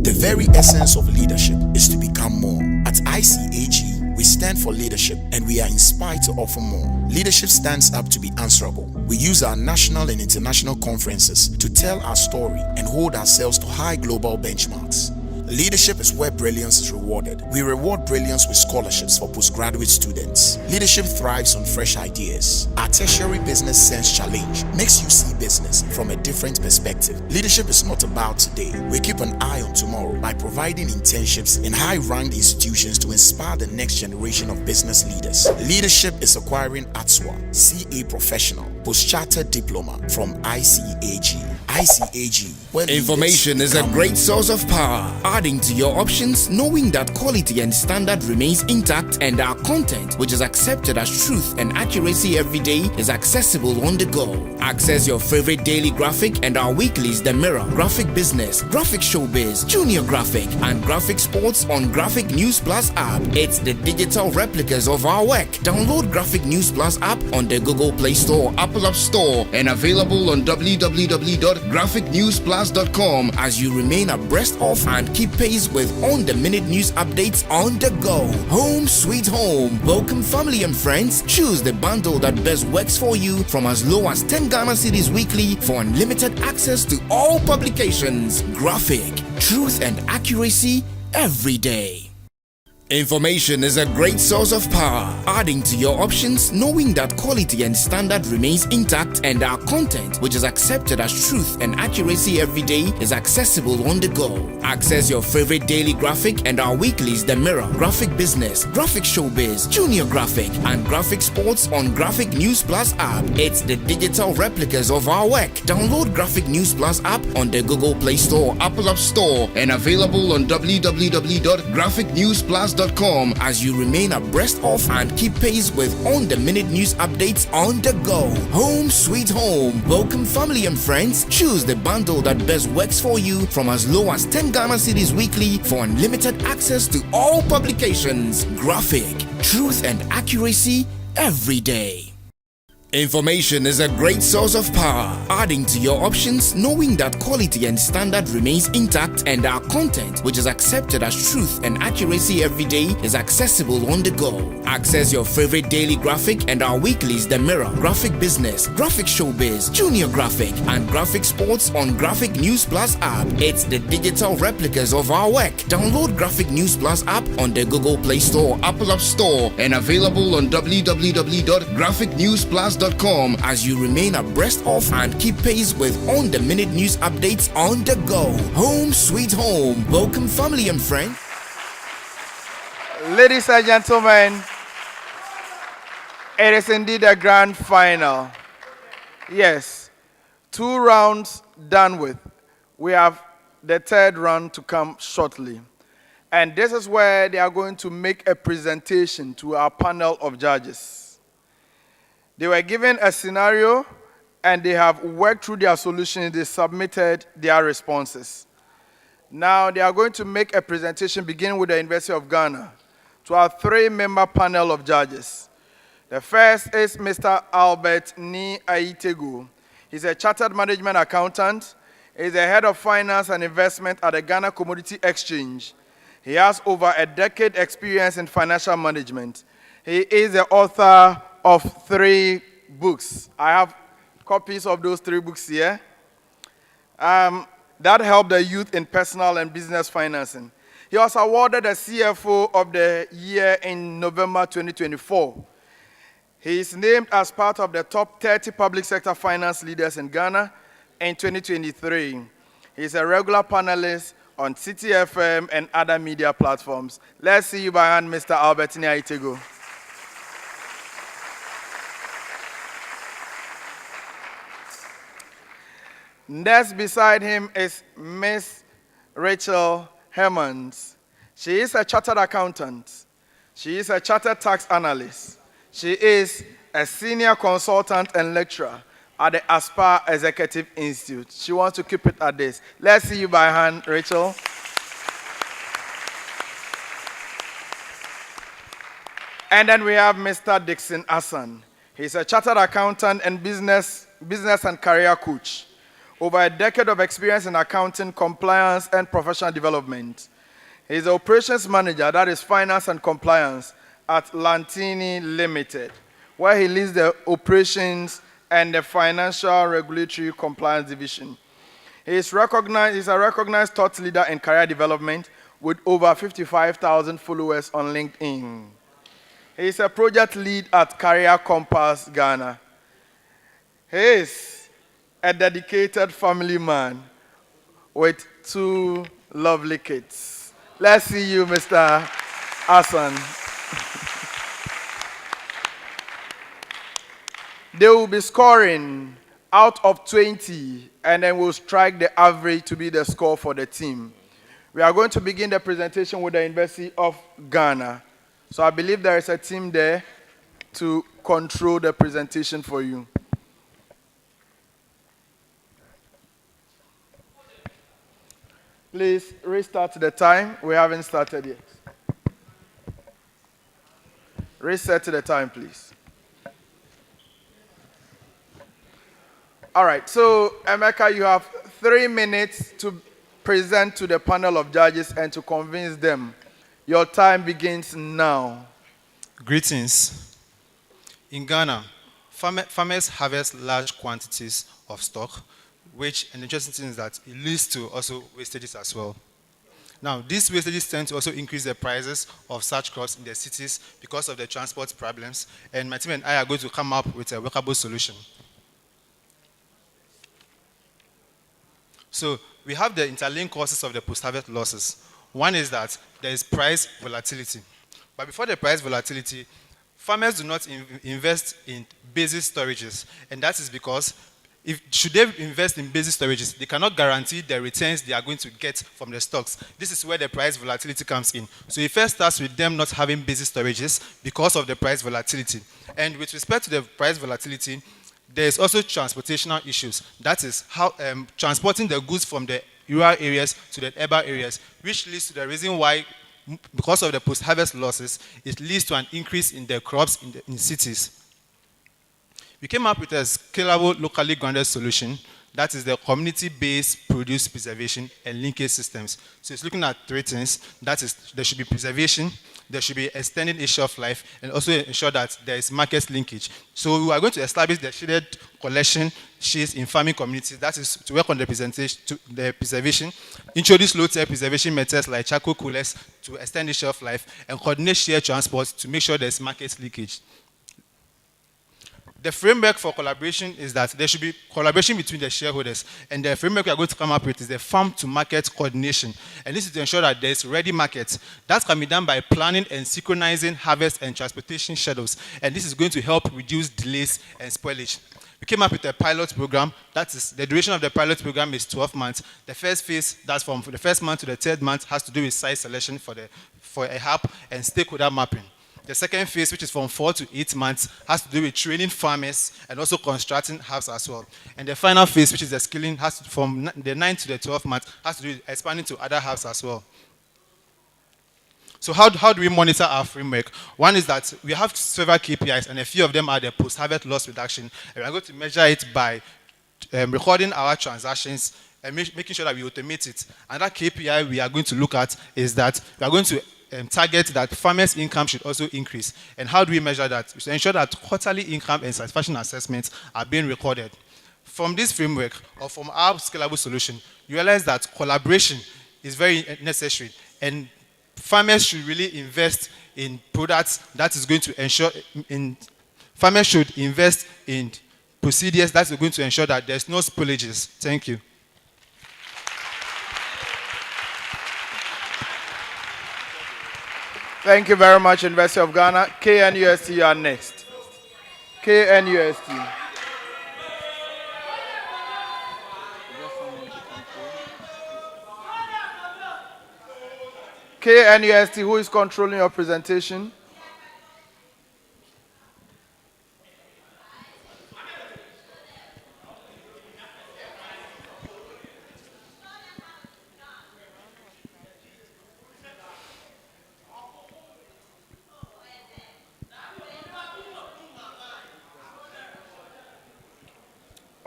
The very essence of leadership is to become more. At ICAG, we stand for leadership and we are inspired to offer more. Leadership stands up to be answerable. We use our national and international conferences to tell our story and hold ourselves to high global benchmarks. Leadership is where brilliance is rewarded. We reward brilliance with scholarships for postgraduate students. Leadership thrives on fresh ideas. Our Tertiary Business Sense Challenge makes you see business from a different perspective. Leadership is not about today. We keep an eye on tomorrow by providing internships in high-ranked institutions to inspire the next generation of business leaders. Leadership is acquiring ATSWA, CA Professional, Post-Chartered Diploma from ICAG. ICAG, where information is a great source of power. Adding to your options, knowing that quality and standard remains intact, and our content, which is accepted as truth and accuracy every day, is accessible on the go. Access your favorite daily graphic and our weeklies The Mirror, Graphic Business, Graphic Showbiz, Junior Graphic, and Graphic Sports on Graphic News Plus app. It's the digital replicas of our work. Download Graphic News Plus app on the Google Play Store, Apple App Store, and available on www.graphicnewsplus.com as you remain abreast of and keep pace with on-the-minute news updates on the go. Home sweet home. Welcome family and friends. Choose the bundle that best works for you from as low as 10 Ghana cedis weekly for unlimited access to all publications. Graphic, truth and accuracy every day. Information is a great source of power. Adding to your options, knowing that quality and standard remains intact, and our content, which is accepted as truth and accuracy every day, is accessible on the go. Access your favorite daily graphic and our weeklies The Mirror, Graphic Business, Graphic Showbiz, Junior Graphic, and Graphic Sports on Graphic News Plus app. It's the digital replicas of our work. Download Graphic News Plus app on the Google Play Store, Apple App Store, and available on www.graphicnewsplus.com as you remain abreast of and keep pace with on-the-minute news updates on the go. Home sweet home. Welcome family and friends. Choose the bundle that best works for you from as low as 10 Ghana cedis weekly for unlimited access to all publications. Graphic, truth and accuracy every day. Information is a great source of power, adding to your options, knowing that quality and standard remains intact, and our content, which is accepted as truth and accuracy every day, is accessible on the go. Access your favorite daily graphic and our weeklies The Mirror, Graphic Business, Graphic Showbiz, Junior Graphic, and Graphic Sports on Graphic News Plus app. It's the digital replicas of our work. Download Graphic News Plus app on the Google Play Store, Apple App Store, and available on www.graphicnewsplus.com as you remain abreast of and keep pace with on-the-minute news updates on the go. Home sweet home. Welcome family and friends. Ladies and gentlemen, it is indeed a grand final. Yes, 2 rounds done with. We have the 3rd round to come shortly. And this is where they are going to make a presentation to our panel of judges. They were given a scenario and they have worked through their solutions. They submitted their responses. Now they are going to make a presentation beginning with the University of Ghana to our 3-member panel of judges. The first is Mr. Albert Ni Aitego. He's a chartered management accountant. He's the head of finance and investment at the Ghana Commodity Exchange. He has over a decade experience in financial management. He is the author of 3 books. I have copies of those 3 books here. That helped the youth in personal and business financing. He was awarded the CFO of the year in November 2024. He is named as part of the top 30 public sector finance leaders in Ghana in 2023. He is a regular panelist on City FM and other media platforms. Let's see you by hand, Mr. Albert Ni Aitego. Next beside him is Miss Rachel Hermans. She is a chartered accountant. She is a chartered tax analyst. She is a senior consultant and lecturer at the Aspire Executive Institute. She wants to keep it at this. Let's see you by hand, Rachel. And then we have Mr. Dixon Hassan. He's a chartered accountant and business and career coach. Over a decade of experience in accounting, compliance, and professional development. He's the operations manager, that is finance and compliance, at Lantini Limited, where he leads the operations and the financial regulatory compliance division. He's a recognized thought leader in career development with over 55,000 followers on LinkedIn. He's a project lead at Career Compass Ghana. He is a dedicated family man with 2 lovely kids. Let's see you, Mr. Hassan. They will be scoring out of 20, and then we'll strike the average to be the score for the team. We are going to begin the presentation with the University of Ghana. So I believe there is a team there to control the presentation for you. Please restart the time. We haven't started yet. Reset the time, please. All right, so Emeka, you have 3 minutes to present to the panel of judges and to convince them. Your time begins now. Greetings. In Ghana, farmers harvest large quantities of stock, which, an interesting thing is that it leads to also wastages as well. Now, these wastages tend to also increase the prices of such crops in the cities because of the transport problems, and my team and I are going to come up with a workable solution. So, we have the interlinked causes of the post-harvest losses. One is that there is price volatility. But before the price volatility, farmers do not invest in basis storages, and that is because should they invest in basis storages, they cannot guarantee the returns they are going to get from the stocks. This is where the price volatility comes in. So it first starts with them not having basis storages because of the price volatility. And with respect to the price volatility, there is also transportational issues. That is how transporting the goods from the rural areas to the urban areas, which leads to the reason why, because of the post-harvest losses, it leads to an increase in the crops in cities. We came up with a scalable, locally grounded solution. That is the community-based produce preservation and linkage systems. So it's looking at three things. That is, there should be preservation, there should be extending its shelf life, and also ensure that there is market linkage. So we are going to establish the shaded collection sheets in farming communities. That is to work on the preservation, introduce low-tech preservation methods like charcoal coolers to extend the shelf life, and coordinate shared transport to make sure there is market leakage. The framework for collaboration is that there should be collaboration between the shareholders, and the framework we are going to come up with is the farm-to-market coordination. And this is to ensure that there is ready market. That can be done by planning and synchronizing harvest and transportation schedules, and this is going to help reduce delays and spoilage. We came up with a pilot program. That is, the duration of the pilot program is 12 months. The first phase, that's from the first month to the third month, has to do with site selection for a hub and stakeholder mapping. The second phase, which is from 4 to 8 months, has to do with training farmers and also constructing hubs as well. And the final phase, which is the skilling, has to, from the 9 to the 12 months, has to do with expanding to other hubs as well. So how do we monitor our framework? One is that we have several KPIs, and a few of them are the post-harvest loss reduction. And we are going to measure it by recording our transactions and making sure that we automate it. Another KPI we are going to look at is that we are going to target that farmers' income should also increase. And how do we measure that? We should ensure that quarterly income and satisfaction assessments are being recorded. From this framework, or from our scalable solution, you realize that collaboration is very necessary, and farmers should really invest in products that is going to ensure, farmers should invest in procedures that are going to ensure that there's no spillages. Thank you. Thank you very much, University of Ghana. KNUST, you are next. KNUST. KNUST, who is controlling your presentation?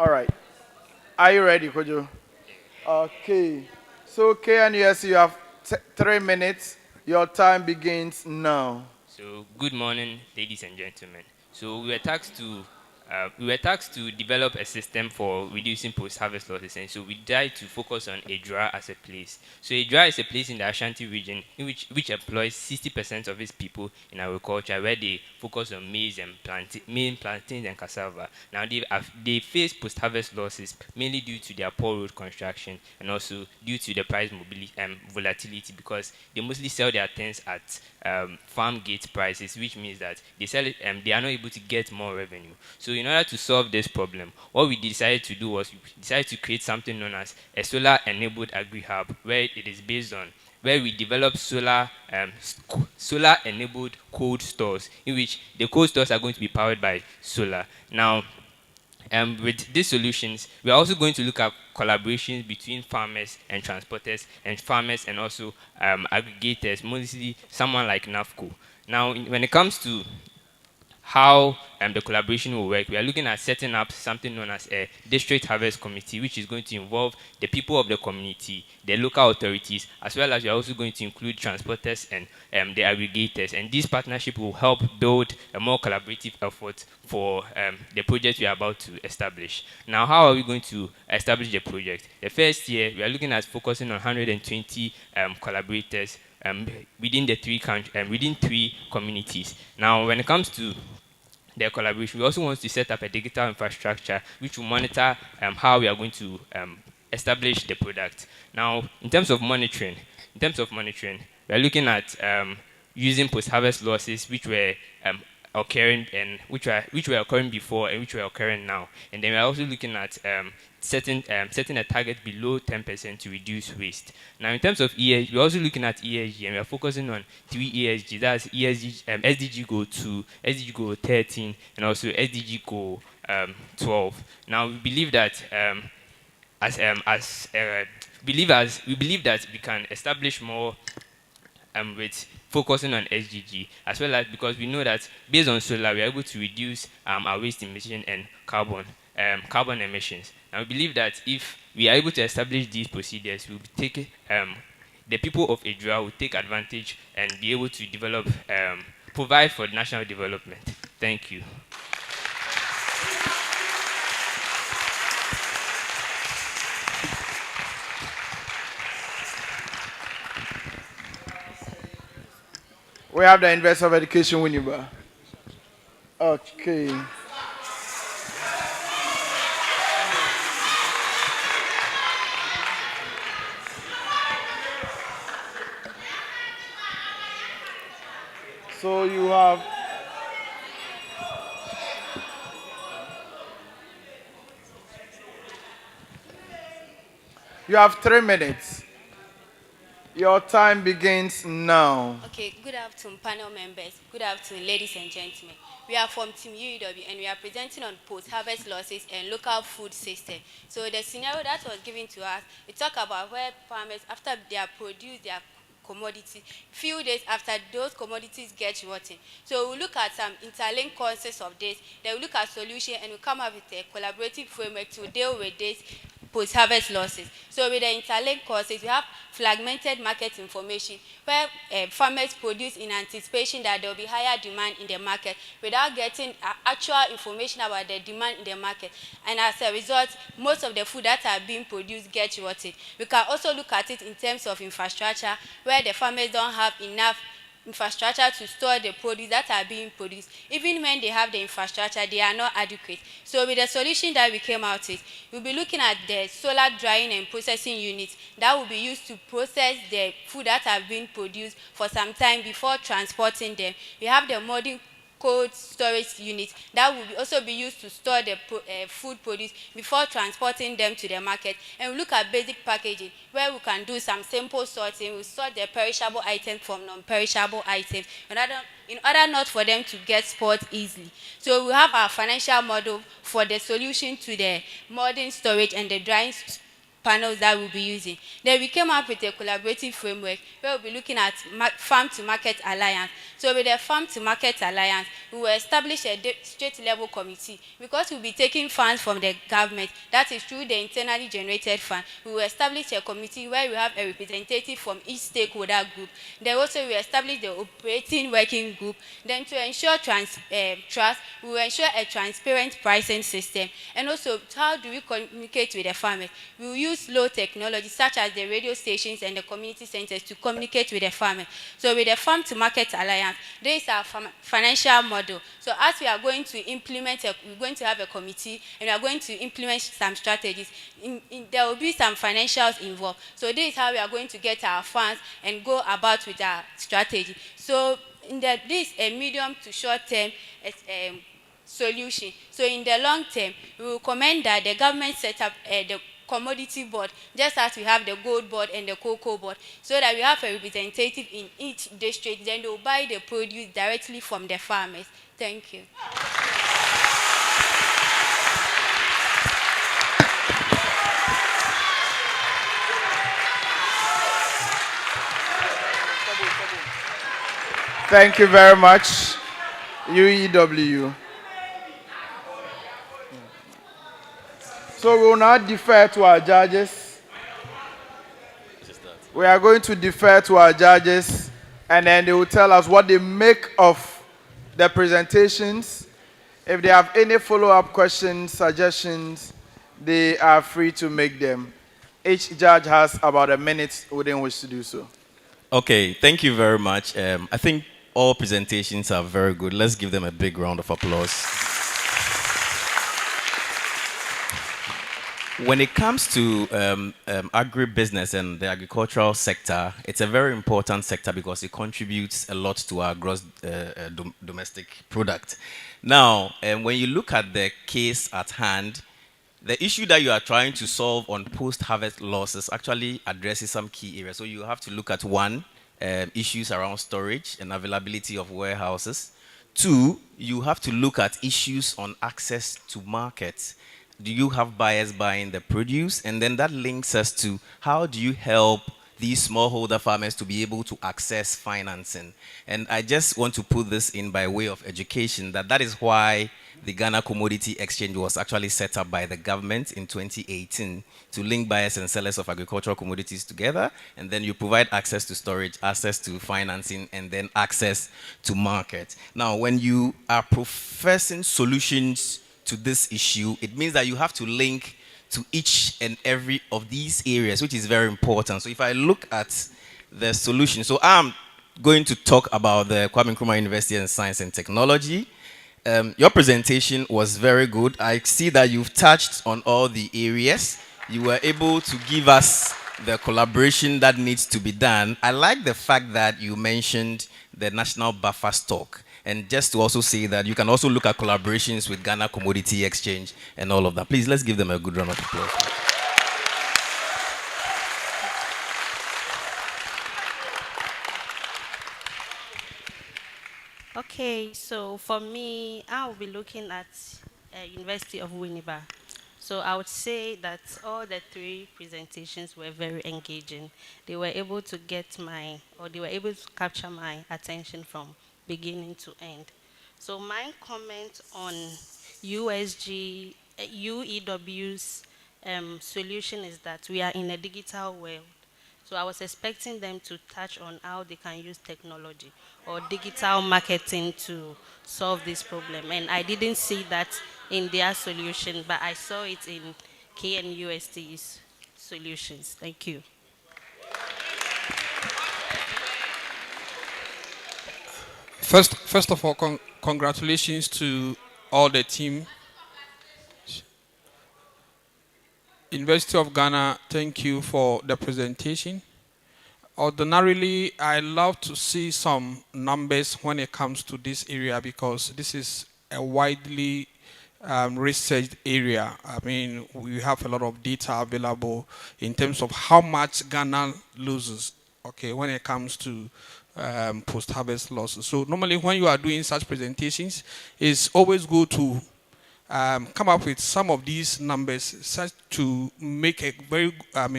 All right. Are you ready, Kojo? Okay. So, KNUST, you have 3 minutes. Your time begins now. So, good morning, ladies and gentlemen. So, we were tasked to develop a system for reducing post-harvest losses, and so we tried to focus on Edra as a place. So Edra is a place in the Ashanti region in which employs 60% of its people in agriculture, where they focus on maize and plantains and cassava. Now they face post-harvest losses mainly due to their poor road construction and also due to the price volatility, because they mostly sell their things at farm gate prices, which means that they sell it, they are not able to get more revenue. So in order to solve this problem, what we decided to do was we decided to create something known as a solar-enabled agri-hub, where it is based on where we develop solar-enabled cold stores, in which the cold stores are going to be powered by solar. Now, with these solutions, we are also going to look at collaborations between farmers and transporters, and farmers and also aggregators, mostly someone like NAFCO. Now, when it comes to how the collaboration will work, we are looking at setting up something known as a district harvest committee, which is going to involve the people of the community, the local authorities, as well as we are also going to include transporters and the aggregators. And this partnership will help build a more collaborative effort for the project we are about to establish. Now, how are we going to establish the project? The first year, we are looking at focusing on 120 collaborators within the within 3 communities. Now, when it comes to their collaboration, we also want to set up a digital infrastructure which will monitor how we are going to establish the product. Now, in terms of monitoring, we are looking at using post-harvest losses which were occurring and which were occurring before and which were occurring now. And then we are also looking at setting a target below 10% to reduce waste. Now, in terms of ESG, we're also looking at ESG, and we are focusing on 3 ESG. That's ESG, SDG Goal 2, SDG Goal 13, and also SDG Goal 12. Now, we believe that we believe that we can establish more with focusing on SDG, as well as because we know that based on solar, we are able to reduce our waste emission and carbon emissions. And we believe that if we are able to establish these procedures, we'll take the people of Adria will take advantage and be able to develop, provide for national development. Thank you. We have the Investor of Education, Winneba. Okay. So you have 3 minutes. Your time begins now. Okay, good afternoon, panel members. Good afternoon, ladies and gentlemen. We are from Team UEW and we are presenting on post-harvest losses and local food system. So the scenario that was given to us, we talk about where farmers, after they have produced their commodity, few days after those commodities get rotten. So we'll look at some interlinked causes of this, then we'll look at solution and we'll come up with a collaborative framework to deal with this post-harvest losses. So with the interlinked causes, we have fragmented market information where farmers produce in anticipation that there will be higher demand in the market without getting actual information about the demand in the market. And as a result, most of the food that are being produced gets rotten. We can also look at it in terms of infrastructure where the farmers don't have enough infrastructure to store the produce that are being produced. Even when they have the infrastructure, they are not adequate. So with the solution that we came out with, we'll be looking at the solar drying and processing units that will be used to process the food that have been produced for some time before transporting them. We have the modern cold storage unit that will also be used to store the food produce before transporting them to the market. And we look at basic packaging where we can do some simple sorting. We sort the perishable items from non-perishable items in order not for them to get spoiled easily. So we have our financial model for the solution to the modern storage and the drying panels that we'll be using. Then we came up with a collaborative framework where we'll be looking at Farm to Market Alliance. So with the Farm to Market Alliance, we will establish a state level committee because we'll be taking funds from the government, that is through the internally generated fund. We will establish a committee where we have a representative from each stakeholder group. Then also we establish the operating working group. Then to ensure trust, we will ensure a transparent pricing system. And also, how do we communicate with the farmers? We will use low technology such as the radio stations and the community centers to communicate with the farmers. So with the Farm to Market Alliance, this is our financial model. So as we are going to implement, we're going to have a committee and we are going to implement some strategies. There will be some financials involved. So this is how we are going to get our funds and go about with our strategy. So this is a medium to short term solution. So in the long term, we will recommend that the government set up the commodity board, just as we have the gold board and the cocoa board, so that we have a representative in each district. Then they will buy the produce directly from the farmers. Thank you. Thank you very much, UEW. So we will now defer to our judges. We are going to defer to our judges, and then they will tell us what they make of the presentations. If they have any follow-up questions, suggestions, they are free to make them. Each judge has about a minute within which to do so. Okay, thank you very much. I think all presentations are very good. Let's give them a big round of applause. When it comes to agribusiness and the agricultural sector, it's a very important sector because it contributes a lot to our gross domestic product. Now, when you look at the case at hand, the issue that you are trying to solve on post-harvest losses actually addresses some key areas. So you have to look at one, issues around storage and availability of warehouses. Two, you have to look at issues on access to markets. Do you have buyers buying the produce? And then that links us to how do you help these smallholder farmers to be able to access financing. And I just want to put this in by way of education, that is why the Ghana Commodity Exchange was actually set up by the government in 2018 to link buyers and sellers of agricultural commodities together, and then you provide access to storage, access to financing, and then access to market. Now, when you are professing solutions to this issue, it means that you have to link to each and every of these areas, which is very important. So if I look at the solution, so I'm going to talk about the Kwame Nkrumah University in Science and Technology. Your presentation was very good. I see that you've touched on all the areas. You were able to give us the collaboration that needs to be done. I like the fact that you mentioned the national buffer stock. And just to also say that you can also look at collaborations with Ghana Commodity Exchange and all of that. Please, let's give them a good round of applause. Okay, so for me, I will be looking at University of Winneba. So I would say that all the three presentations were very engaging. They were able to they were able to capture my attention from beginning to end. So my comment on UEW's solution is that we are in a digital world. So I was expecting them to touch on how they can use technology or digital marketing to solve this problem. And I didn't see that in their solution, but I saw it in KNUST's solutions. Thank you. First of all, congratulations to all the team. University of Ghana, thank you for the presentation. Ordinarily, I love to see some numbers when it comes to this area because this is a widely researched area. I mean, we have a lot of data available in terms of how much Ghana loses, okay, when it comes to post-harvest losses. So normally when you are doing such presentations, it's always good to come up with some of these numbers such to make a very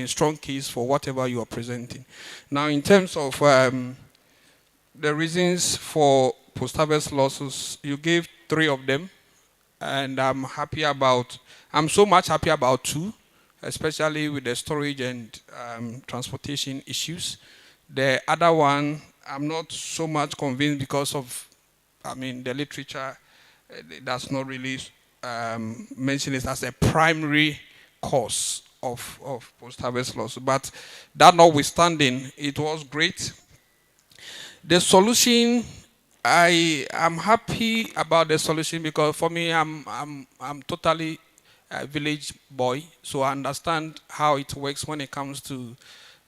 strong case for whatever you are presenting. Now, in terms of the reasons for post-harvest losses, you gave 3 of them, and I'm so much happy about 2, especially with the storage and transportation issues. The other one, I'm not so much convinced because of, the literature does not really mention it as a primary cause of post-harvest loss. But that notwithstanding, it was great. The solution, I am happy about the solution because for me, I'm totally a village boy, so I understand how it works when it comes to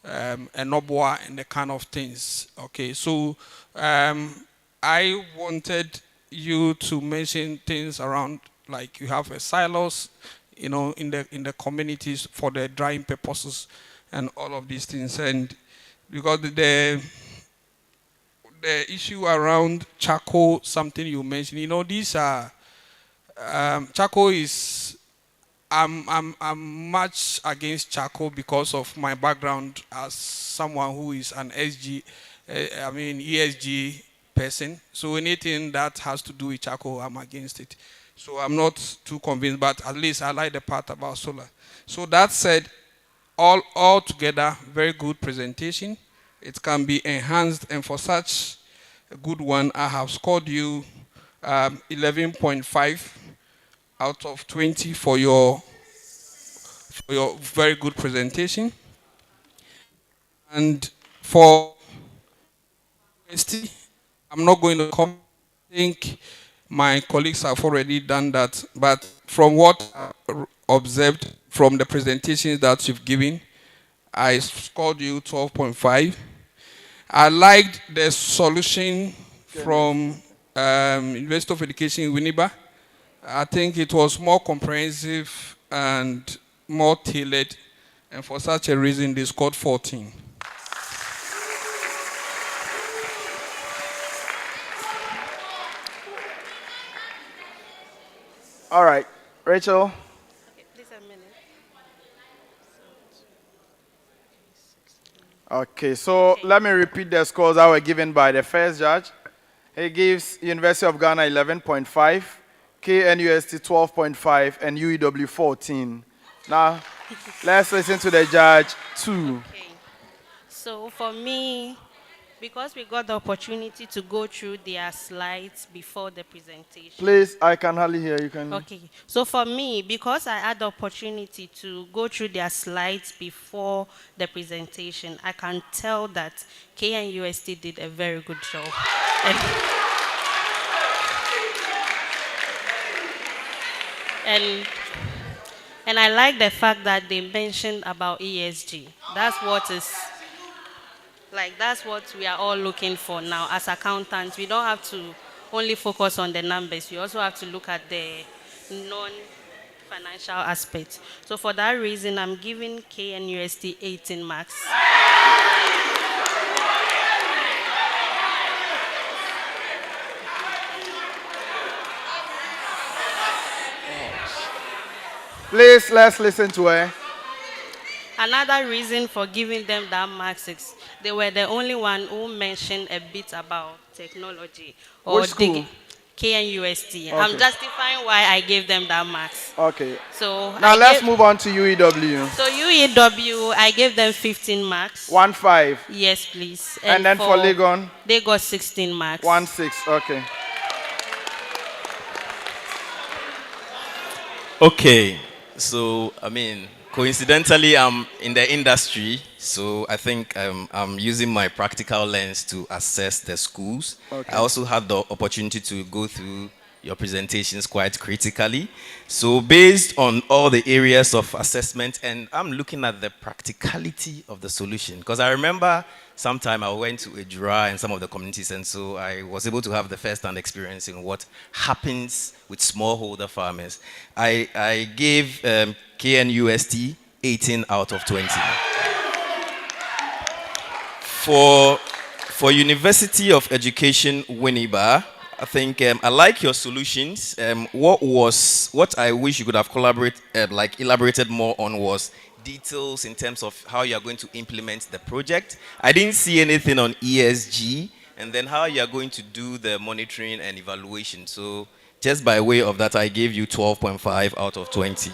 Enobwa and the kind of things. Okay, so I wanted you to mention things around like you have a silos, in the communities for the drying purposes and all of these things. And because the issue around charcoal, something you mentioned, these are charcoal is I'm much against charcoal because of my background as someone who is an ESG person. So anything that has to do with charcoal, I'm against it. So I'm not too convinced, but at least I like the part about solar. So that said, all together, very good presentation. It can be enhanced, and for such a good one, I have scored you 11.5 out of 20 for your very good presentation. And for I'm not going to comment. I think my colleagues have already done that, but from what I observed from the presentations that you've given, I scored you 12.5. I liked the solution from University of Education in Winneba. I think it was more comprehensive and more tailored, and for such a reason, they scored 14. All right, Rachel. Okay, please a minute. Okay, so let me repeat the scores that were given by the first judge. He gives University of Ghana 11.5, KNUST 12.5, and UEW 14. Now, let's listen to the judge 2. Okay. So for me, because we got the opportunity to go through their slides before the presentation. Please, I can hardly hear you. Can Okay. So for me, because I had the opportunity to go through their slides before the presentation, I can tell that KNUST did a very good job. And I like the fact that they mentioned about ESG. That's what we are all looking for now as accountants. We don't have to only focus on the numbers. We also have to look at the non-financial aspects. So for that reason, I'm giving KNUST 18 marks. Please, let's listen to her. Another reason for giving them that marks is they were the only one who mentioned a bit about technology. Or Which school? KNUST. Okay. I'm justifying why I gave them that marks. Okay. So now let's move on to UEW. So UEW, I gave them 15 marks. 1-5. Yes, please. And then for Legon? They got 16 marks. 1-6. Okay. Okay. So, I mean, coincidentally, I'm in the industry, so I think I'm using my practical lens to assess the schools. Okay. I also had the opportunity to go through your presentations quite critically. So based on all the areas of assessment, and I'm looking at the practicality of the solution, because I remember sometime I went to a DRA in some of the communities, and so I was able to have the first-hand experience in what happens with smallholder farmers. I gave KNUST 18 out of 20. For University of Education, Winneba, I think I like your solutions. What I wish you could have elaborated more on was details in terms of how you are going to implement the project. I didn't see anything on ESG, and then how you are going to do the monitoring and evaluation. So just by way of that, I gave you 12.5 out of 20.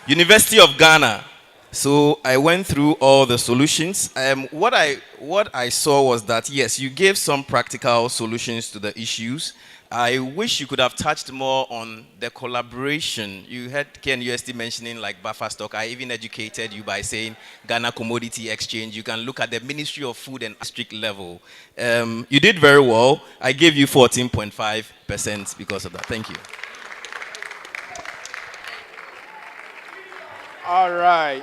University of Ghana. So I went through all the solutions. What I saw was that, yes, you gave some practical solutions to the issues. I wish you could have touched more on the collaboration. You heard KNUST mentioning like buffer stock. I even educated you by saying Ghana Commodity Exchange. You can look at the Ministry of Food and district level. You did very well. I gave you 14.5% because of that. Thank you. All right.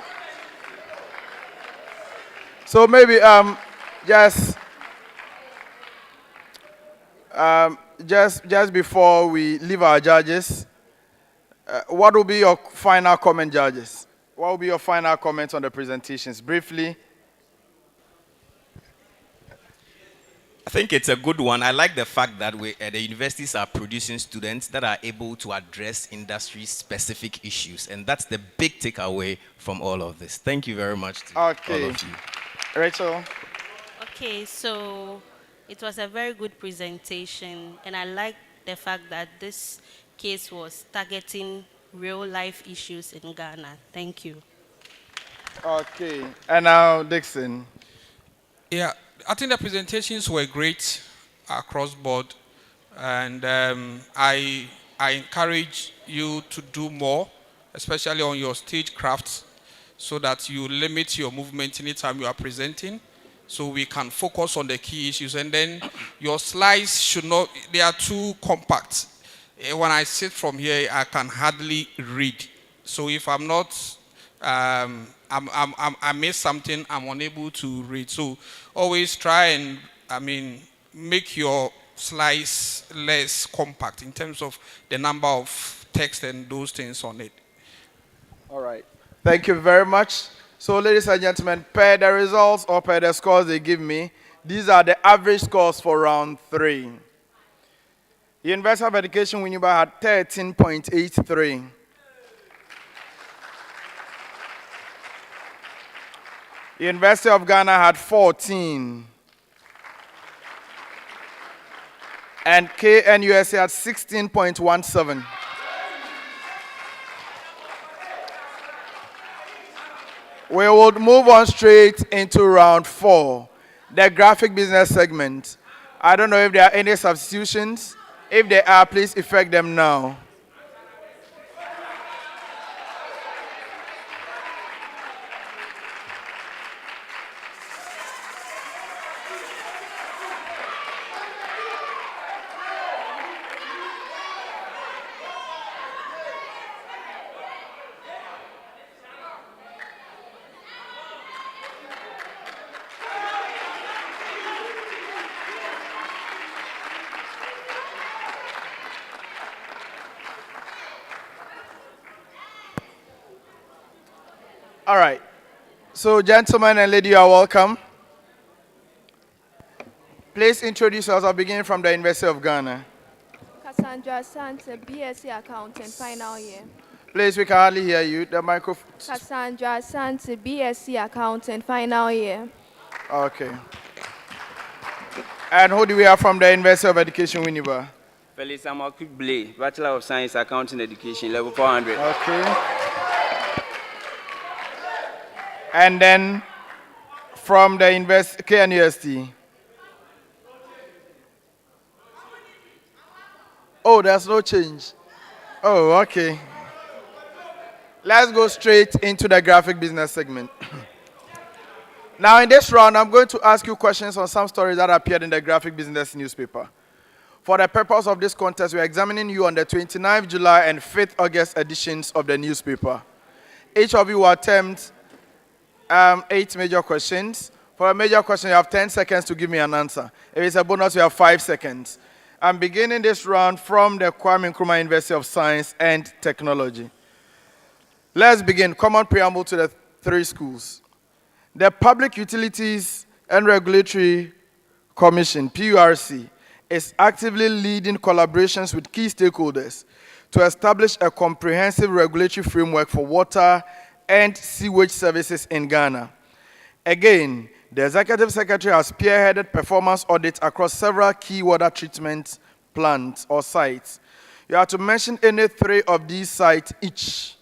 So maybe just before we leave our judges, what will be your final comment, judges? What will be your final comments on the presentations, briefly? I think it's a good one. I like the fact that the universities are producing students that are able to address industry-specific issues, and that's the big takeaway from all of this. Thank you very much to all of you. Rachel? Okay, so it was a very good presentation, and I like the fact that this case was targeting real-life issues in Ghana. Thank you. Okay, and now Dixon. Yeah, I think the presentations were great across board, and I encourage you to do more, especially on your stagecraft, so that you limit your movement anytime you are presenting, so we can focus on the key issues. And then your slides should not, they are too compact. When I sit from here, I can hardly read. So if I'm not, I miss something, I'm unable to read. So always try and, make your slides less compact in terms of the number of text and those things on it. All right. Thank you very much. So, ladies and gentlemen, per the results or per the scores they give me, these are the average scores for round 3. University of Education, Winneba had 13.83. University of Ghana had 14. And KNUST had 16.17. We will move on straight into round 4, the graphic business segment. I don't know if there are any substitutions. If there are, please effect them now. All right. So, gentlemen and ladies, you are welcome. Please introduce yourself, beginning from the University of Ghana. Cassandra Sante, BSc Accountant, final year. Please, we can hardly hear you. The microphone. Cassandra Sante, BSc Accountant, final year. Okay. And who do we have from the University of Education, Winneba? Felix Amakwibble, Bachelor of Science, Accounting Education, level 400. Okay. And then from the KNUST. Oh, there's no change. Oh, okay. Let's go straight into the graphic business segment. Now, in this round, I'm going to ask you questions on some stories that appeared in the graphic business newspaper. For the purpose of this contest, we're examining you on the 29th July and 5th August editions of the newspaper. Each of you will attempt 8 major questions. For a major question, you have 10 seconds to give me an answer. If it's a bonus, you have 5 seconds. I'm beginning this round from the Kwame Nkrumah University of Science and Technology. Let's begin. Common preamble to the 3 schools. The Public Utilities and Regulatory Commission, PURC, is actively leading collaborations with key stakeholders to establish a comprehensive regulatory framework for water and sewage services in Ghana. Again, the Executive Secretary has spearheaded performance audits across several key water treatment plants or sites. You have to mention any 3 of these sites each.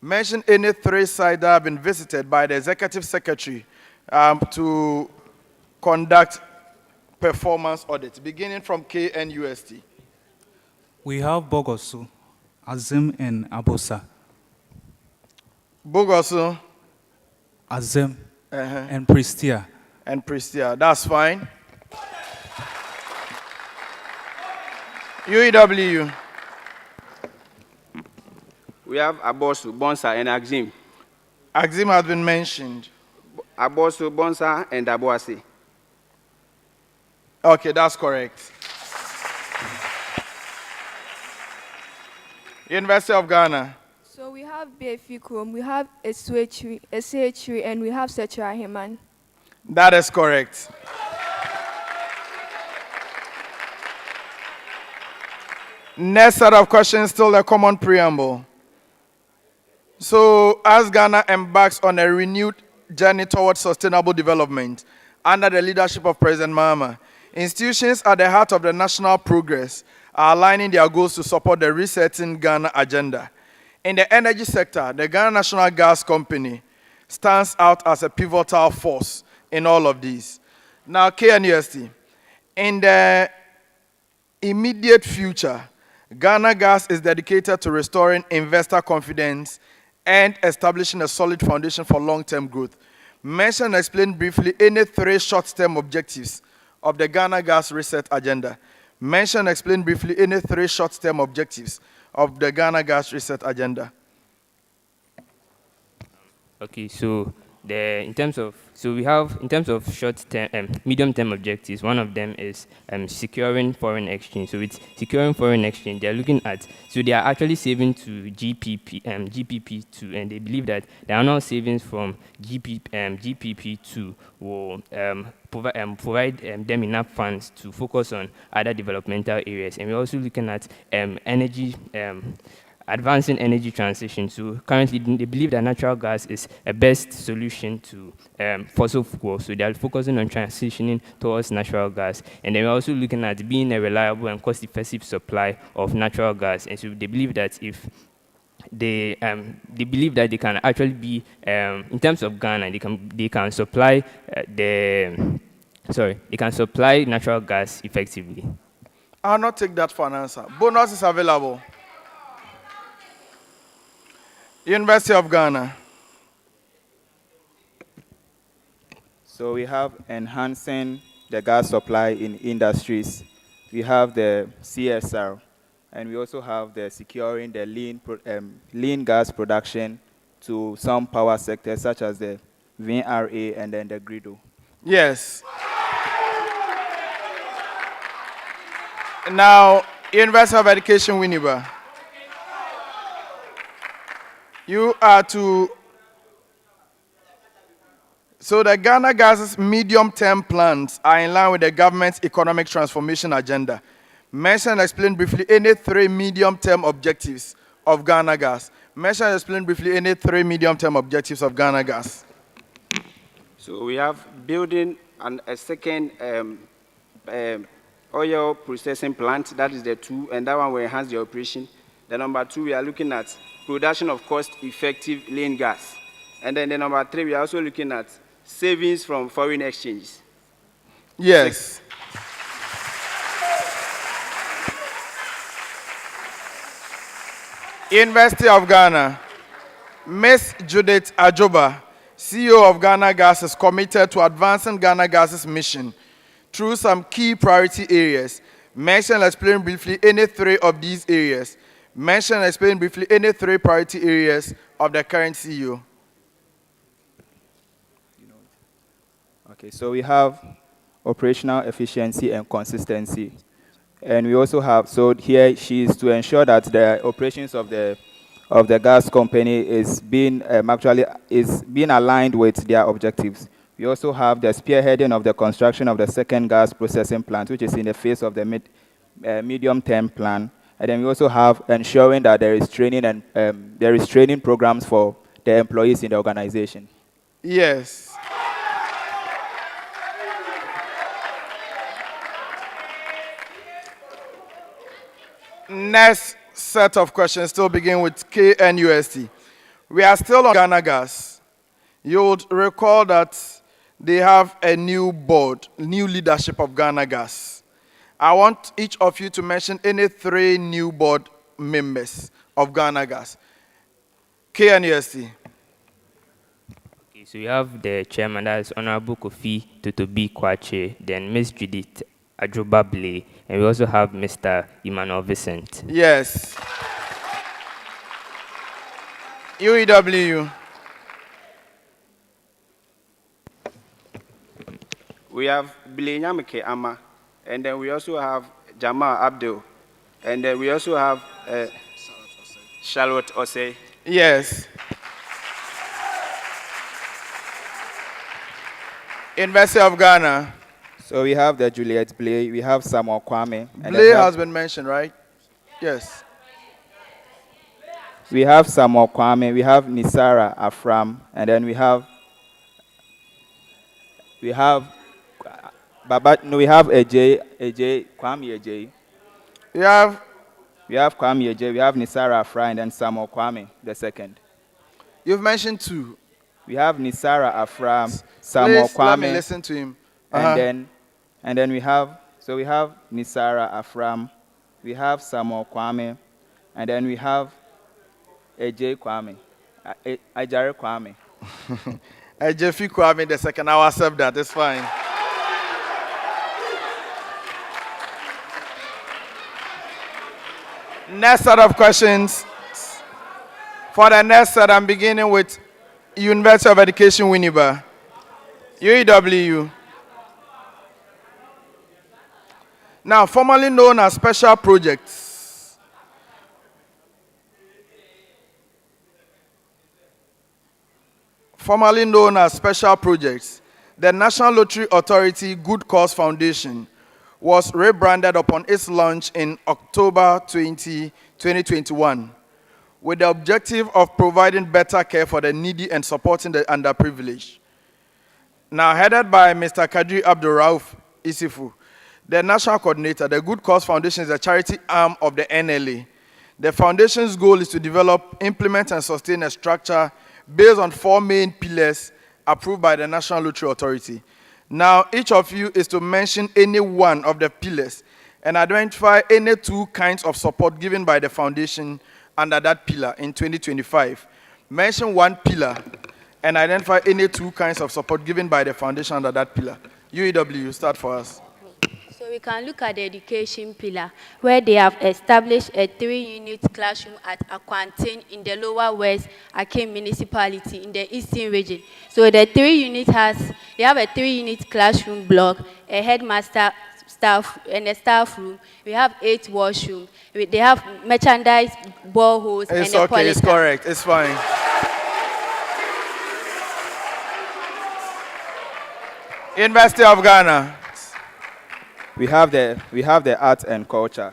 Mention any 3 sites that have been visited by the Executive Secretary to conduct performance audits, beginning from KNUST. We have Bogosu, Azim, and Abosa. Bogosu, Azim, and Prestia. And Prestia, that's fine. UEW. We have Abosu, Bonsa, and Axim. Axim has been mentioned. Abosu, Bonsa, and Aboasi. Okay, that's correct. University of Ghana. So we have Befikrom, we have Esechri, and we have Sechrahiman. That is correct. Next set of questions, still a common preamble. So, as Ghana embarks on a renewed journey towards sustainable development under the leadership of President Mahama, institutions at the heart of the national progress are aligning their goals to support the resetting Ghana agenda. In the energy sector, the Ghana National Gas Company stands out as a pivotal force in all of these. Now, KNUST, in the immediate future, Ghana Gas is dedicated to restoring investor confidence and establishing a solid foundation for long-term growth. Mention and explain briefly any 3 short-term objectives of the Ghana Gas Reset Agenda. Mention and explain briefly any 3 short-term objectives of the Ghana Gas Reset Agenda. Okay, so in terms of short-term, medium-term objectives, one of them is securing foreign exchange. So with securing foreign exchange, they are looking at, so they are actually saving to GPP2, and they believe that the annual savings from GPP2 will provide them enough funds to focus on other developmental areas. And we're also looking at energy advancing energy transition. So currently, they believe that natural gas is a best solution to fossil fuels. So they are focusing on transitioning towards natural gas. And then we're also looking at being a reliable and cost-effective supply of natural gas. And so they believe that if they believe that they can actually be in terms of Ghana, they can supply they can supply natural gas effectively. I'll not take that for an answer. Bonus is available. University of Ghana. So we have enhancing the gas supply in industries. We have the CSR, and we also have the securing the lean gas production to some power sectors such as the VRA and then the grido. Yes. Now, University of Education, Winneba. You are to... So the Ghana Gas's medium-term plans are in line with the government's economic transformation agenda. Mention and explain briefly any 3 medium-term objectives of Ghana Gas. Mention and explain briefly any 3 medium-term objectives of Ghana Gas. So we have building a second oil processing plant, that is the 2, and that one will enhance the operation. The number 2, we are looking at production of cost-effective lean gas. And then the number 3, we are also looking at savings from foreign exchanges. Yes. 6. University of Ghana. Ms. Judith Ajoba, CEO of Ghana Gas, is committed to advancing Ghana Gas's mission through some key priority areas. Mention and explain briefly any 3 of these areas. Mention and explain briefly any 3 priority areas of the current CEO. Okay, so we have operational efficiency and consistency. And we also have, so here she is to ensure that the operations of the gas company is being aligned with their objectives. We also have the spearheading of the construction of the second gas processing plant, which is in the phase of the medium-term plan. And then we also have ensuring that there is training and there is training programs for the employees in the organization. Yes. Next set of questions still begin with KNUST. We are still on Ghana Gas. You would recall that they have a new board, new leadership of Ghana Gas. I want each of you to mention any 3 new board members of Ghana Gas. KNUST. Okay, so you have the chairman, that is Honorable Kofi Totobi Kwache, then Ms. Judith Ajoba Blay, and we also have Mr. Emmanuel Vincent. Yes. UEW. We have Bilenyamike Ama, and then we also have Jamal Abdul, and then we also have Charlotte Osei. Yes. University of Ghana. So we have the Juliet Blay, we have Samuel Kwame. Blay has been mentioned, right? Yes. We have Samuel Kwame, we have Nisara Afram, and then we have Kwame Ajay. We have Kwame Ajay, we have Nisara Afram, and then Samuel Kwame, the second. You've mentioned 2. We have Nisara Afram, Samuel Kwame. Let me listen to him. And then we have Nisara Afram, we have Samuel Kwame, and then we have Ajay Kwame, Ajare Kwame. Ajay Kwame, the second. I'll accept that. It's fine. Next set of questions. For the next set, I'm beginning with University of Education, Winneba. UEW. Now, formerly known as special projects. Formerly known as special projects, the National Lottery Authority Good Cause Foundation was rebranded upon its launch in October 2021. with the objective of providing better care for the needy and supporting the underprivileged. Now, headed by Mr. Kadri Abdul Rauf Isifu, the National Coordinator, the Good Cause Foundation is a charity arm of the NLA. The foundation's goal is to develop, implement, and sustain a structure based on 4 main pillars approved by the National Lottery Authority. Now, each of you is to mention any one of the pillars and identify any 2 kinds of support given by the foundation under that pillar in 2025. Mention 1 pillar and identify any 2 kinds of support given by the foundation under that pillar. UEW, start for us. So we can look at the education pillar, where they have established a 3-unit classroom at Aquantin in the Lower West Akim municipality in the Eastern region. So the 3-unit they have a 3-unit classroom block, a headmaster staff and a staff room. We have 8 washrooms. They have merchandise, boreholes, and a okay, it's correct, it's fine. University of Ghana. We have the art and culture.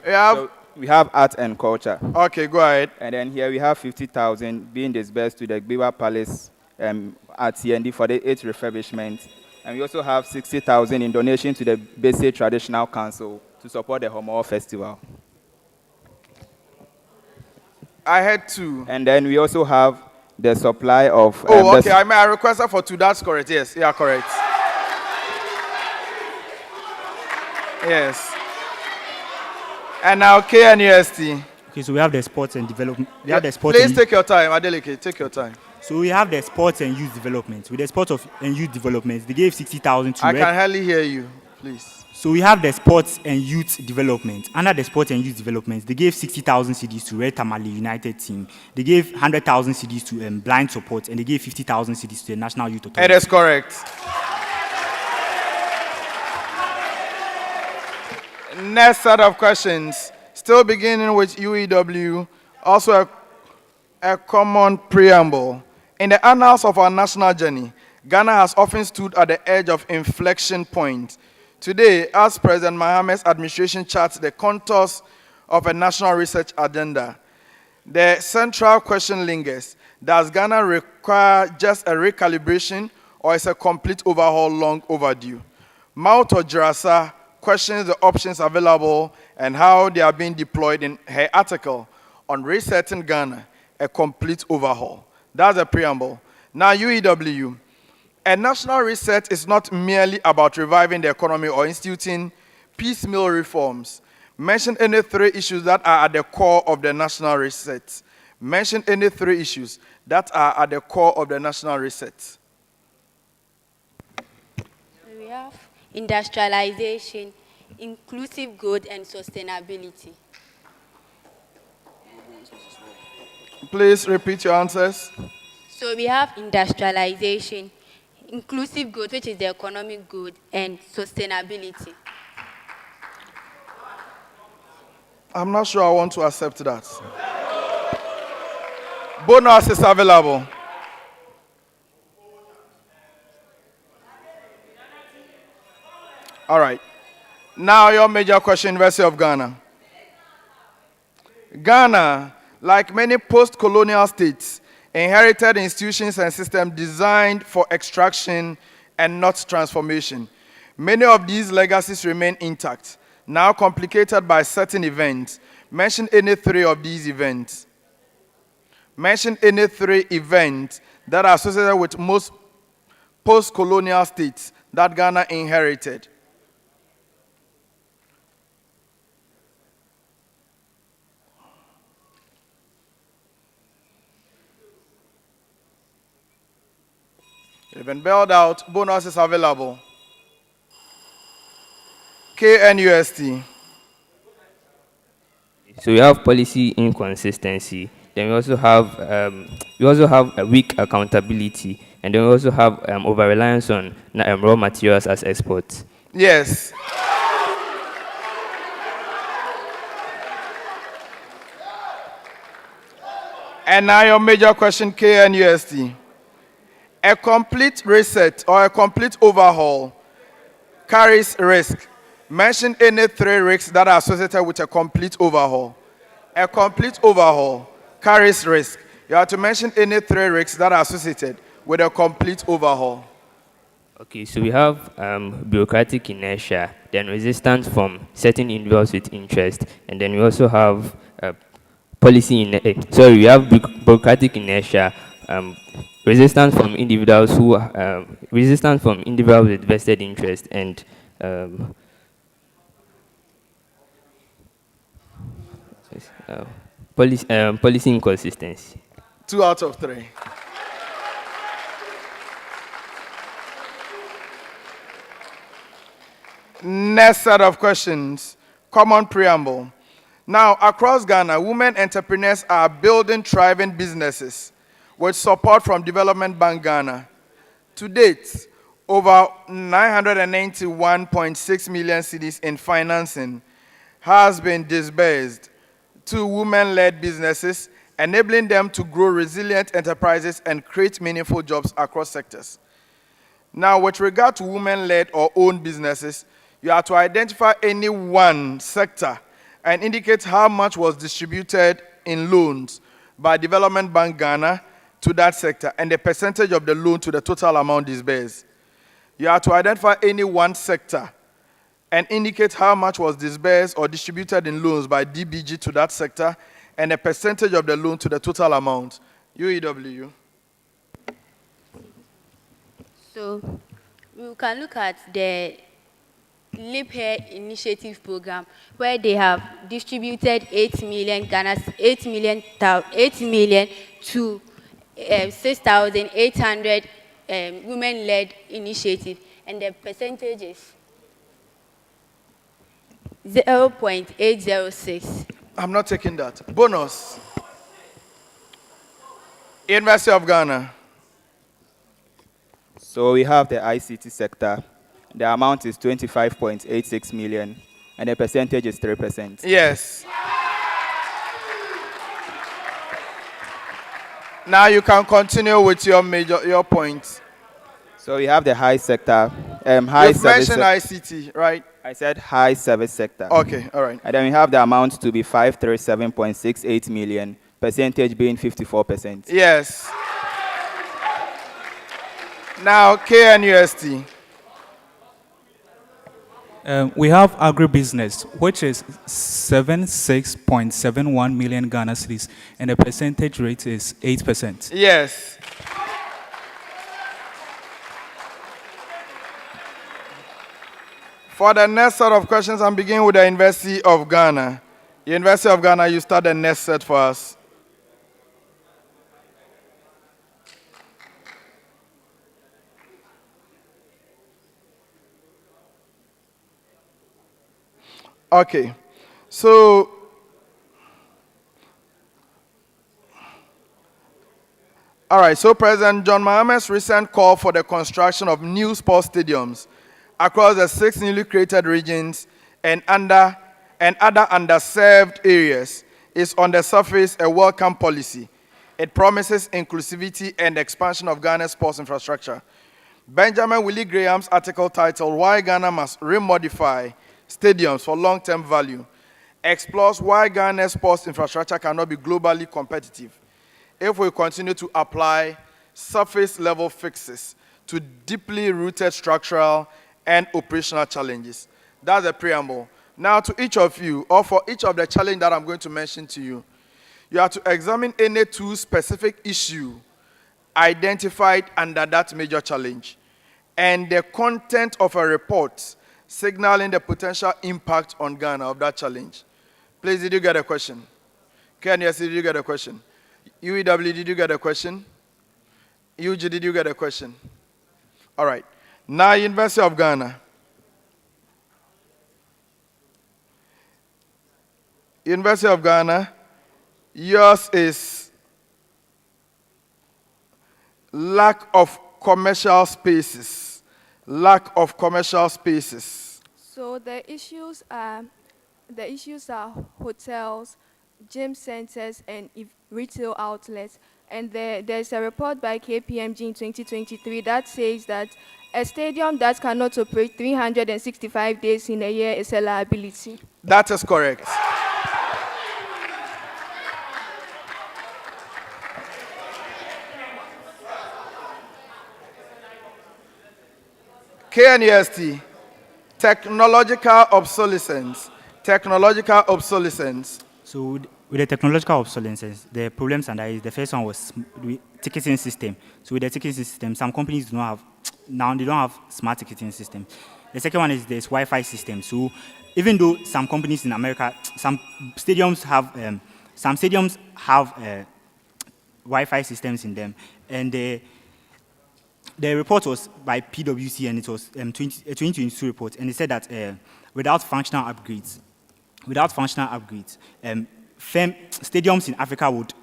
We have art and culture. Okay, go ahead. And then here we have 50,000 being disbursed to the Gbiwa Palace at TND for the 8 refurbishment. And we also have 60,000 in donation to the Basic Traditional Council to support the Homo Festival. I had 2. And then we also have the supply of... okay, I requested for 2, that's correct, yes, yeah, correct. Yes. And now KNUST. Okay, so we have the sports and development. Please take your time, Adeleke, take your time. So we have the sports and youth development. With the sports and youth development, they gave 60,000 to... I can hardly hear you, please. So we have the sports and youth development. Under the sports and youth development, they gave 60,000 cedis to Red Tamale United team. They gave 100,000 cedis to blind support, and they gave 50,000 cedis to the National Youth Authority. It is correct. Next set of questions, still beginning with UEW, also a common preamble. In the annals of our national journey, Ghana has often stood at the edge of inflection point. Today, as President Mohamed's administration charts the contours of a national research agenda, the central question lingers: does Ghana require just a recalibration, or is a complete overhaul long overdue? Mount Ojirasa questions the options available and how they are being deployed in her article on Resetting Ghana, a complete overhaul. That's a preamble. Now, UEW. A national reset is not merely about reviving the economy or instituting piecemeal reforms. Mention any 3 issues that are at the core of the national reset. Mention any 3 issues that are at the core of the national reset. We have industrialization, inclusive growth, and sustainability. Please repeat your answers. So we have industrialization, inclusive growth, which is the economic good, and sustainability. I'm not sure I want to accept that. Bonus is available. All right. Now your major question, University of Ghana. Ghana, like many post-colonial states, inherited institutions and systems designed for extraction and not transformation. Many of these legacies remain intact, now complicated by certain events. Mention any 3 of these events. Mention any 3 events that are associated with most post-colonial states that Ghana inherited. You've been bailed out. Bonus is available. KNUST. So we have policy inconsistency. Then we also have a weak accountability, and then we also have over reliance on raw materials as exports. Yes. And now your major question, KNUST. A complete reset or a complete overhaul carries risk. Mention any 3 risks that are associated with a complete overhaul. A complete overhaul carries risk. You have to mention any 3 risks that are associated with a complete overhaul. Okay, so we have bureaucratic inertia, then resistance from certain individuals with interest, and then we also have we have bureaucratic inertia, resistance from individuals with vested interest, and policy inconsistency. 2 out of 3. Next set of questions. Common preamble. Now, across Ghana, women entrepreneurs are building thriving businesses with support from Development Bank Ghana. To date, over 991.6 million cedis in financing has been disbursed to women-led businesses, enabling them to grow resilient enterprises and create meaningful jobs across sectors. Now, with regard to women-led or owned businesses, you have to identify any one sector and indicate how much was distributed in loans by Development Bank Ghana to that sector and the percentage of the loan to the total amount disbursed. You have to identify any one sector and indicate how much was disbursed or distributed in loans by DBG to that sector and the percentage of the loan to the total amount. UEW. So we can look at the Leap Here Initiative Program, where they have distributed 8 million to 6,800 women-led initiative, and the percentage is 0.806. I'm not taking that. Bonus. University of Ghana. So we have the ICT sector. The amount is 25.86 million, and the percentage is 3%. Yes. Now you can continue with your points. So we have the high sector. You mentioned ICT, right? I said high service sector. Okay, all right. And then we have the amount to be 537.68 million, percentage being 54%. Yes. Now KNUST. We have agribusiness, which is 76.71 million Ghana cedis, and the percentage rate is 8%. Yes. For the next set of questions, I'm beginning with the University of Ghana. University of Ghana, you start the next set for us. Okay, so all right, so President John Maham's recent call for the construction of new sports stadiums across the 6 newly created regions and other underserved areas is on the surface a welcome policy. It promises inclusivity and expansion of Ghana's sports infrastructure. Benjamin Willie Graham's article titled "Why Ghana Must Remodify Stadiums for Long-Term Value" explores why Ghana's sports infrastructure cannot be globally competitive if we continue to apply surface-level fixes to deeply rooted structural and operational challenges. That's the preamble. Now to each of you, or for each of the challenges that I'm going to mention to you, you have to examine any 2 specific issues identified under that major challenge and the content of a report signaling the potential impact on Ghana of that challenge. Please, did you get a question? KNUST, did you get a question? UEW, did you get a question? UG, did you get a question? All right. Now, University of Ghana. University of Ghana, yours is lack of commercial spaces. Lack of commercial spaces. So the issues are hotels, gym centers, and retail outlets. And there's a report by KPMG in 2023 that says that a stadium that cannot operate 365 days in a year is a liability. That is correct. KNUST, technological obsolescence. Technological obsolescence. So with the technological obsolescence, the problems under is the first one was the ticketing system. So with the ticketing system, some companies do not have, now they don't have smart ticketing system. The second one is this Wi-Fi system. So even though some companies in America, some stadiums have Wi-Fi systems in them, and the report was by PwC, and it was a 2022 report, and it said that without functional upgrades, stadiums in Africa would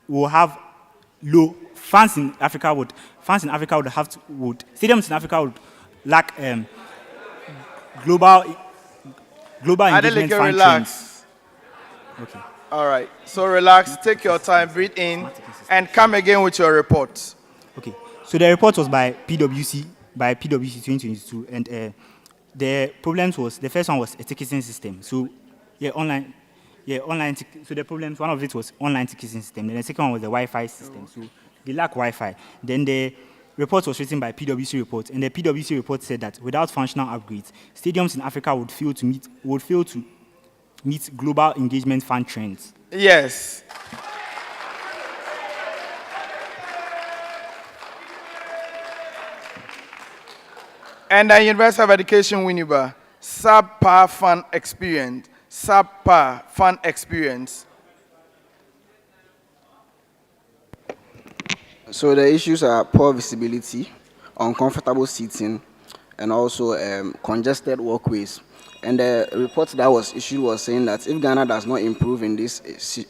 will have low fans in Africa would stadiums in Africa would lack global engagement Adeleke, fund relax. trends. Okay. All right. So relax, take your time, breathe in, and come again with your report. Okay. So the report was by PwC 2022, and the problems was, the first one was a ticketing system. So online. So the problems, one of it was online ticketing system. Then the second one was the Wi-Fi system. So they lack Wi-Fi. Then the report was written by PwC report, and the PwC report said that without functional upgrades, stadiums in Africa would fail to meet global engagement fund trends. Yes. And the University of Education, Winneba, subpar fun experience. Subpar fun experience. So the issues are poor visibility, uncomfortable seating, and also congested walkways. And the report that was issued was saying that if Ghana does not improve in these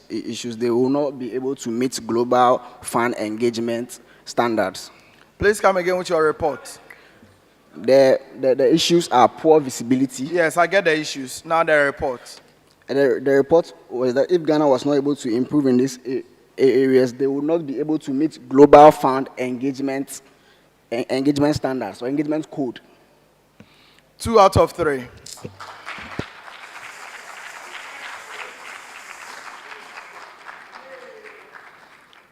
issues, they will not be able to meet global fan engagement standards. Please come again with your report. The issues are poor visibility. Yes, I get the issues. Now the report. And the report was that if Ghana was not able to improve in these areas, they would not be able to meet global fund engagement standards or engagement code. 2 out of 3.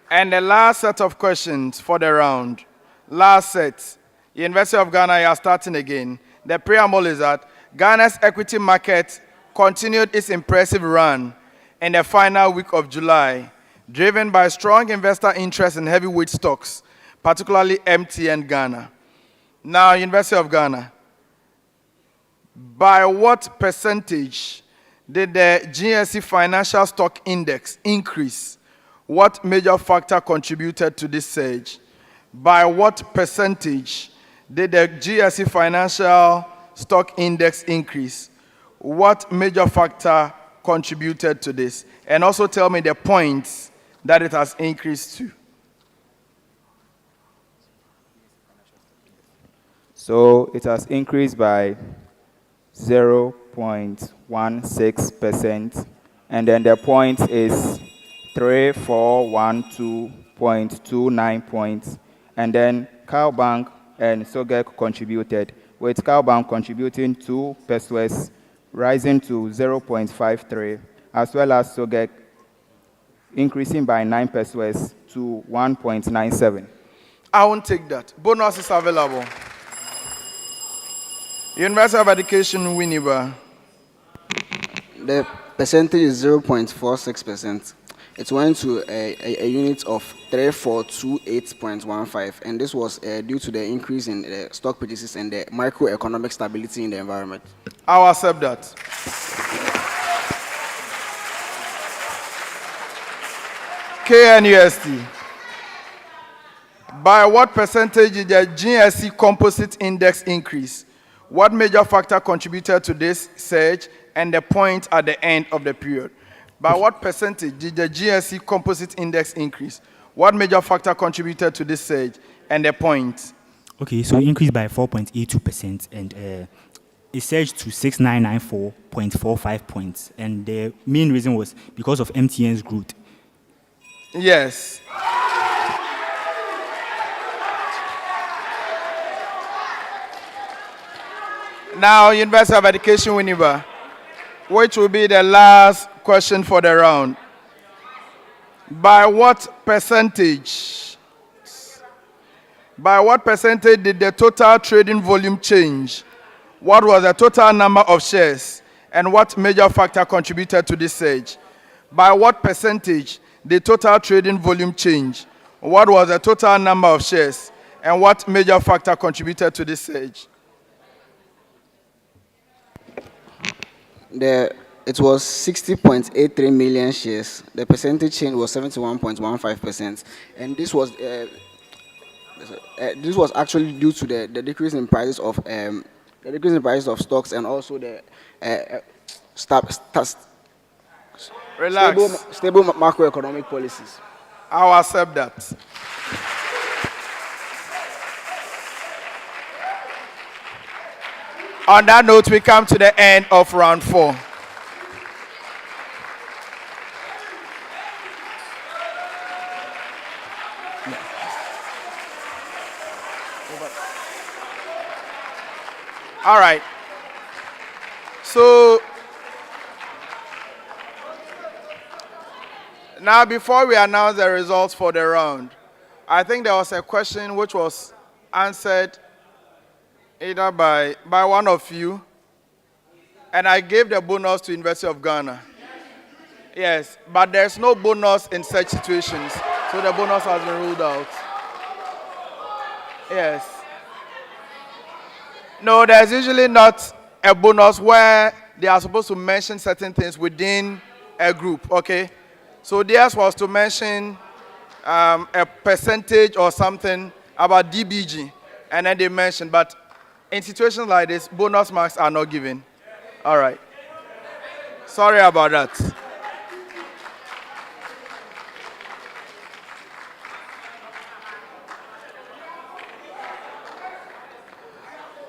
And the last set of questions for the round. Last set. The University of Ghana, you are starting again. The preamble is that Ghana's equity market continued its impressive run in the final week of July, driven by strong investor interest in heavyweight stocks, particularly MTN Ghana. Now, University of Ghana, by what percentage did the GSE Financial Stock Index increase? What major factor contributed to this surge? By what percentage did the GSE Financial Stock Index increase? What major factor contributed to this? And also tell me the points that it has increased to. So it has increased by 0.16%, and then the point is 3412.29 points, and then Cowbank and Sogec contributed, with Cowbank contributing 2 pesos, rising to 0.53, as well as Sogec increasing by 9 pesos to 1.97. I won't take that. Bonus is available. University of Education, Winneba. The percentage is 0.46%. It went to a unit of 3428.15, and this was due to the increase in stock purchases and the microeconomic stability in the environment. I'll accept that. KNUST. By what percentage did the GSE Composite Index increase? What major factor contributed to this surge and the point at the end of the period? By what percentage did the GSE Composite Index increase? What major factor contributed to this surge and the point? Okay, so it increased by 4.82%, and it surged to 6994.45 points. And the main reason was because of MTN's growth. Yes. Now, University of Education, Winneba, which will be the last question for the round. By what percentage By what percentage did the total trading volume change? What was the total number of shares? And what major factor contributed to this surge? By what percentage did total trading volume change? What was the total number of shares? And what major factor contributed to this surge? It was 60.83 million shares. The percentage change was 71.15%, and this was actually due to the decrease in prices of stocks and also the stable macroeconomic policies. I'll accept that. On that note, we come to the end of round 4. All right. So now, before we announce the results for the round, I think there was a question which was answered either by one of you, and I gave the bonus to University of Ghana. Yes, but there's no bonus in such situations, so the bonus has been ruled out. Yes. No, there's usually not a bonus where they are supposed to mention certain things within a group, okay? So theirs was to mention a percentage or something about DBG, and then they mentioned, but in situations like this, bonus marks are not given. All right. Sorry about that.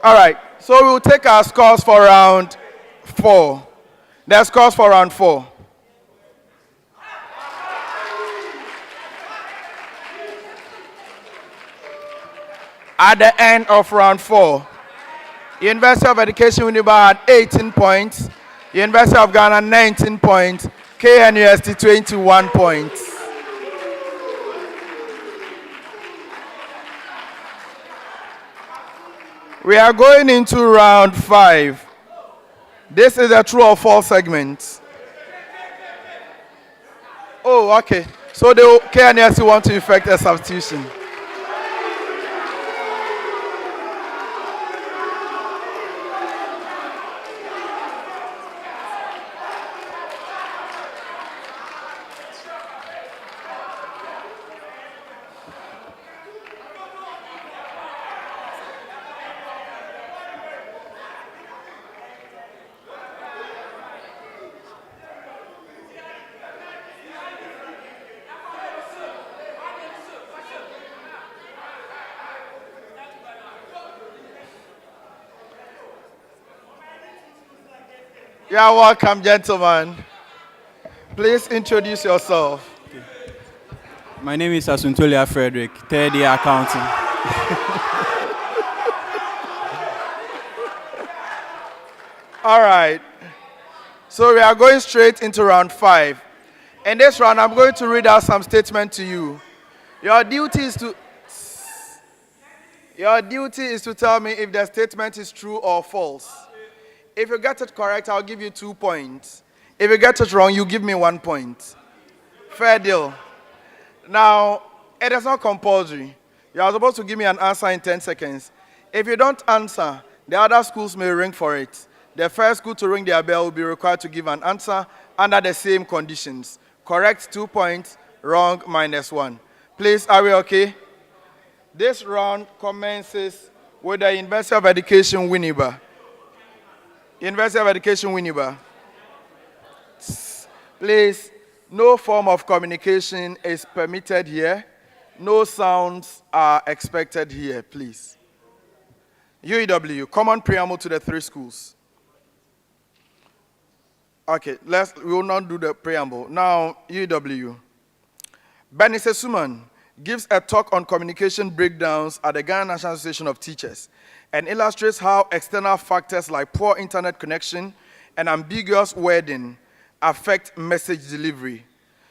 All right, so we'll take our scores for round 4. The scores for round 4. At the end of round 4, University of Education Winneba had 18 points, University of Ghana 19 points, KNUST 21 points. We are going into round 5. This is a true or false segment. Oh, okay. So the KNUST want to effect a substitution. You are welcome, gentlemen. Please introduce yourself. Okay. My name is Asuntolia Frederick, third year accounting. All right. So we are going straight into round 5. In this round, I'm going to read out some statements to you. Your duty is to tell me if the statement is true or false. If you get it correct, I'll give you 2 points. If you get it wrong, you give me 1 point. Fair deal. Now, it is not compulsory. You are supposed to give me an answer in 10 seconds. If you don't answer, the other schools may ring for it. The first school to ring their bell will be required to give an answer under the same conditions. Correct, 2 points. Wrong, -1. Please, are we okay? This round commences with the University of Education Winneba. University of Education Winneba. Please, no form of communication is permitted here. No sounds are expected here, please. UEW, common preamble to the 3 schools. Okay, we will not do the preamble. Now, UEW. Bernice Suman gives a talk on communication breakdowns at the Ghana National Association of Teachers and illustrates how external factors like poor internet connection and ambiguous wording affect message delivery.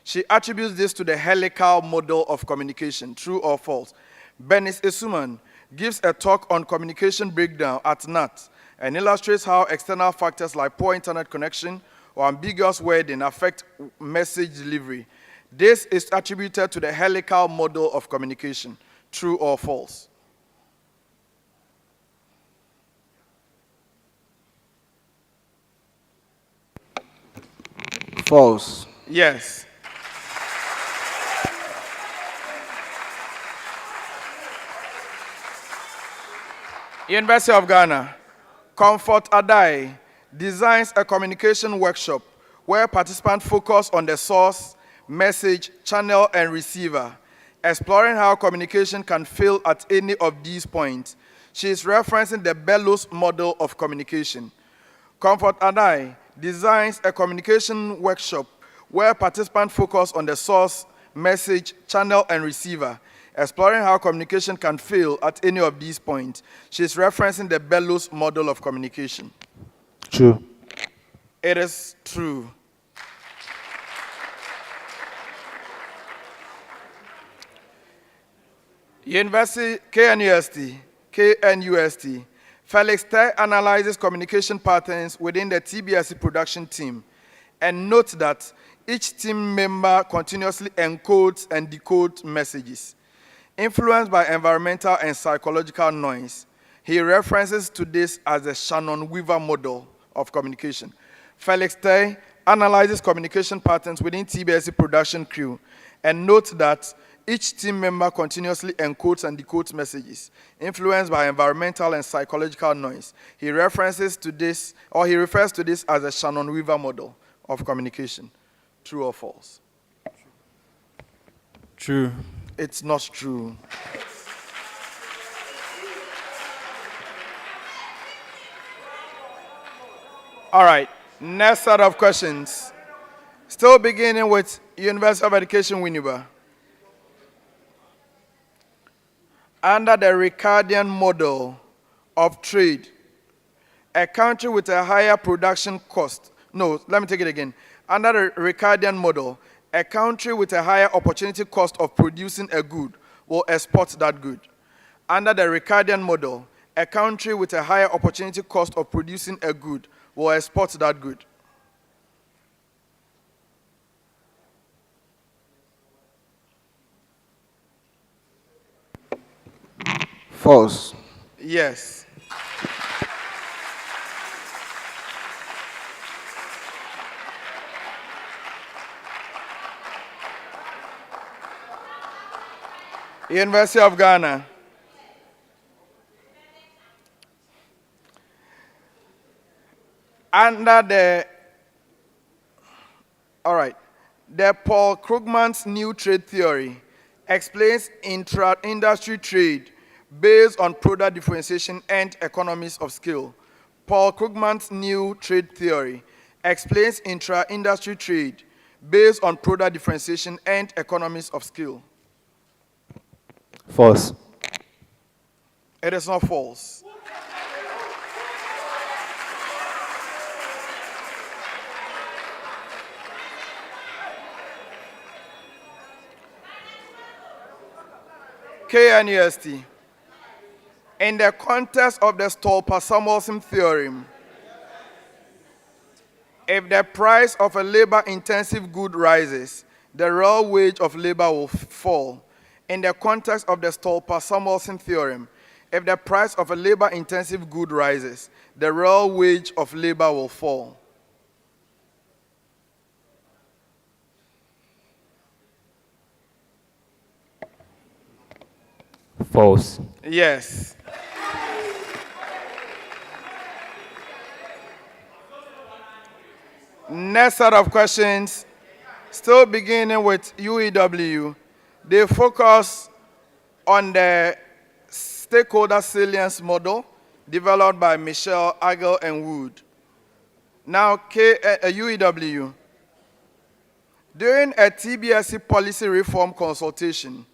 She attributes this to the helical model of communication, true or false. Bernice Esuman gives a talk on communication breakdown at NAT and illustrates how external factors like poor internet connection or ambiguous wording affect message delivery. This is attributed to the helical model of communication. True or false? False. Yes. University of Ghana, Comfort Adai designs a communication workshop where participants focus on the source, message, channel, and receiver, exploring how communication can fail at any of these points. She is referencing the Bellows model of communication. Comfort Adai designs a communication workshop where participants focus on the source, message, channel, and receiver, exploring how communication can fail at any of these points. She is referencing the Bellows model of communication. True. It is true. University, KNUST. Felix Tay analyzes communication patterns within the TBSC production team and notes that each team member continuously encodes and decodes messages. Influenced by environmental and psychological noise, he references to this as the Shannon-Weaver model of communication. Felix Tay analyzes communication patterns within TBSC production crew and notes that each team member continuously encodes and decodes messages, influenced by environmental and psychological noise. He references to this, or he refers to this as a Shannon-Weaver model of communication. True or false? True. It's not true. All right, next set of questions. Still beginning with University of Education, Winneba. Under the Ricardian model of trade, a country with a higher production cost, no, let me take it again. Under the Ricardian model, a country with a higher opportunity cost of producing a good will export that good. Under the Ricardian model, a country with a higher opportunity cost of producing a good will export that good. False. Yes. University of Ghana. Under the, all right, the Paul Krugman's new trade theory explains intra-industry trade based on product differentiation and economies of scale. Paul Krugman's new trade theory explains intra-industry trade based on product differentiation and economies of scale. False. It is not false. KNUST. In the context of the Stolper-Samuelson theorem, if the price of a labor-intensive good rises, the real wage of labor will fall. In the context of the Stolper-Samuelson theorem, if the price of a labor-intensive good rises, the real wage of labor will fall. False. Yes. Next set of questions, still beginning with UEW. They focus on the stakeholder salience model developed by Michelle, Agel, and Wood. Now, UEW. During a TBSC policy reform consultation,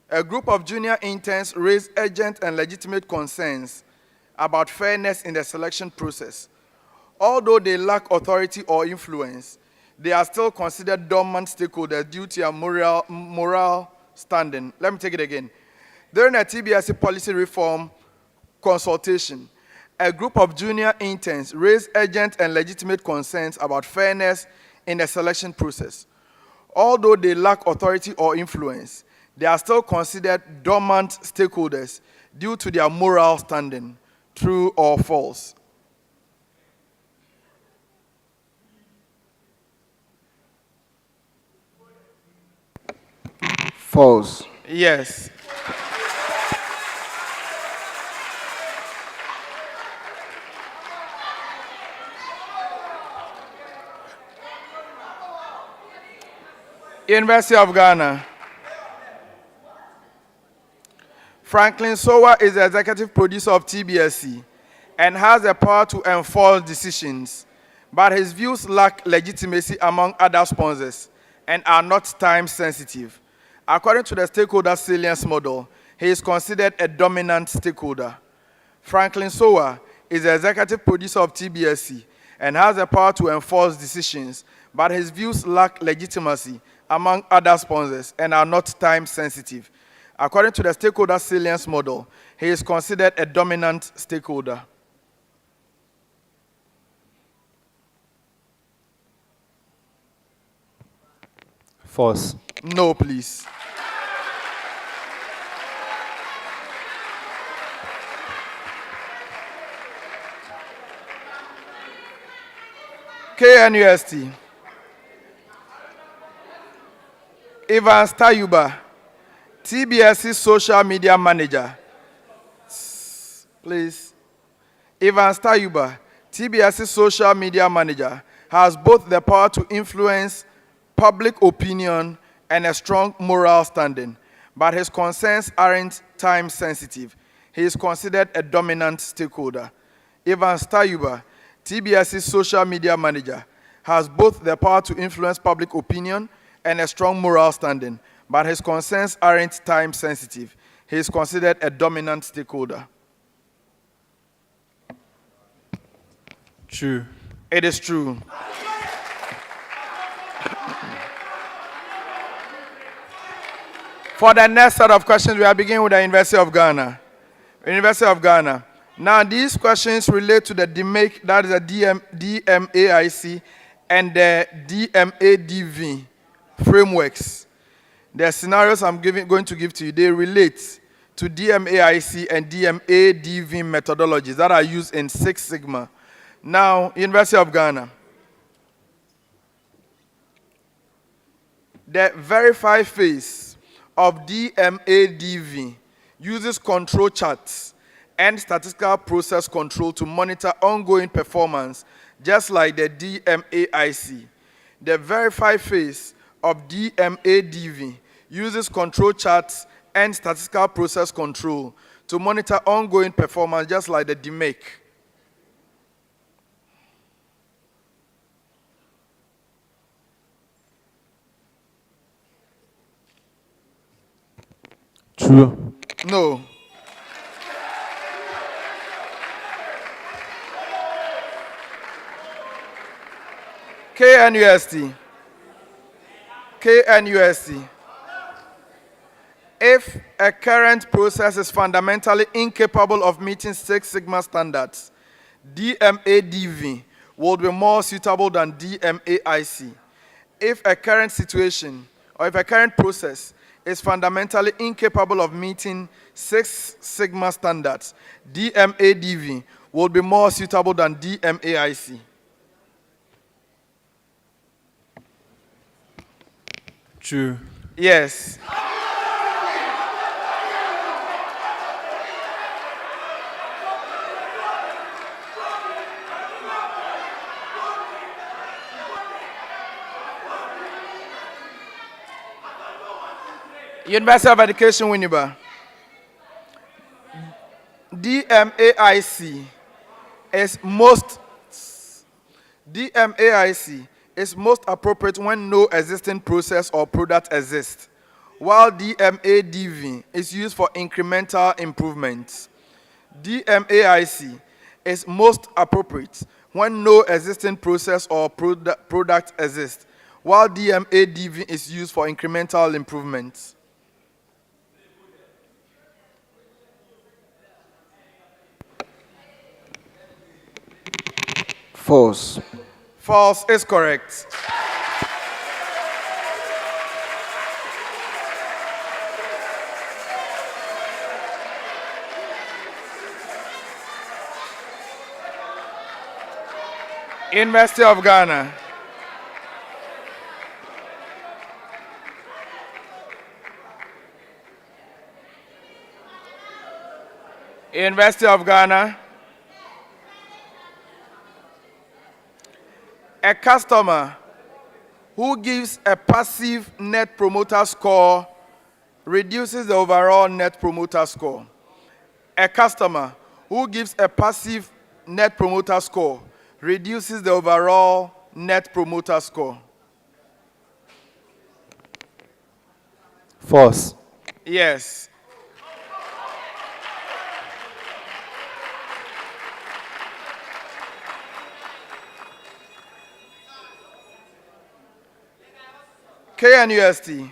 a group of junior interns raised urgent and legitimate concerns about fairness in the selection process. Although they lack authority or influence, they are still considered dormant stakeholders due to their moral standing. Let me take it again. During a TBSC policy reform consultation, a group of junior interns raised urgent and legitimate concerns about fairness in the selection process. Although they lack authority or influence, they are still considered dormant stakeholders due to their moral standing. True or false? False. Yes. University of Ghana. Franklin Sowa is the executive producer of TBSC and has the power to enforce decisions, but his views lack legitimacy among other sponsors and are not time sensitive. According to the stakeholder salience model, he is considered a dominant stakeholder. Franklin Sowa is the executive producer of TBSC and has the power to enforce decisions, but his views lack legitimacy among other sponsors and are not time sensitive. According to the stakeholder salience model, he is considered a dominant stakeholder. False. No, please. KNUST. Evans Tayuba, TBSC social media manager. Please. Evans Tayuba, TBSC social media manager, has both the power to influence public opinion and a strong moral standing, but his concerns aren't time sensitive. He is considered a dominant stakeholder. Evans Tayuba, TBSC social media manager, has both the power to influence public opinion and a strong moral standing, but his concerns aren't time sensitive. He is considered a dominant stakeholder. True. It is true. For the next set of questions, we are beginning with the University of Ghana. University of Ghana. Now, these questions relate to the DMAIC, that is the DMAIC, and the DMADV frameworks. The scenarios I'm going to give to you, they relate to DMAIC and DMADV methodologies that are used in Six Sigma. Now, University of Ghana. The verify phase of DMADV uses control charts and statistical process control to monitor ongoing performance, just like the DMAIC. The verify phase of DMADV uses control charts and statistical process control to monitor ongoing performance, just like the DMAIC. True. No. KNUST. KNUST. If a current process is fundamentally incapable of meeting Six Sigma standards, DMADV would be more suitable than DMAIC. If a current situation or if a current process is fundamentally incapable of meeting Six Sigma standards, DMADV would be more suitable than DMAIC. True. Yes. University of Education, Winneba. DMAIC is most appropriate when no existing process or product exists, while DMADV is used for incremental improvements. DMAIC is most appropriate when no existing process or product exists, while DMADV is used for incremental improvements. False. False is correct. University of Ghana. University of Ghana. A customer who gives a passive net promoter score reduces the overall net promoter score. A customer who gives a passive net promoter score reduces the overall net promoter score. False. Yes. KNUST.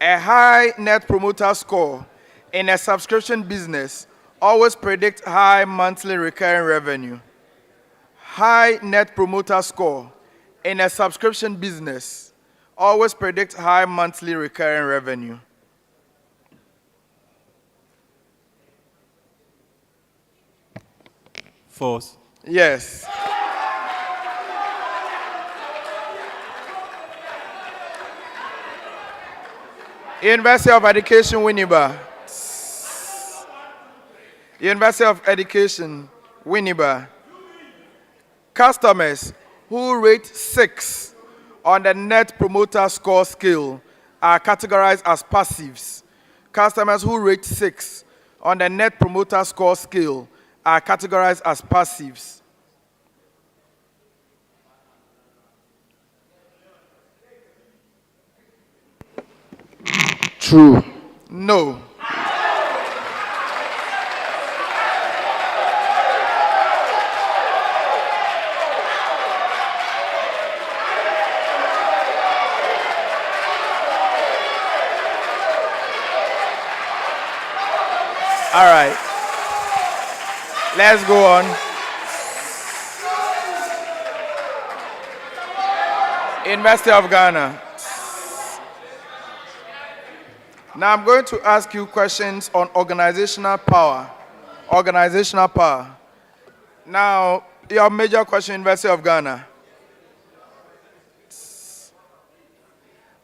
A high net promoter score in a subscription business always predict high monthly recurring revenue. High net promoter score in a subscription business always predict high monthly recurring revenue. False. Yes. University of Education, Winneba. University of Education, Winneba. Customers who rate 6 on the net promoter score scale are categorized as passives. Customers who rate 6 on the net promoter score scale are categorized as passives. True. No. All right. Let's go on. University of Ghana. Now I'm going to ask you questions on organizational power. Organizational power. Now, your major question, University of Ghana.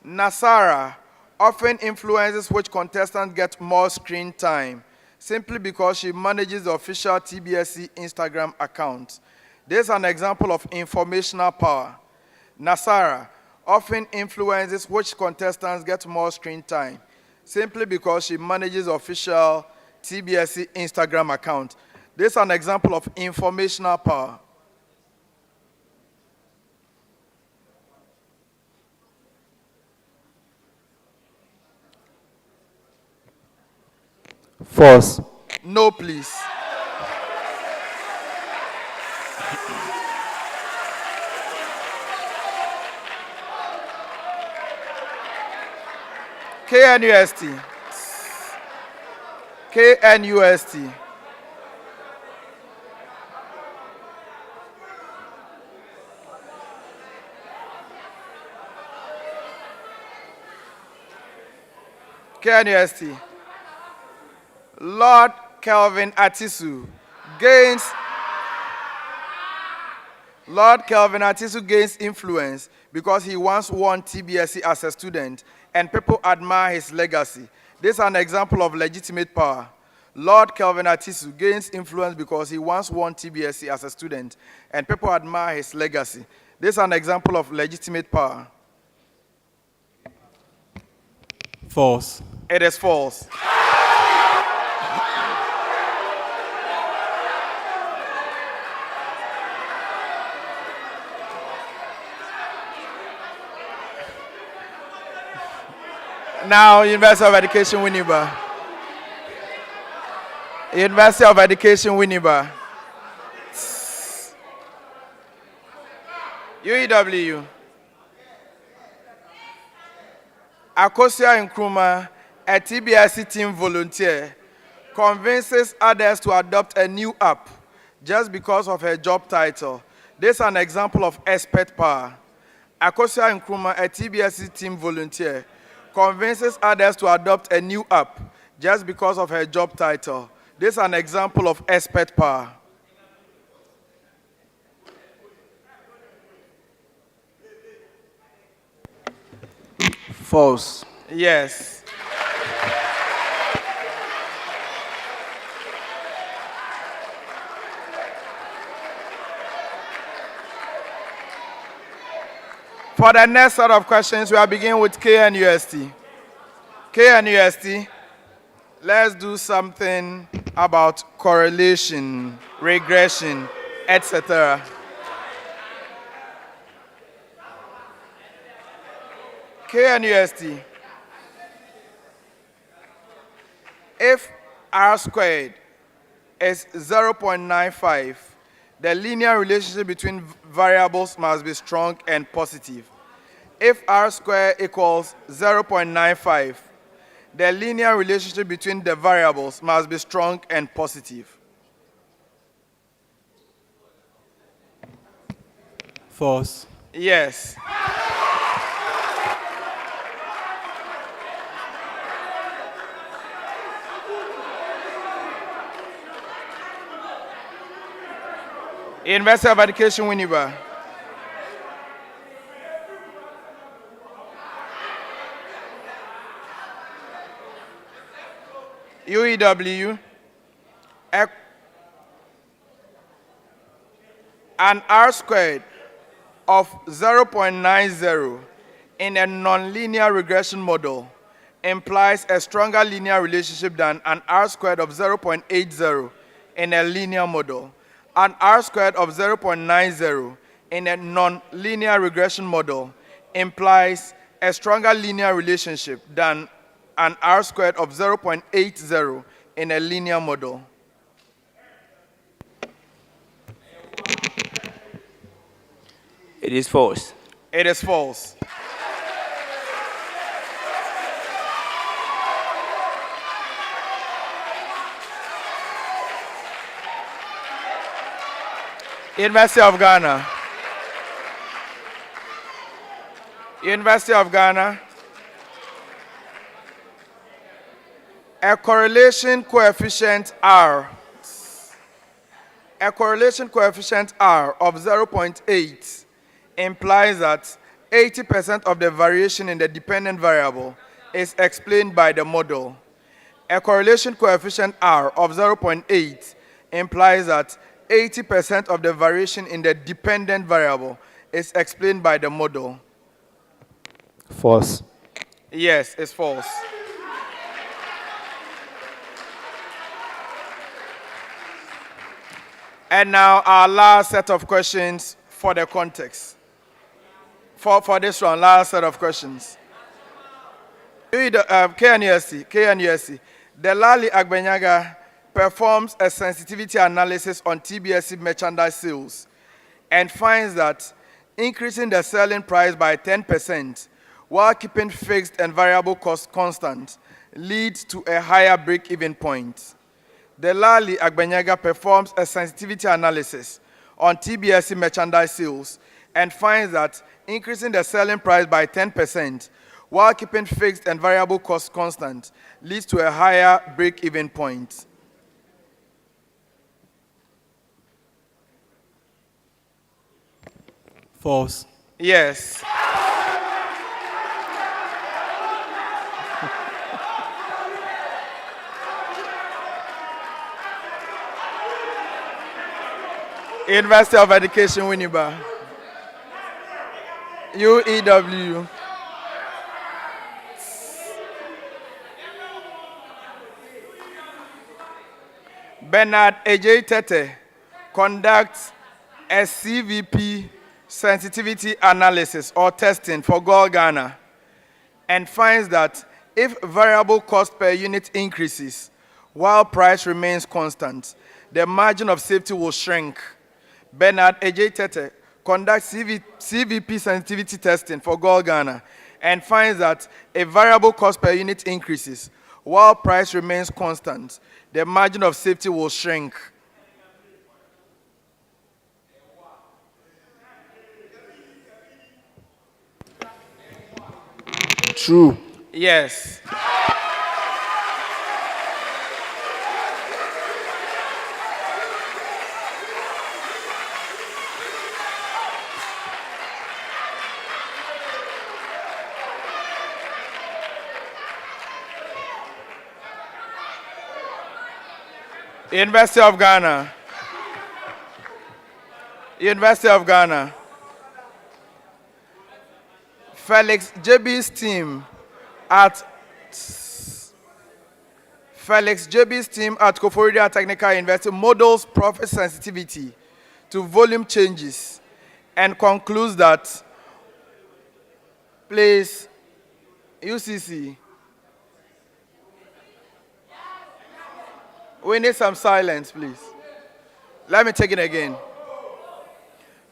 Nasara often influences which contestant gets more screen time simply because she manages the official TBSC Instagram account. This is an example of informational power. Nasara often influences which contestants get more screen time simply because she manages the official TBSC Instagram account. This is an example of informational power. False. No, please. KNUST. KNUST. KNUST. Lord Kelvin Atisu gains influence because he once won TBSC as a student and people admire his legacy. This is an example of legitimate power. Lord Kelvin Atisu gains influence because he once won TBSC as a student and people admire his legacy. This is an example of legitimate power. False. It is false. Now, University of Education, Winneba. University of Education, Winneba. UEW. Akosia Nkrumah, a TBSC team volunteer, convinces others to adopt a new app just because of her job title. This is an example of expert power. Akosia Nkrumah, a TBSC team volunteer, convinces others to adopt a new app just because of her job title. This is an example of expert power. False. Yes. For the next set of questions, we are beginning with KNUST. KNUST, let's do something about correlation, regression, etc. KNUST. If R squared is 0.95, the linear relationship between variables must be strong and positive. If R squared equals 0.95, the linear relationship between the variables must be strong and positive. False. Yes. University of Education, Winneba. UEW. An R squared of 0.90 in a nonlinear regression model implies a stronger linear relationship than an R squared of 0.80 in a linear model. An R squared of 0.90 in a non-linear regression model implies a stronger linear relationship than an R squared of 0.80 in a linear model. It is false. It is false. University of Ghana. University of Ghana. A correlation coefficient R. A correlation coefficient R of 0.8 implies that 80% of the variation in the dependent variable is explained by the model. A correlation coefficient R of 0.8 implies that 80% of the variation in the dependent variable is explained by the model. False. Yes, it's false. And now our last set of questions for the context. For this one, last set of questions. KNUST. The Lali Agbenyaga performs a sensitivity analysis on TBSC merchandise sales and finds that increasing the selling price by 10% while keeping fixed and variable costs constant leads to a higher break-even point. The Lali Agbenyaga performs a sensitivity analysis on TBSC merchandise sales and finds that increasing the selling price by 10% while keeping fixed and variable costs constant leads to a higher break-even point. False. Yes. University of Education, Winneba. UEW. Bernard Ej Tete conducts a CVP sensitivity analysis or testing for Gold Ghana and finds that if variable cost per unit increases while price remains constant, the margin of safety will shrink. Bernard Ej Tete conducts CVP sensitivity testing for Gold Ghana and finds that if variable cost per unit increases while price remains constant, the margin of safety will shrink. True. Yes. University of Ghana. University of Ghana. Felix JB's team at Koforidua Technical University models profit sensitivity to volume changes and concludes that, please, UCC, we need some silence, please. Let me take it again.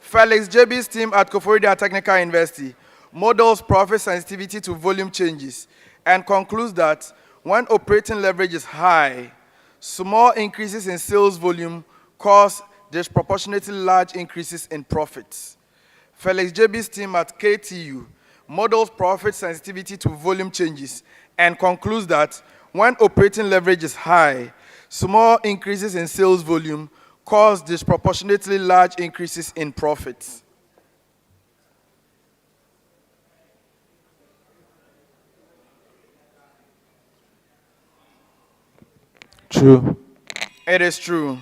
Felix JB's team at Koforidua Technical University models profit sensitivity to volume changes and concludes that when operating leverage is high, small increases in sales volume cause disproportionately large increases in profits. Felix JB's team at KTU models profit sensitivity to volume changes and concludes that when operating leverage is high, small increases in sales volume cause disproportionately large increases in profits. True. It is true.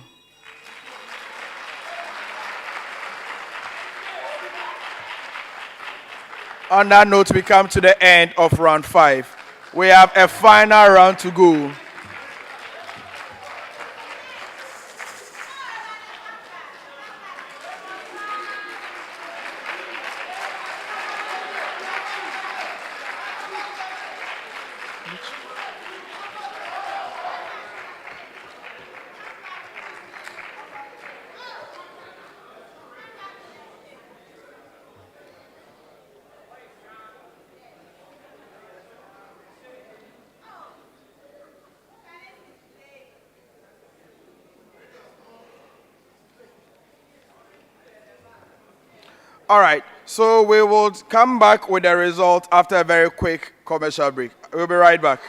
On that note, we come to the end of round 5. We have a final round to go. All right, so we will come back with the result after a very quick commercial break. We'll be right back.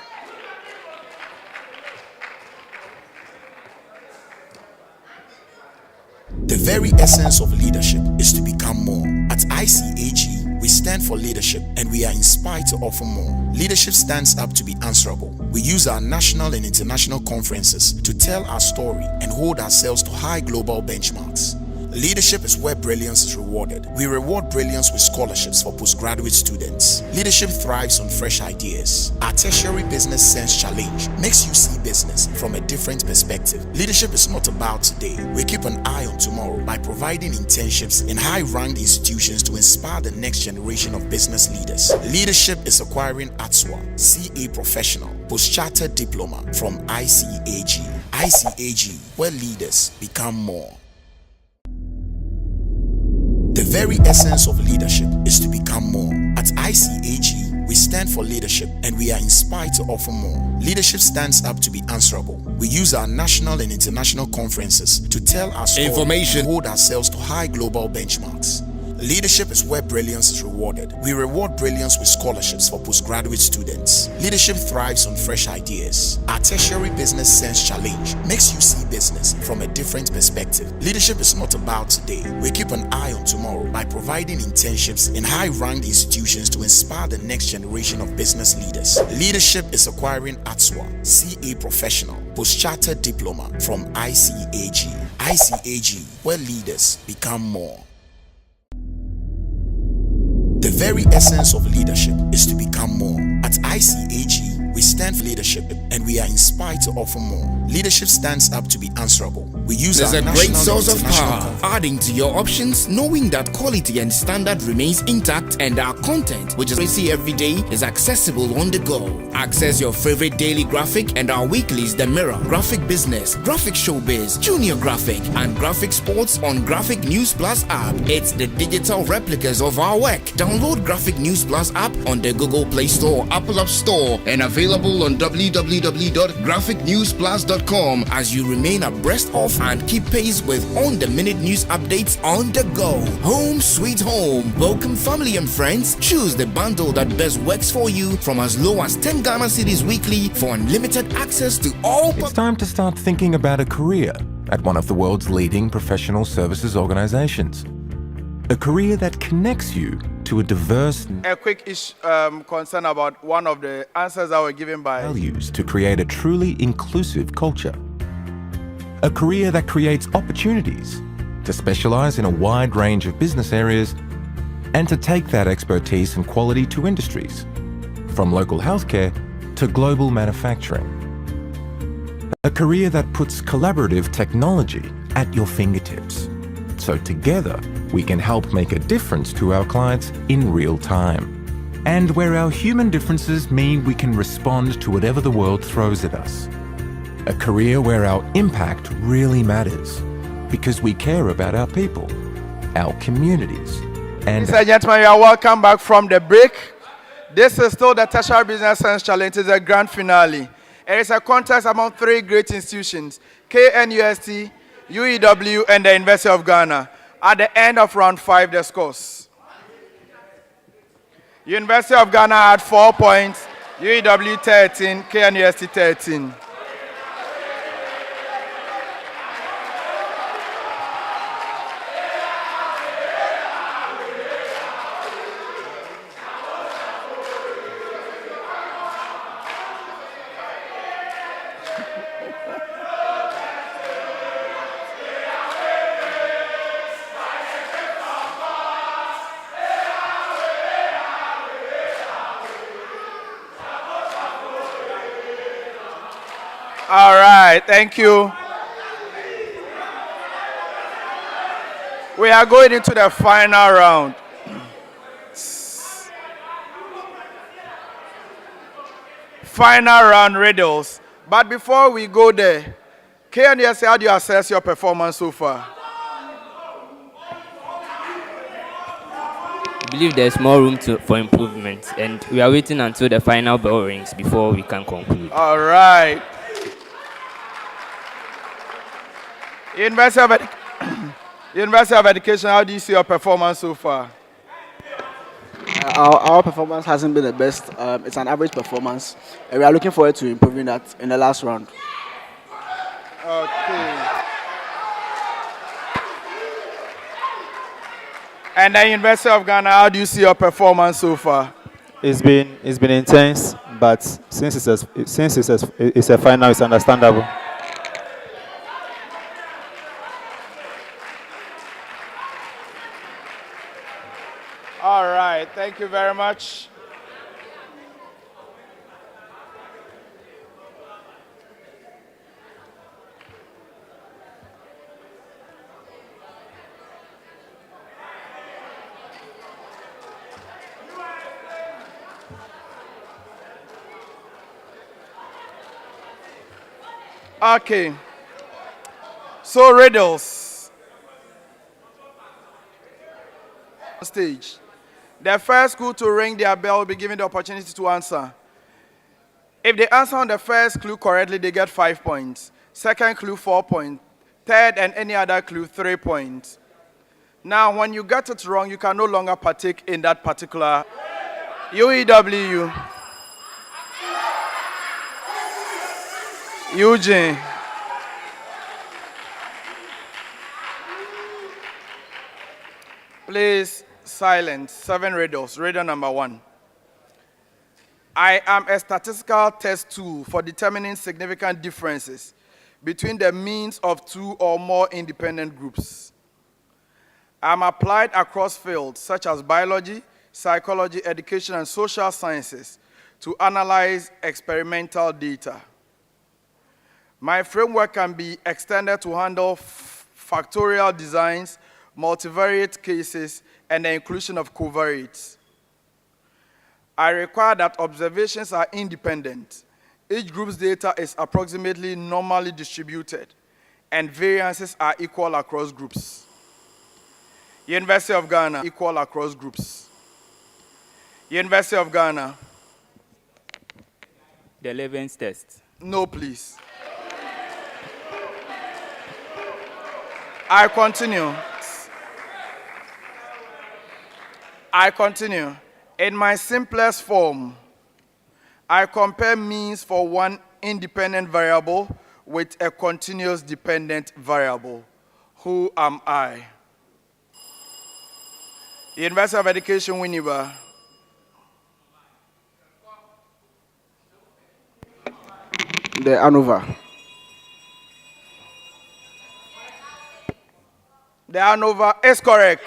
The very essence of leadership is to become more. At ICAG, we stand for leadership and we are inspired to offer more. Leadership stands up to be answerable. We use our national and international conferences to tell our story and hold ourselves to high global benchmarks. Leadership is where brilliance is rewarded. We reward brilliance with scholarships for postgraduate students. Leadership thrives on fresh ideas. Our Tertiary Business Sense Challenge makes you see business from a different perspective. Leadership is not about today. We keep an eye on tomorrow by providing internships in high-ranked institutions to inspire the next generation of business leaders. Leadership is acquiring ATSWA, CA Professional, Post-Chartered Diploma from ICAG. ICAG, where leaders become more. The very essence of leadership is to become more. At ICAG, we stand for leadership and we are inspired to offer more. Leadership stands up to be answerable. We use our national and international conferences to tell our story and hold ourselves to high global benchmarks. Leadership is where brilliance is rewarded. We reward brilliance with scholarships for postgraduate students. Leadership thrives on fresh ideas. Our Tertiary Business Sense Challenge makes you see business from a different perspective. Leadership is not about today. We keep an eye on tomorrow by providing internships in high-ranked institutions to inspire the next generation of business leaders. Leadership is acquiring ATSWA, CA Professional, Post-Chartered Diploma from ICAG. ICAG, where leaders become more. The very essence of leadership is to become more. At ICAG, we stand for leadership and we are inspired to offer more. Leadership stands up to be answerable. We use There's our a national great source of and international power, adding to your options, knowing that quality and standard remains intact and our content, which is we see every day, is accessible on the go. Access your favorite daily graphic and our weeklies, The Mirror, Graphic Business, Graphic Showbiz, Junior Graphic, and Graphic Sports on Graphic News Plus app. It's the digital replicas of our work. Download Graphic News Plus app on the Google Play Store, Apple App Store, and available available on www.graphicnewsplus.com as you remain abreast of and keep pace with on-the-minute news updates on the go. Home sweet home. Welcome family and friends. Choose the bundle that best works for you from as low as 10 Ghana cedis weekly for unlimited access to all. It's time to start thinking about a career at one of the world's leading professional services organizations. A career that connects you to a diverse A quick concern about one of the answers that were given by values to create a truly inclusive culture. A career that creates opportunities to specialize in a wide range of business areas and to take that expertise and quality to industries, from local healthcare to global manufacturing. A career that puts collaborative technology at your fingertips, so together we can help make a difference to our clients in real time. And where our human differences mean we can respond to whatever the world throws at us. A career where our impact really matters, because we care about our people, our communities, and... Ladies and gentlemen, you are welcome back from the break. This is still the Tertiary Business Sense Challenge. It is a grand finale. It is a contest among 3 great institutions, KNUST, UEW, and the University of Ghana. At the end of round 5, the scores. University of Ghana had 4 points, UEW 13, KNUST 13. All right, thank you. We are going into the final round. Final round riddles. But before we go there, KNUST, how do you assess your performance so far? I believe there's more room for improvement, and we are waiting until the final bell rings before we can conclude. All right. University of Education, how do you see your performance so far? Our performance hasn't been the best. It's an average performance. And we are looking forward to improving that in the last round. Okay. And then University of Ghana, how do you see your performance so far? It's been intense, but since it's a final, it's understandable. All right, thank you very much. Okay, so riddles. Stage. The first school to ring their bell will be given the opportunity to answer. If they answer on the first clue correctly, they get 5 points. Second clue, 4 points. Third and any other clue, 3 points. Now, when you get it wrong, you can no longer partake in that particular UEW. Eugene. Please, silence. 7 riddles. Riddle number 1. I am a statistical test tool for determining significant differences between the means of 2 or more independent groups. I am applied across fields such as biology, psychology, education, and social sciences to analyze experimental data. My framework can be extended to handle factorial designs, multivariate cases, and the inclusion of covariates. I require that observations are independent. Each group's data is approximately normally distributed, and variances are equal across groups. University of Ghana, equal across groups. University of Ghana. The Leven's test. No, please. I continue. In my simplest form, I compare means for one independent variable with a continuous dependent variable. Who am I? University of Education, Winneba. The ANOVA. The ANOVA is correct.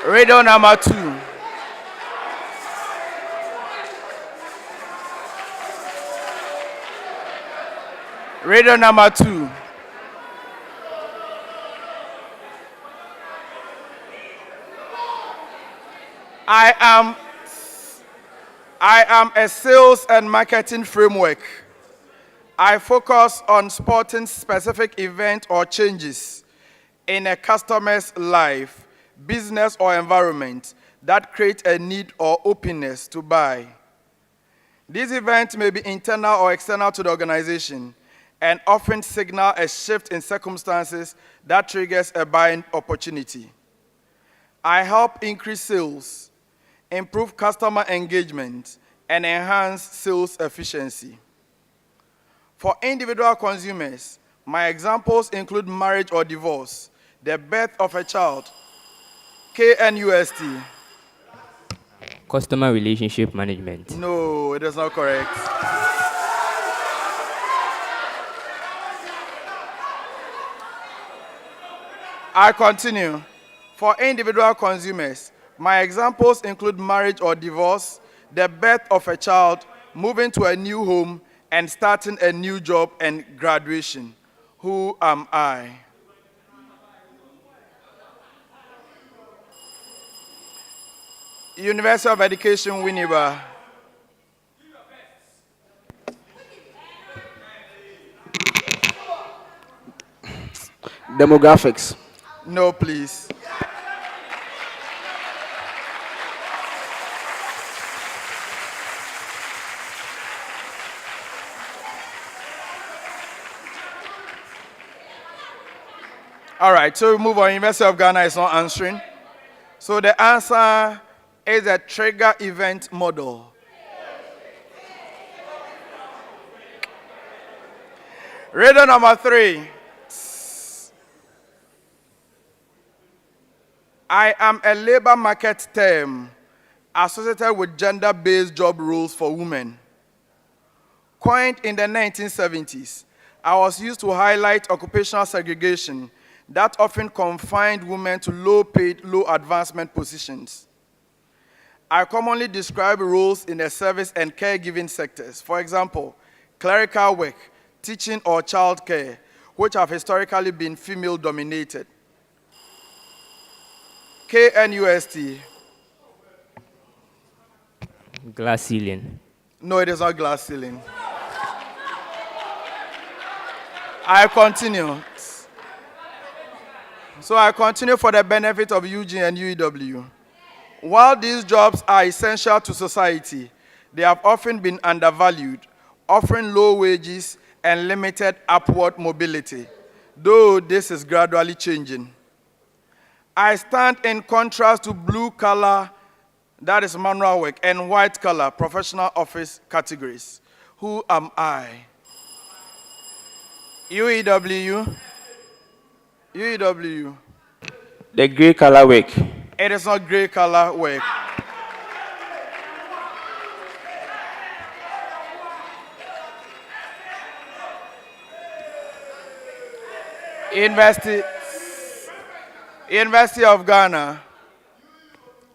Riddle number 2. Riddle number 2. I am a sales and marketing framework. I focus on spotting specific events or changes in a customer's life, business, or environment that create a need or openness to buy. These events may be internal or external to the organization and often signal a shift in circumstances that triggers a buying opportunity. I help increase sales, improve customer engagement, and enhance sales efficiency. For individual consumers, my examples include marriage or divorce, the birth of a child, KNUST. Customer relationship management. No, it is not correct. I continue. For individual consumers, my examples include marriage or divorce, the birth of a child, moving to a new home, and starting a new job and graduation. Who am I? University of Education, Winneba. Demographics. No, please. All right, so we move on. University of Ghana is not answering. So the answer is a trigger event model. Riddle number 3. I am a labor market term associated with gender-based job roles for women. Coined in the 1970s, I was used to highlight occupational segregation that often confined women to low-paid, low-advancement positions. I commonly describe roles in the service and caregiving sectors. For example, clerical work, teaching, or childcare, which have historically been female-dominated. KNUST. Glass ceiling. No, it is not glass ceiling. I continue. So I continue for the benefit of UG and UEW. While these jobs are essential to society, they have often been undervalued, offering low wages and limited upward mobility, though this is gradually changing. I stand in contrast to blue collar, that is manual work, and white collar, professional office categories. Who am I? UEW. UEW. The gray color work. It is not gray color work. University of Ghana.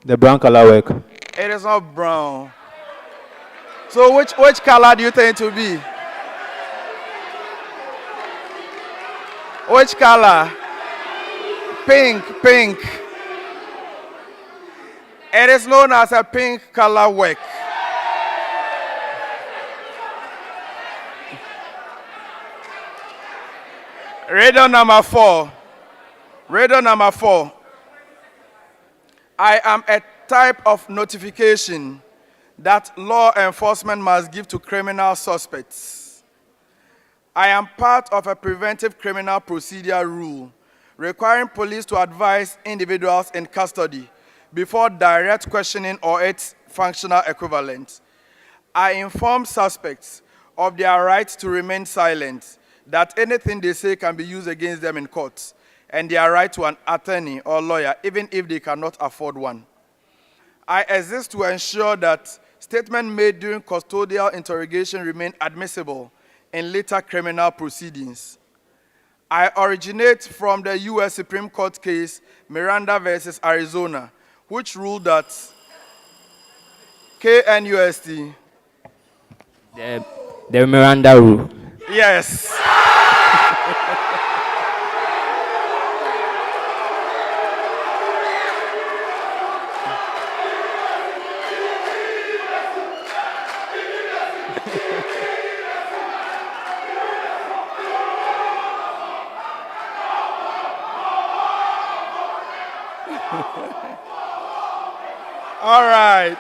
The brown color work. It is not brown. So which color do you think to be? Which color? Pink. It is known as a pink color work. Riddle number 4. Riddle number 4. I am a type of notification that law enforcement must give to criminal suspects. I am part of a preventive criminal procedure rule requiring police to advise individuals in custody before direct questioning or its functional equivalent. I inform suspects of their right to remain silent, that anything they say can be used against them in court, and their right to an attorney or lawyer, even if they cannot afford one. I exist to ensure that statements made during custodial interrogation remain admissible in later criminal proceedings. I originate from the U.S. Supreme Court case Miranda versus Arizona, which ruled that KNUST. The Miranda rule. Yes. All right.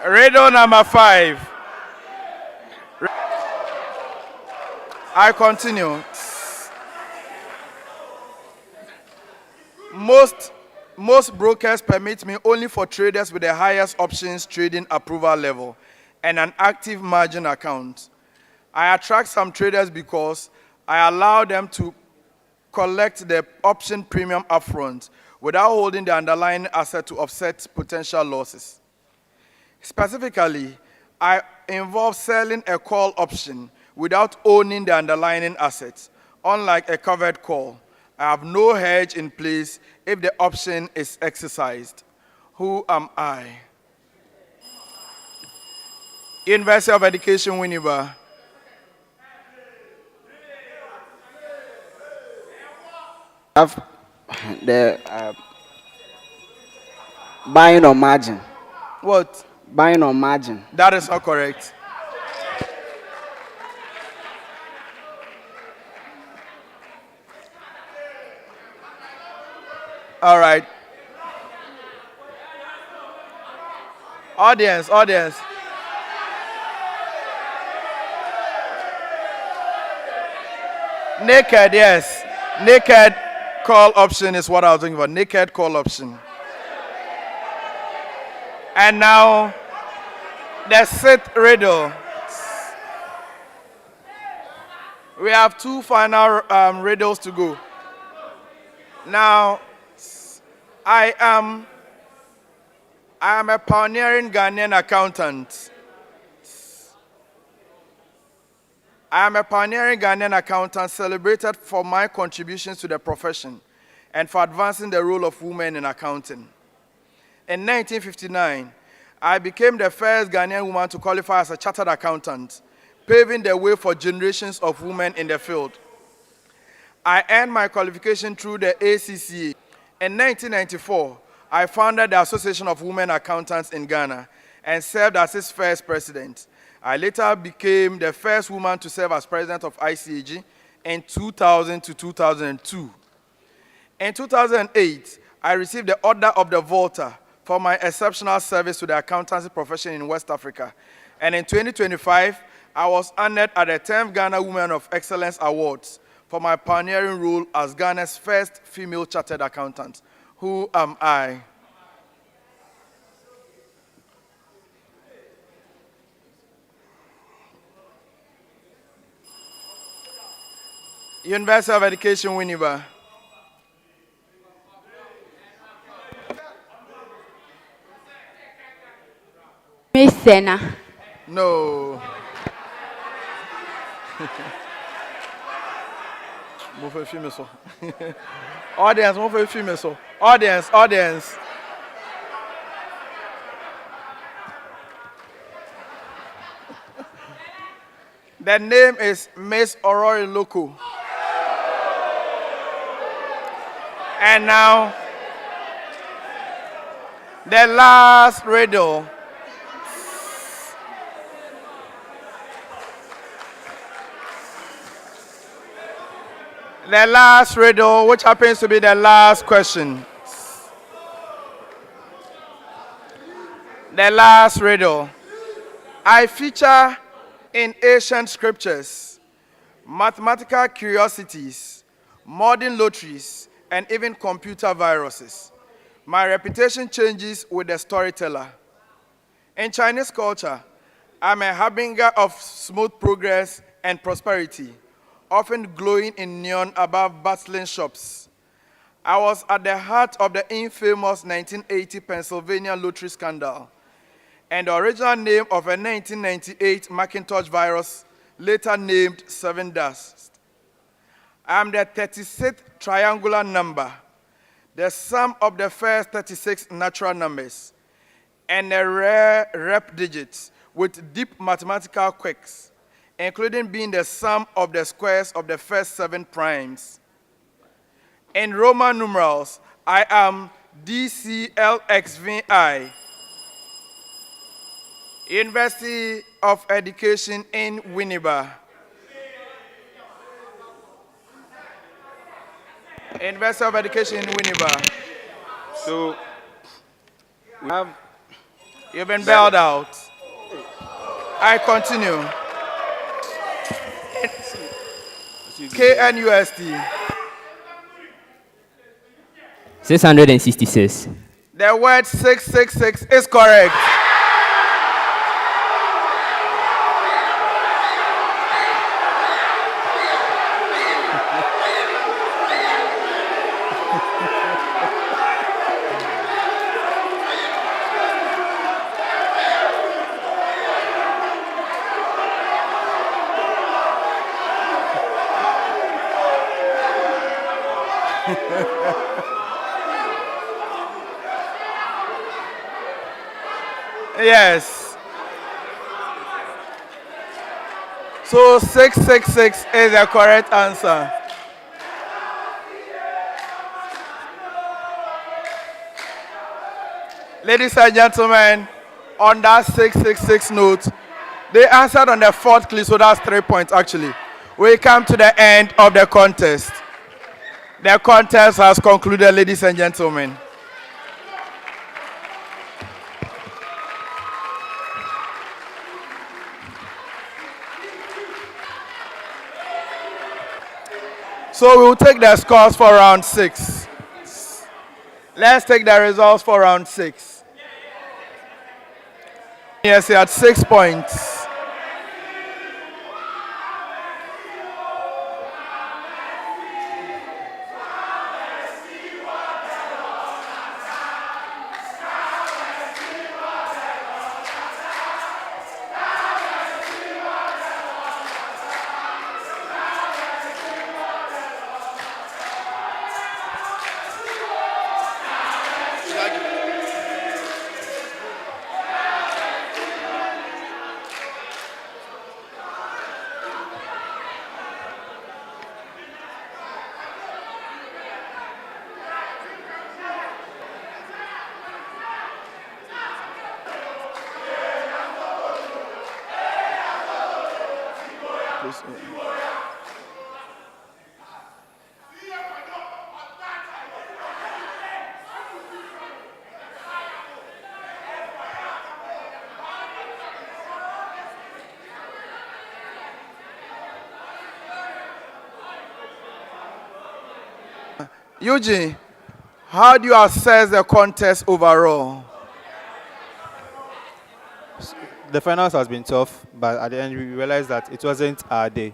Riddle number 5. I continue. Most brokers permit me only for traders with the highest options trading approval level and an active margin account. I attract some traders because I allow them to collect the option premium upfront without holding the underlying asset to offset potential losses. Specifically, I involve selling a call option without owning the underlying assets, unlike a covered call. I have no hedge in place if the option is exercised. Who am I? University of Education, Winneba. Have the buying on margin. What? Buying on margin. That is not correct. All right. Audience. Naked, yes. Naked call option is what I was talking about. Naked call option. And now, the sixth riddle. We have 2 final riddles to go. Now, I am a pioneering Ghanaian accountant. I am a pioneering Ghanaian accountant celebrated for my contributions to the profession and for advancing the role of women in accounting. In 1959, I became the first Ghanaian woman to qualify as a chartered accountant, paving the way for generations of women in the field. I earned my qualification through the ACCA. In 1994, I founded the Association of Women Accountants in Ghana and served as its first president. I later became the first woman to serve as president of ICAG in 2000 to 2002. In 2008, I received the Order of the Volta for my exceptional service to the accountancy profession in West Africa. And in 2025, I was honored at the 10th Ghana Women of Excellence Awards for my pioneering role as Ghana's first female chartered accountant. Who am I? University of Education, Winneba. Miss Senna. No. Audience. The name is Miss Aurora Loco. And now, the last riddle. The last riddle, which happens to be the last question. The last riddle. I feature in ancient scriptures, mathematical curiosities, modern lotteries, and even computer viruses. My reputation changes with the storyteller. In Chinese culture, I'm a harbinger of smooth progress and prosperity, often glowing in neon above bustling shops. I was at the heart of the infamous 1980 Pennsylvania lottery scandal, and the original name of a 1998 Macintosh virus, later named 7 Dust. I'm the 36th triangular number, the sum of the first 36 natural numbers, and a rare rep digit with deep mathematical quirks, including being the sum of the squares of the first 7 primes. In Roman numerals, I am DCLXVI, University of Education in Winneba. University of Education in Winneba. So, we have... You've been bailed out. I continue. KNUST. 666. The word 666 is correct. Yes. So 666 is the correct answer. Ladies and gentlemen, on that 666 note, they answered on the 4th clue, so that's 3 points actually. We come to the end of the contest. The contest has concluded, ladies and gentlemen. So we will take the scores for round 6. Let's take the results for round 6. Yes, he had 6 points. Eugene, how do you assess the contest overall? The finals has been tough, but at the end we realized that it wasn't our day.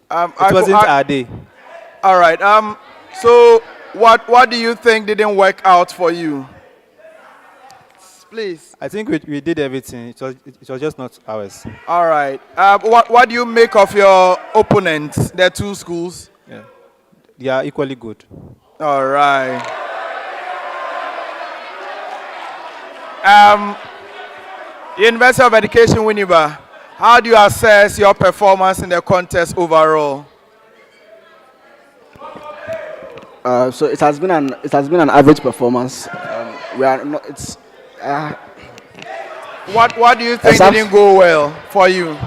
It wasn't our day. All right. So what do you think didn't work out for you? Please. I think we did everything. It was just not ours. All right. What do you make of your opponents, the 2 schools? Yeah. They are equally good. All right. University of Education Winneba, how do you assess your performance in the contest overall? So it has been an average performance. We are not. It's. What do you think didn't go well for you?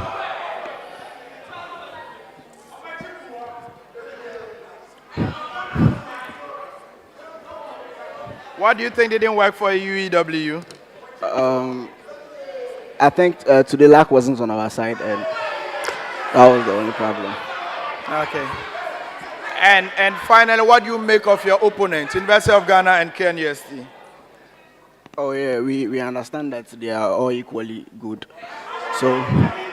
What do you think didn't work for UEW? I think today luck wasn't on our side, and that was the only problem. Okay. And finally, what do you make of your opponents, University of Ghana and KNUST? Oh yeah, we understand that they are all equally good. So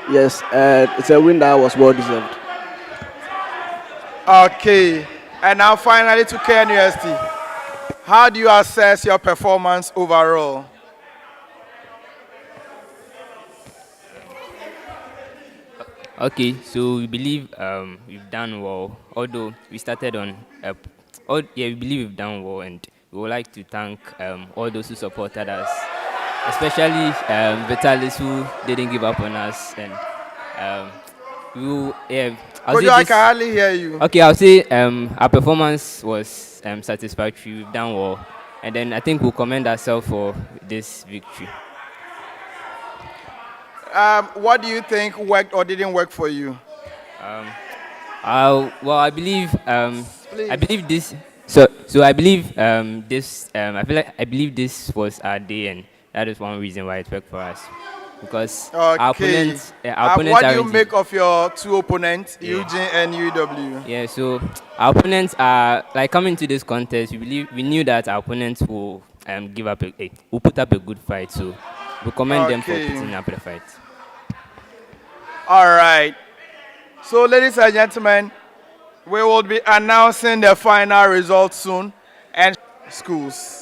yes, it's a win that was well deserved. Okay. And now finally to KNUST. How do you assess your performance overall? Okay, so we believe we've done well. Although we started on, we believe we've done well, and we would like to thank all those who supported us, especially Vitalis, who didn't give up on us, and I can hardly hear you. Okay, I'll say our performance was satisfactory. We've done well, and then I think we'll commend ourselves for this victory. What do you think worked or didn't work for you? I believe this. So I believe this. I believe this was our day, and that is one reason why it worked for us. Because our opponents, what do you make of your two opponents, Eugene and UW? Yeah, so our opponents are like coming to this contest. We knew that our opponents will will put up a good fight. So we commend them for putting up a fight. All right. So, ladies and gentlemen, we will be announcing the final results soon, and schools.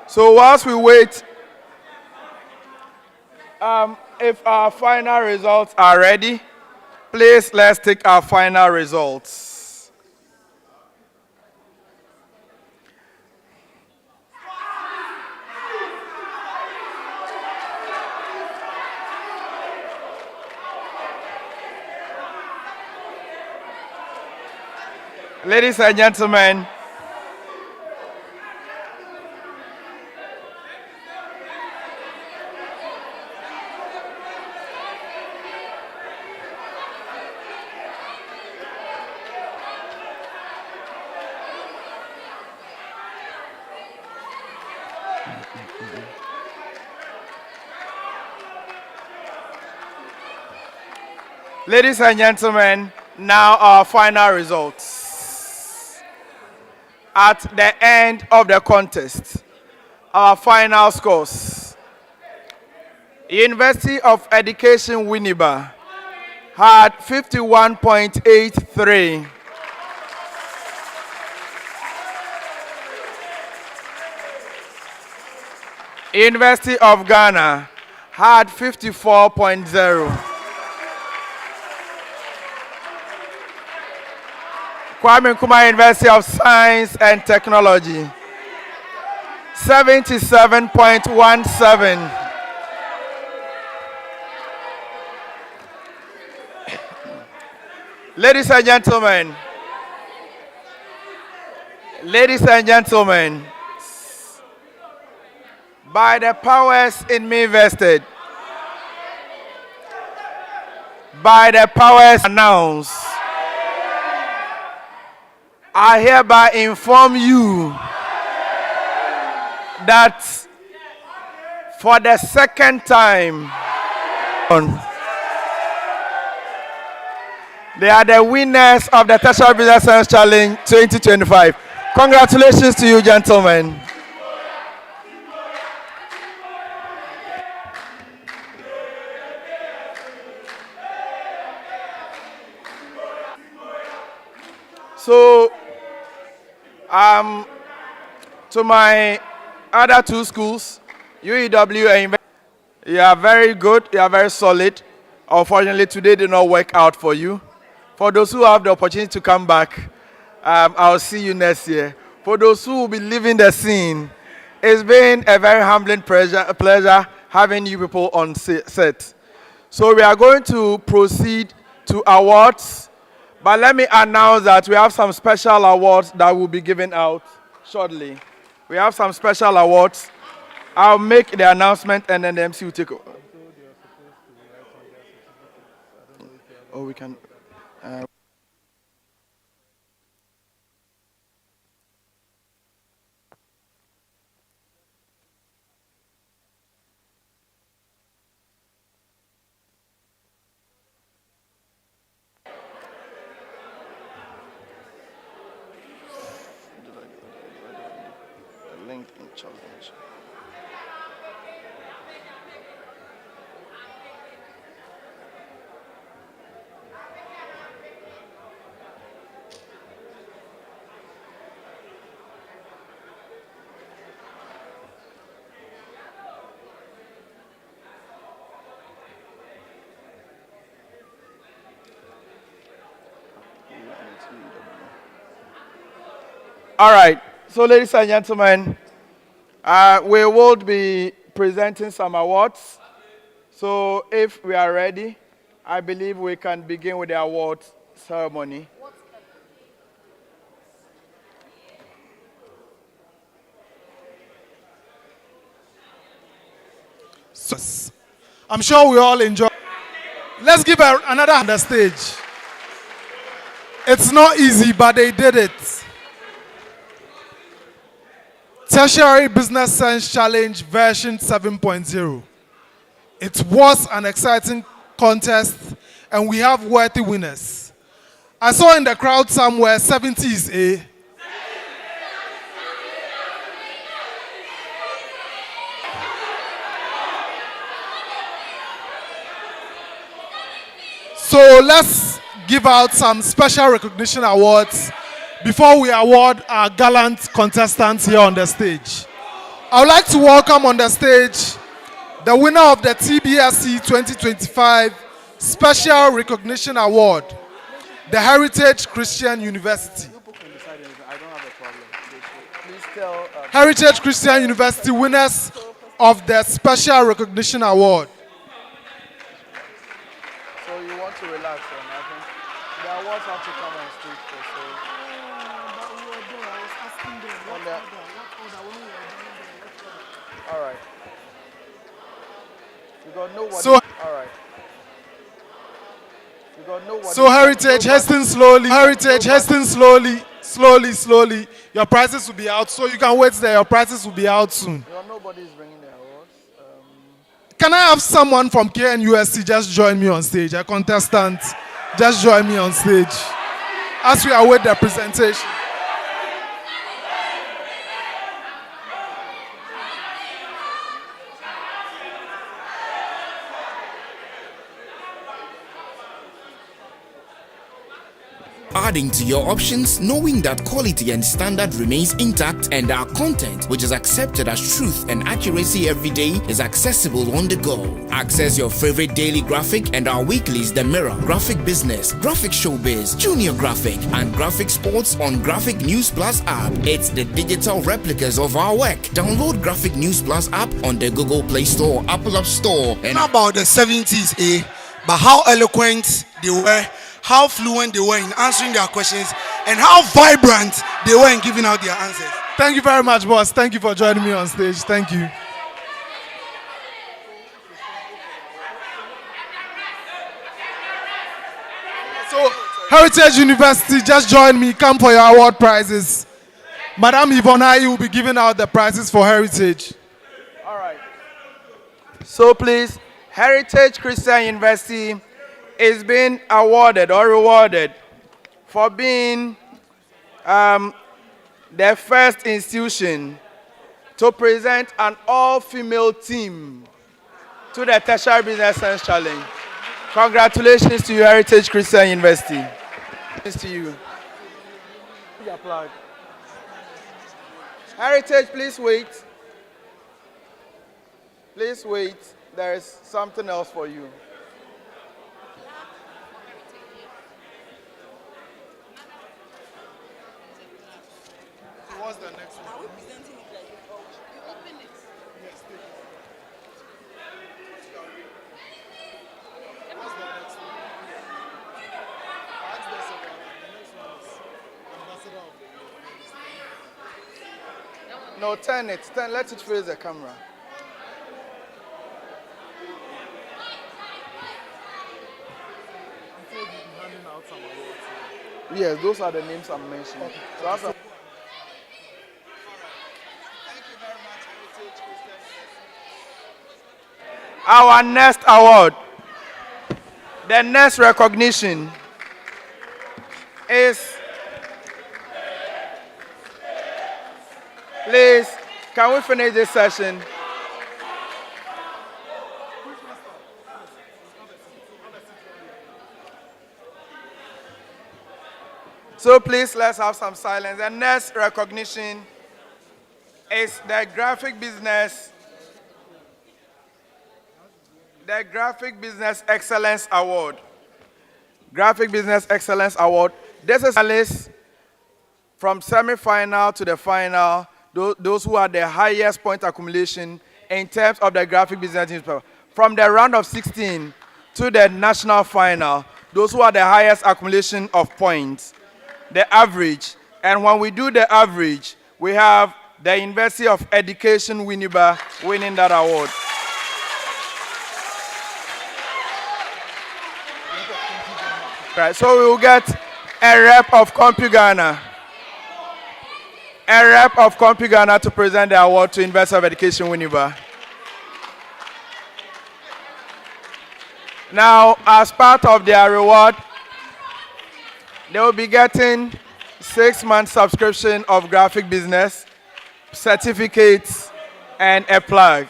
So whilst we wait, if our final results are ready, please let's take our final results. Ladies and gentlemen, now our final results. At the end of the contest, our final scores. University of Education Winneba had 51.83. University of Ghana had 54.0. Kwame Nkrumah University of Science and Technology, 77.17. Ladies and gentlemen, by the powers in me vested, by the powers announced, I hereby inform you that for the second time, they are the winners of the Tertiary Business Sense Challenge 2025. Congratulations to you, gentlemen. So, to my other two schools, UEW and you are very good, you are very solid. Unfortunately, today did not work out for you. For those who have the opportunity to come back, I'll see you next year. For those who will be leaving the scene, It's been a very humbling pleasure having you people on set. So we are going to proceed to awards, but let me announce that we have some special awards that will be given out shortly. We have some special awards. I'll make the announcement and then the MC will take over. Oh, we can. LinkedIn challenge. All right, so ladies and gentlemen, we will be presenting some awards. So if we are ready, I believe we can begin with the awards ceremony. I'm sure we all enjoy. Let's give another on the stage. It's not easy, but they did it. Tertiary Business Sense Challenge version 7.0. It was an exciting contest, and we have worthy winners. I saw in the crowd somewhere 70 is A. So let's give out some special recognition awards before we award our gallant contestants here on the stage. I would like to welcome on the stage the winner of the TBSC 2025 Special Recognition Award, the Heritage Christian University. Heritage Christian University winners of the Special Recognition Award. So you want to relax, and I think the awards have to come on stage first. All right. We got nobody. So, all right. We got nobody. So Heritage, hasten slowly. Heritage, hasten slowly. Slowly. Your prizes will be out, so you can wait there. Your prizes will be out soon. Nobody is bringing the awards. Can I have someone from KNUST just join me on stage? A contestant, just join me on stage as we await the presentation. Adding to your options, knowing that quality and standard remains intact and our content, which is accepted as truth and accuracy every day, is accessible on the go. Access your favorite daily graphic and our weeklies The Mirror, Graphic Business, Graphic Showbiz, Junior Graphic, and Graphic Sports on Graphic News Plus app. It's the digital replicas of our work. Download Graphic News Plus app on the Google Play Store, Apple App Store. And about the 70s, but how eloquent they were, how fluent they were in answering their questions, and how vibrant they were in giving out their answers. Thank you very much, boss. Thank you for joining me on stage. Thank you. So, Heritage University, just join me. Come for your award prizes. Madam Ivonai will be giving out the prizes for Heritage. All right. So please, Heritage Christian University is being awarded or rewarded for being the first institution to present an all-female team to the Tertiary Business Sense Challenge. Congratulations to you, Heritage Christian University. Thanks to you. Heritage, please wait. Please wait. There is something else for you. What's the next one? No, turn it. Let it face the camera. Yes, those are the names I'm mentioning. Okay. So that's our next award. The next recognition is, please, can we finish this session? So please, let's have some silence. The next recognition is the Graphic Business Excellence Award. Graphic Business Excellence Award. This is a list from semi-final to the final, those who had the highest point accumulation in terms of the graphic business newspaper. From the round of 16 to the national final, those who had the highest accumulation of points, the average. And when we do the average, we have the University of Education Winneba winning that award. Right, so we will get a rep of CompuGhana. A rep of CompuGhana to present the award to University of Education Winneba. Now, as part of their reward, they will be getting 6-month subscription of Graphic Business, certificates, and a plug.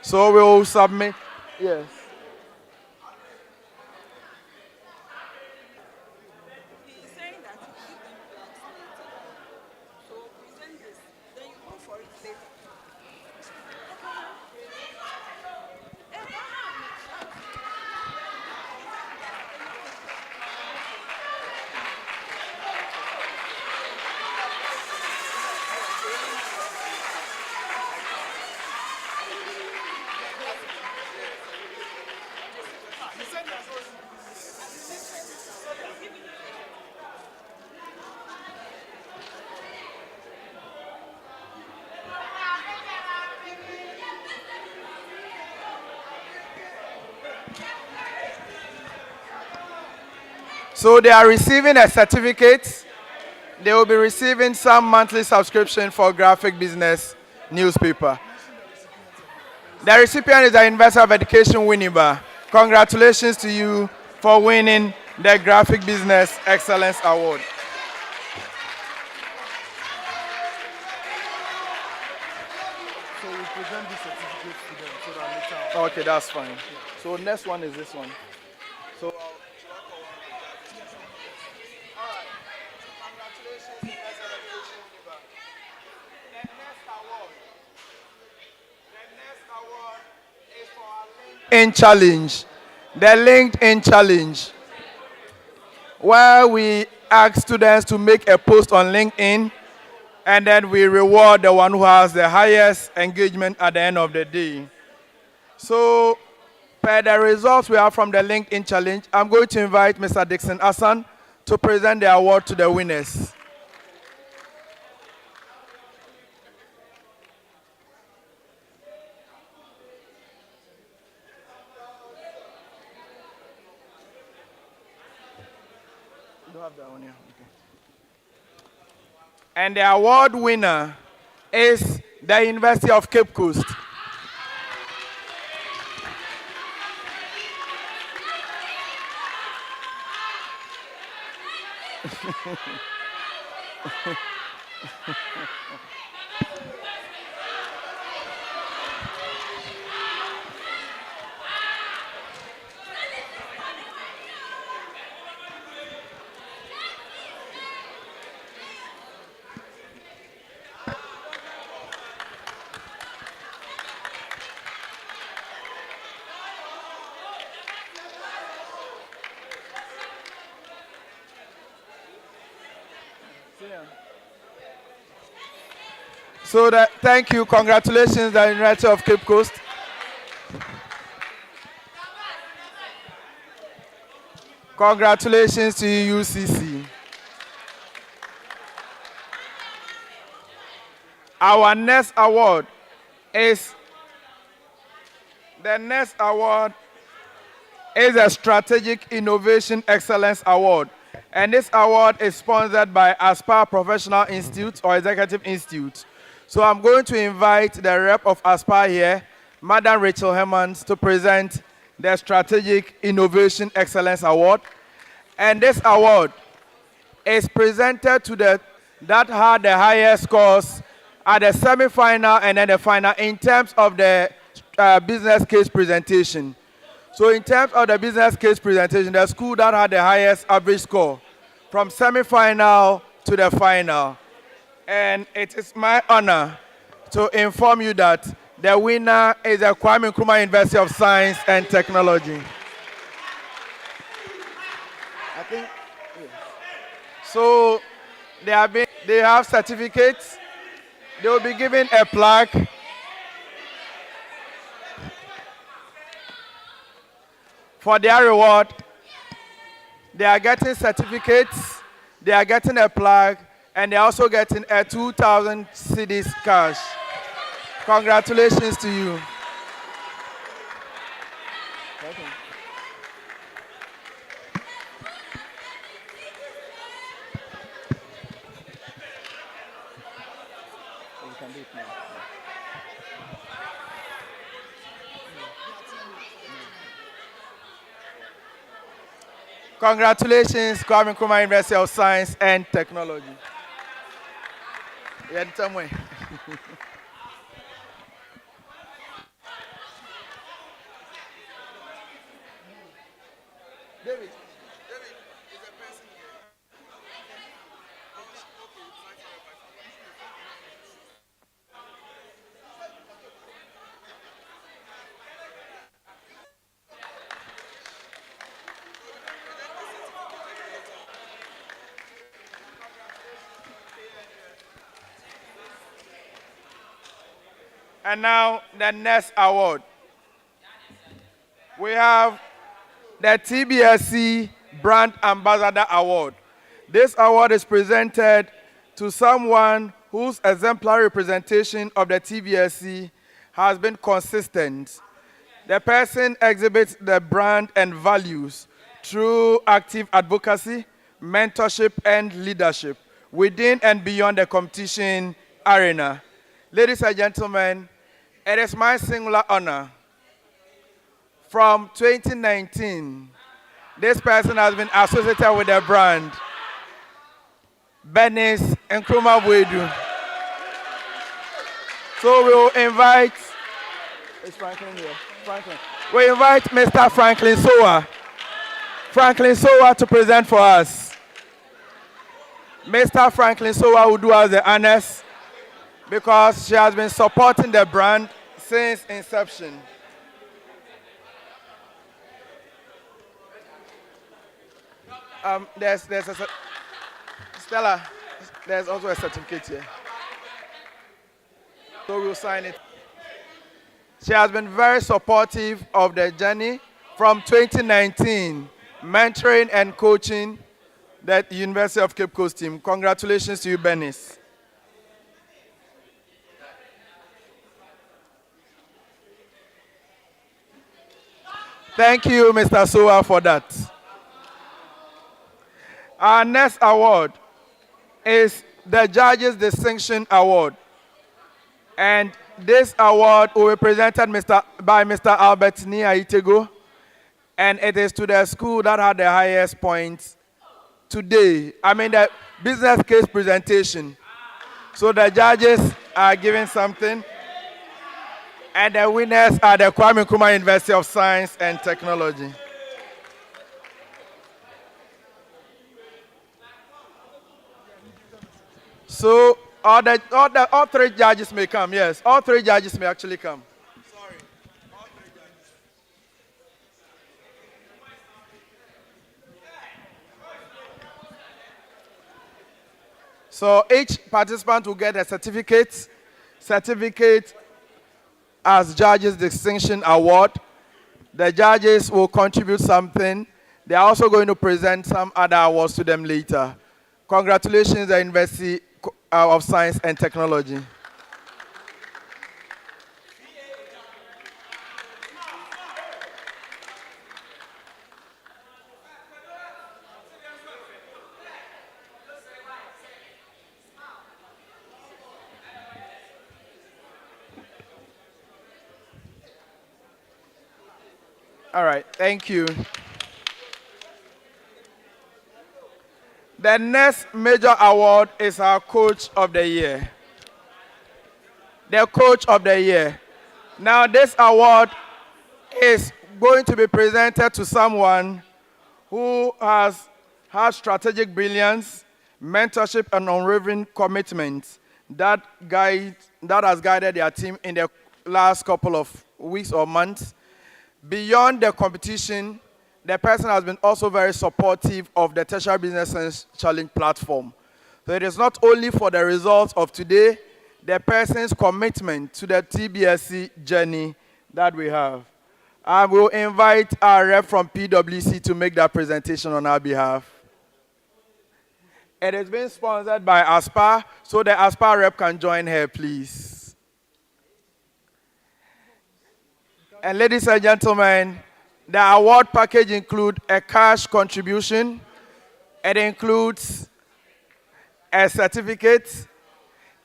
So we will submit. Yes. So they are receiving a certificate. They will be receiving some monthly subscription for Graphic Business newspaper. The recipient is the University of Education Winneba. Congratulations to you for winning the Graphic Business Excellence Award. So we present the certificate to them so that later. Okay, that's fine. So next one is this one. So in challenge, the LinkedIn challenge, where we ask students to make a post on LinkedIn, and then we reward the one who has the highest engagement at the end of the day. So, per the results we have from the LinkedIn challenge, I'm going to invite Mr. Dixon Hassan to present the award to the winners. Have that one here. Okay. And the award winner is the University of Cape Coast. So thank you, congratulations, the University of Cape Coast. Congratulations to UCC. Our next award is a Strategic Innovation Excellence Award. And this award is sponsored by ASPA Professional Institute or Executive Institute. So I'm going to invite the rep of ASPA here, Madam Rachel Hemmans, to present the Strategic Innovation Excellence Award. And this award is presented to that had the highest scores at the semi-final and then the final in terms of the business case presentation. So in terms of the business case presentation, the school that had the highest average score from semi-final to the final. And it is my honor to inform you that the winner is the Kwame Nkrumah University of Science and Technology. I think, so they have certificates. They will be given a plaque. For their reward, they are getting certificates, they are getting a plaque, and they're also getting a 2,000 cedis cash. Congratulations to you. Congratulations, Kwame Nkrumah University of Science and Technology. Yeah, the same way. David. And now the next award. We have the TBSC Brand Ambassador Award. This award is presented to someone whose exemplary representation of the TBSC has been consistent. The person exhibits the brand and values through active advocacy, mentorship, and leadership within and beyond the competition arena. Ladies and gentlemen, it is my singular honor. From 2019, this person has been associated with the brand, Benis Nkrumah Buedu. So we will invite, is Franklin here? Franklin. We invite Mr. Franklin Sowa. Franklin Sowa to present for us. Mr. Franklin Sowa will do us the honors because she has been supporting the brand since inception. There's a Stella. There's also a certificate here. So we'll sign it. She has been very supportive of the journey from 2019, mentoring and coaching the University of Cape Coast team. Congratulations to you, Benis. Thank you, Mr. Sowa, for that. Our next award is the Judges Distinction Award. And this award will be presented by Mr. Albert Nia-Itego. And it is to the school that had the highest points today. I mean, the business case presentation. So the judges are giving something. And the winners are the Kwame Nkrumah University of Science and Technology. So all three judges may come, yes. All three judges may actually come. Sorry. All three judges. So each participant will get a certificate as Judges Distinction Award. The judges will contribute something. They are also going to present some other awards to them later. Congratulations, the University of Science and Technology. All right, thank you. The next major award is our Coach of the Year. The Coach of the Year. Now, this award is going to be presented to someone who has had strategic brilliance, mentorship, and unwavering commitment that has guided their team in the last couple of weeks or months. Beyond the competition, the person has been also very supportive of the Tertiary Business Sense Challenge platform. So it is not only for the results of today, the person's commitment to the TBSC journey that we have. I will invite our rep from PwC to make that presentation on our behalf. It is being sponsored by ASPA, so the ASPA rep can join her, please. And ladies and gentlemen, the award package includes a cash contribution. It includes a certificate.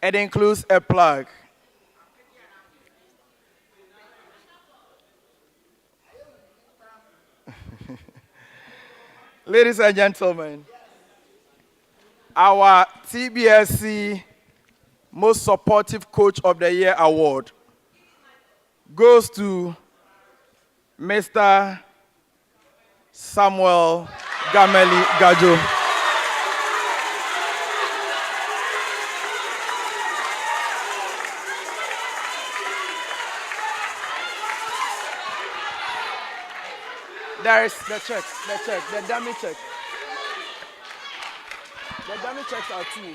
It includes a plug. Ladies and gentlemen, our TBSC Most Supportive Coach of the Year award goes to Mr. Samuel Gameli Gajo. There is the check, the dummy check. The dummy checks are two.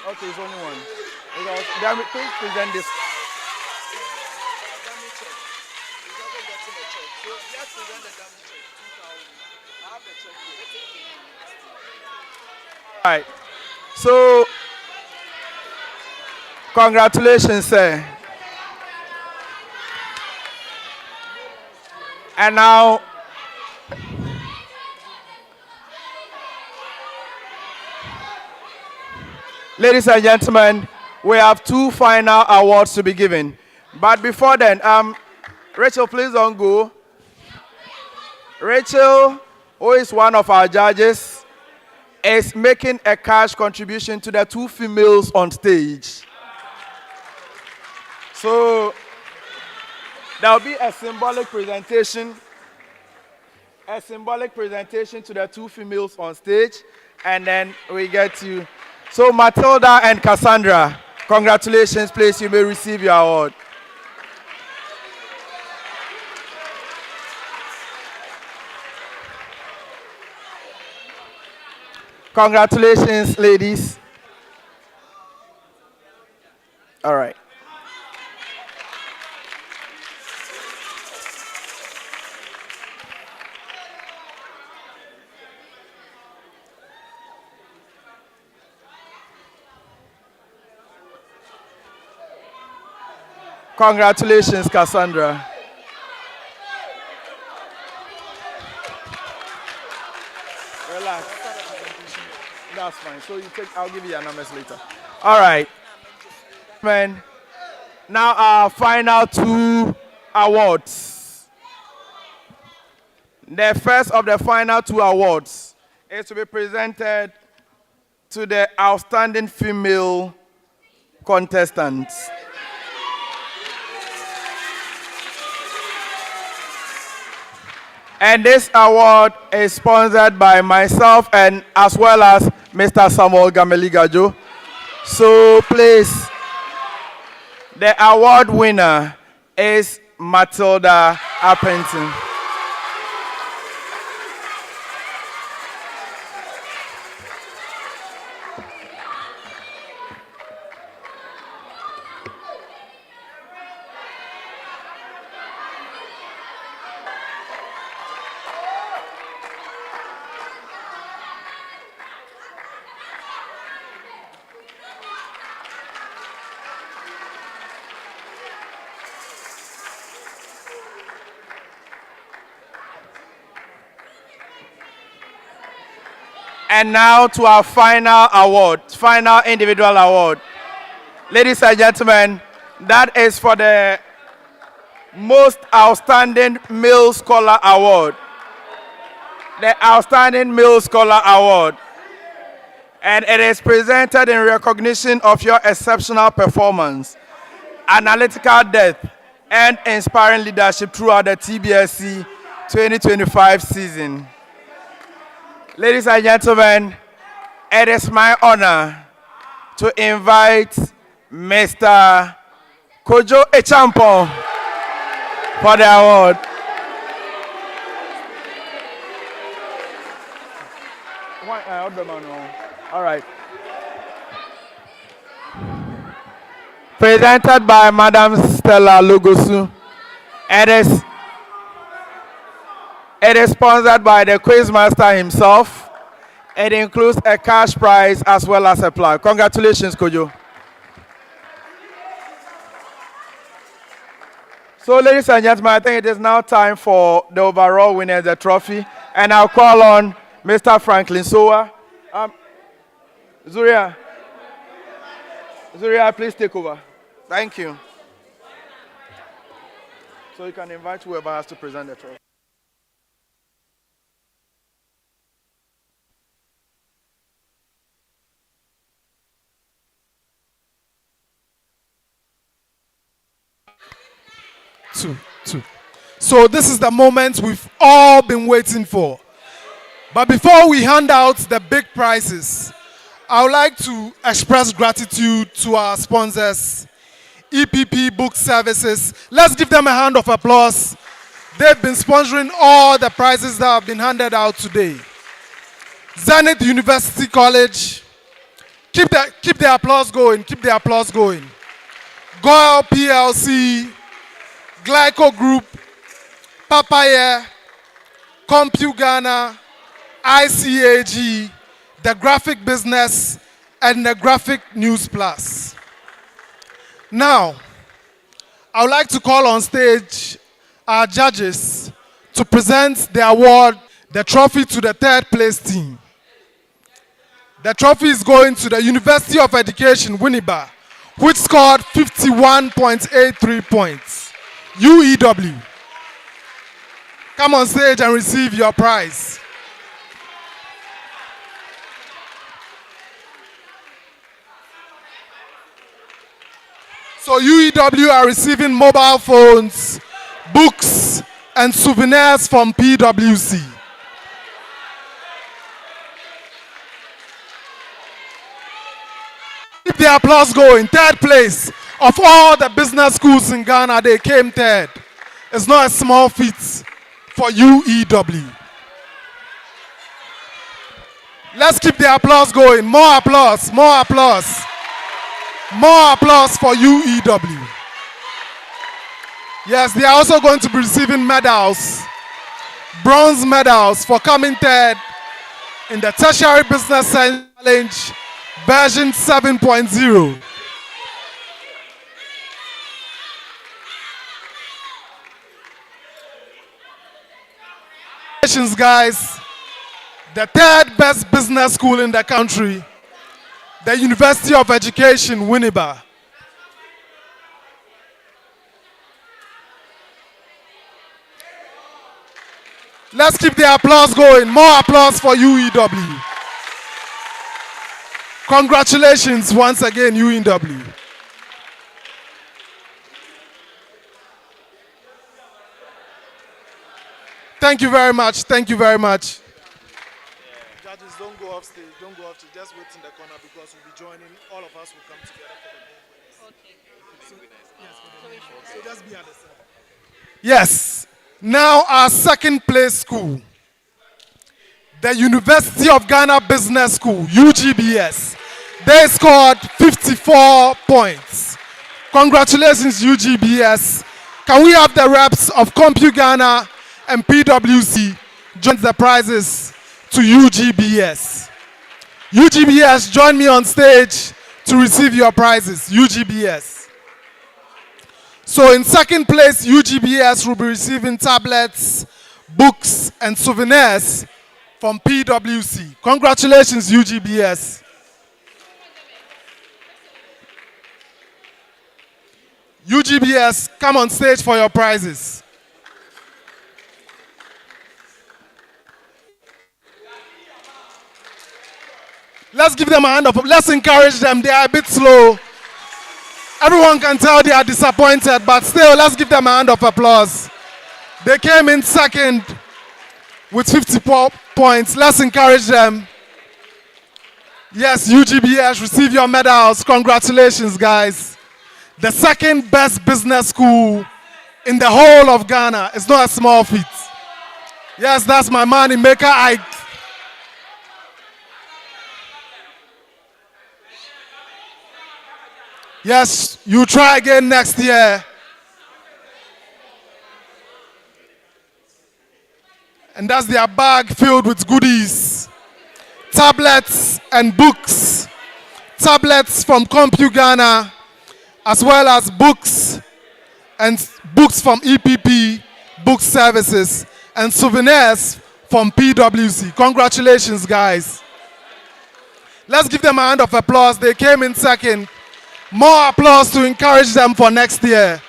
Okay, it's only one. Because dummy, please present this. All right. So, congratulations, sir. And now, ladies and gentlemen, we have two final awards to be given. But before then, Rachel, please don't go. Rachel, who is one of our judges, is making a cash contribution to the two females on stage. So, there will be a symbolic presentation to the two females on stage, and then we get to. So Matilda and Cassandra, congratulations, please, you may receive your award. Congratulations, ladies. All right. Congratulations, Cassandra. Relax. That's fine. So I'll give you your numbers later. All right. Man. Now our final two awards. The first of the final two awards is to be presented to the outstanding female contestants. And this award is sponsored by myself and as well as Mr. Samuel Gameli Gajo. So please, the award winner is Matilda Appleton. And now to our final award, final individual award. Ladies and gentlemen, that is for the Most Outstanding Male Scholar Award. The Outstanding Male Scholar Award. And it is presented in recognition of your exceptional performance, analytical depth, and inspiring leadership throughout the TBSC 2025 season. Ladies and gentlemen, it is my honor to invite Mr. Kojo Echampong for the award. All right. Presented by Madam Stella Lugosu. It is sponsored by the Quizmaster himself. It includes a cash prize as well as a plaque. Congratulations, Kojo. So, ladies and gentlemen, I think it is now time for the overall winner of the trophy. And I'll call on Mr. Franklin Sowa. Zuria, please take over. Thank you. So you can invite whoever has to present the trophy. Two. So this is the moment we've all been waiting for. But before we hand out the big prizes, I would like to express gratitude to our sponsors, EPP Book Services. Let's give them a hand of applause. They've been sponsoring all the prizes that have been handed out today. Zenith University College. Keep the applause going. Keep the applause going. Goyle PLC. Glyco Group, Papaya, Compu Ghana, ICAG, the Graphic Business, and the Graphic News Plus. Now, I would like to call on stage our judges to present the award, the trophy to the third place team. The trophy is going to the University of Education, Winneba, which scored 51.83 points. UEW. Come on stage and receive your prize. So UEW are receiving mobile phones, books, and souvenirs from PwC. Keep the applause going. Third place. Of all the business schools in Ghana, they came third. It's not a small feat for UEW. Let's keep the applause going. More applause, more applause. More applause for UEW. Yes, they are also going to be receiving medals, bronze medals for coming third in the Tertiary Business Sense Challenge version 7.0. Congratulations, guys. The third best business school in the country, the University of Education, Winneba. Let's keep the applause going. More applause for UEW. Congratulations once again, UEW. Thank you very much. Thank you very much. Judges, don't go off stage. Don't go off stage. Just wait in the corner because we'll be joining. All of us will come together for the game. Okay. So just be at the side. Yes. Now our second place school, the University of Ghana Business School, UGBS. They scored 54 points. Congratulations, UGBS. Can we have the reps of Compu Ghana and PwC join the prizes to UGBS? UGBS, join me on stage to receive your prizes. UGBS. So in second place, UGBS will be receiving tablets, books, and souvenirs from PwC. Congratulations, UGBS. UGBS, come on stage for your prizes. Let's give them a hand up. Let's encourage them. They are a bit slow. Everyone can tell they are disappointed, but still, let's give them a hand of applause. They came in second with 54 points. Let's encourage them. Yes, UGBS, receive your medals. Congratulations, guys. The second best business school in the whole of Ghana. It's not a small feat. Yes, that's my money maker, Ike. Yes, you try again next year. And that's their bag filled with goodies. Tablets and books. Tablets from CompuGhana, as well as books and books from EPP, Book Services, and souvenirs from PwC. Congratulations, guys. Let's give them a hand of applause. They came in second. More applause to encourage them for next year.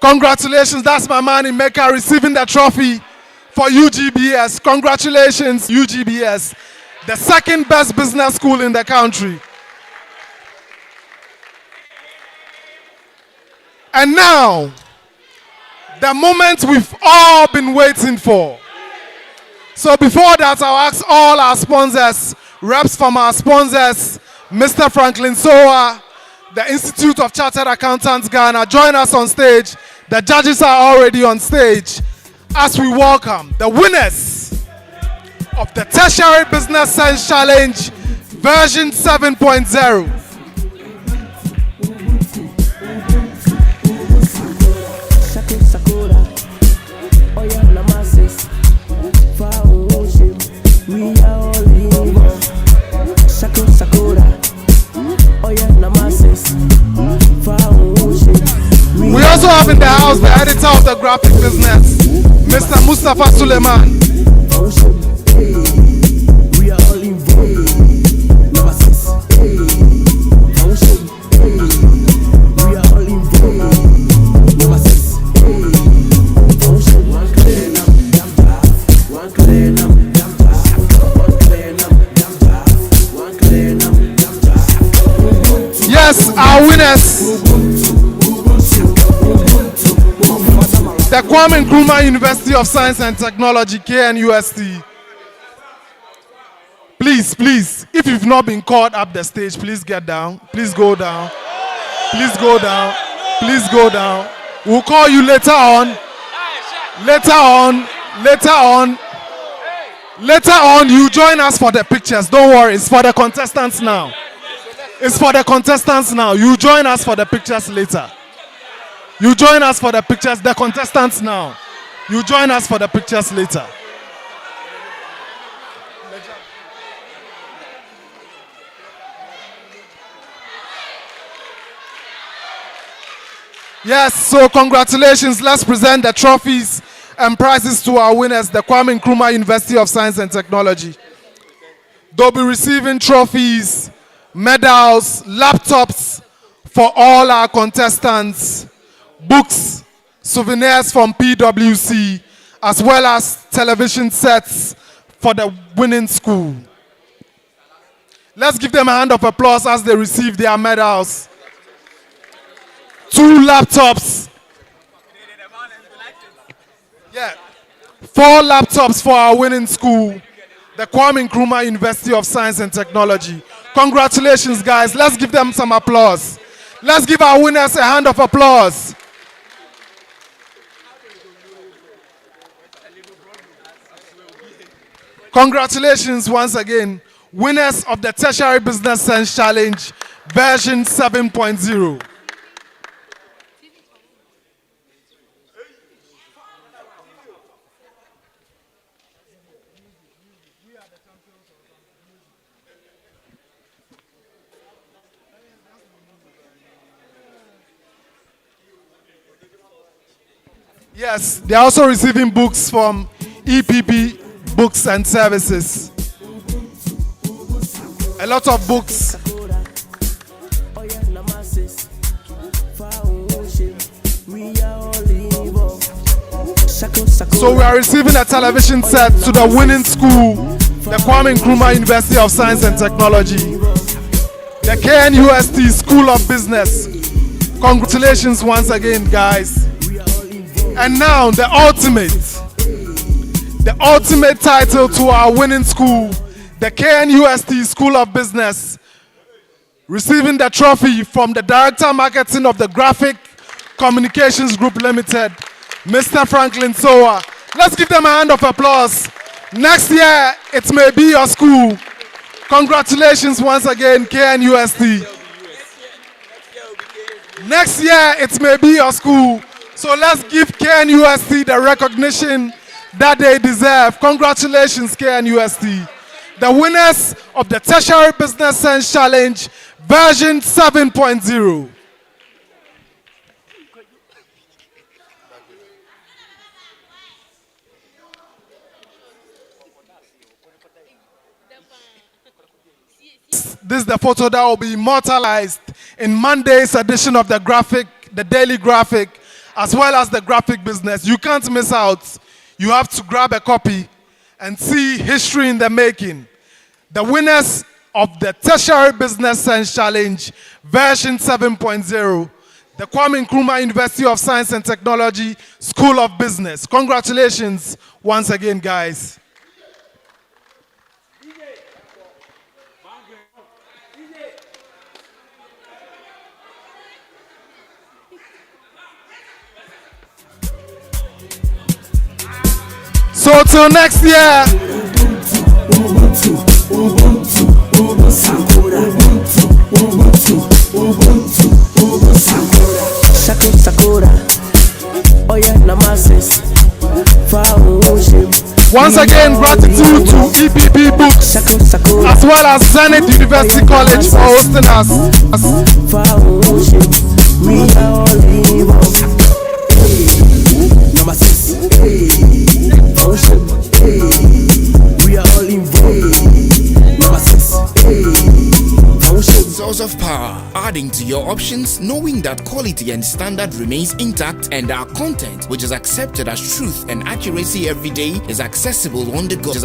Congratulations, that's my money maker receiving the trophy for UGBS. Congratulations, UGBS, the second best business school in the country. And now, the moment we've all been waiting for. So before that, I'll ask all our sponsors, reps from our sponsors, Mr. Franklin Soa, the Institute of Chartered Accountants Ghana, join us on stage. The judges are already on stage as we welcome the winners of the Tertiary Business Sense Challenge version 7.0. We also have in the house the editor of the Graphic Business, Mr. Mustafa Suleiman. Yes, our winners. The Kwame Nkrumah University of Science and Technology, KNUST. Please, if you've not been called up the stage, please get down. Please go down. Please go down. Please go down. We'll call you later on. Later on, you join us for the pictures. Don't worry, it's for the contestants now. It's for the contestants now. You join us for the pictures later. You join us for the pictures, the contestants now. You join us for the pictures later. Yes, so congratulations. Let's present the trophies and prizes to our winners, the Kwame Nkrumah University of Science and Technology. They'll be receiving trophies, medals, laptops for all our contestants, books, souvenirs from PwC, as well as television sets for the winning school. Let's give them a hand of applause as they receive their medals. 2 laptops. Yeah. 4 laptops for our winning school, the Kwame Nkrumah University of Science and Technology. Congratulations, guys. Let's give them some applause. Let's give our winners a hand of applause. Congratulations once again, winners of the Tertiary Business Sense Challenge version 7.0. Yes, they are also receiving books from EPP Books and Services. A lot of books. So we are receiving a television set to the winning school, the Kwame Nkrumah University of Science and Technology, the KNUST School of Business. Congratulations once again, guys. And now the ultimate title to our winning school, the KNUST School of Business, receiving the trophy from the Director Marketing of the Graphic Communications Group Limited, Mr. Franklin Sowa. Let's give them a hand of applause. Next year, it may be your school. Congratulations once again, KNUST. Next year, it may be your school. So let's give KNUST the recognition that they deserve. Congratulations, KNUST. The winners of the Tertiary Business Sense Challenge, version 7.0. This is the photo that will be immortalized in Monday's edition of the Daily Graphic, as well as the Graphic Business. You can't miss out. You have to grab a copy and see history in the making. The winners of the Tertiary Business Sense Challenge, version 7.0, the Kwame Nkrumah University of Science and Technology School of Business. Congratulations once again, guys. So till next year. Once again, gratitude to EPP Books as well as Zenith University College for hosting us. We are all involved. Number 6. Source of power, adding to your options, knowing that quality and standard remains intact, and our content, which is accepted as truth and accuracy every day, is accessible on the go.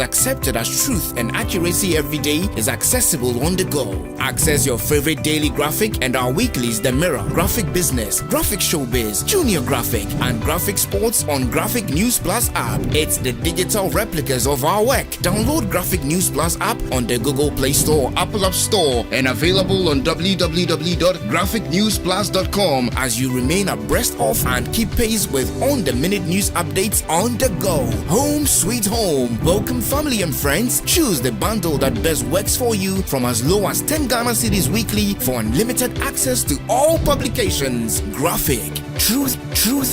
Access your favorite daily graphic and our weeklies, The Mirror, Graphic Business, Graphic Showbiz, Junior Graphic, and Graphic Sports on Graphic News Plus app. It's the digital replicas of our work. Download Graphic News Plus app on the Google Play Store, Apple App Store, and available on www.graphicnewsplus.com as you remain abreast of and keep pace with on-the-minute news updates on the go. Home sweet home. Welcome family and friends. Choose the bundle that best works for you from as low as 10 Ghana cedis weekly for unlimited access to all publications. Graphic, truth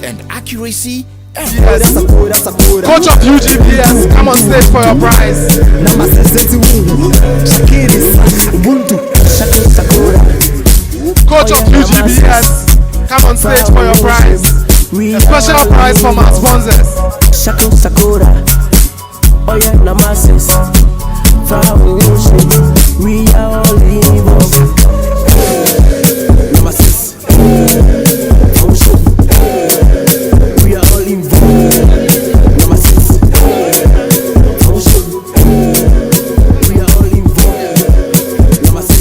and accuracy. Yes. Coach of UGBS, come on stage for your prize. Coach of UGBS, come on stage for your prize. A special prize from our sponsors. We are all involved. Number 6. We are all involved. Number 6. We are all involved. Number 6.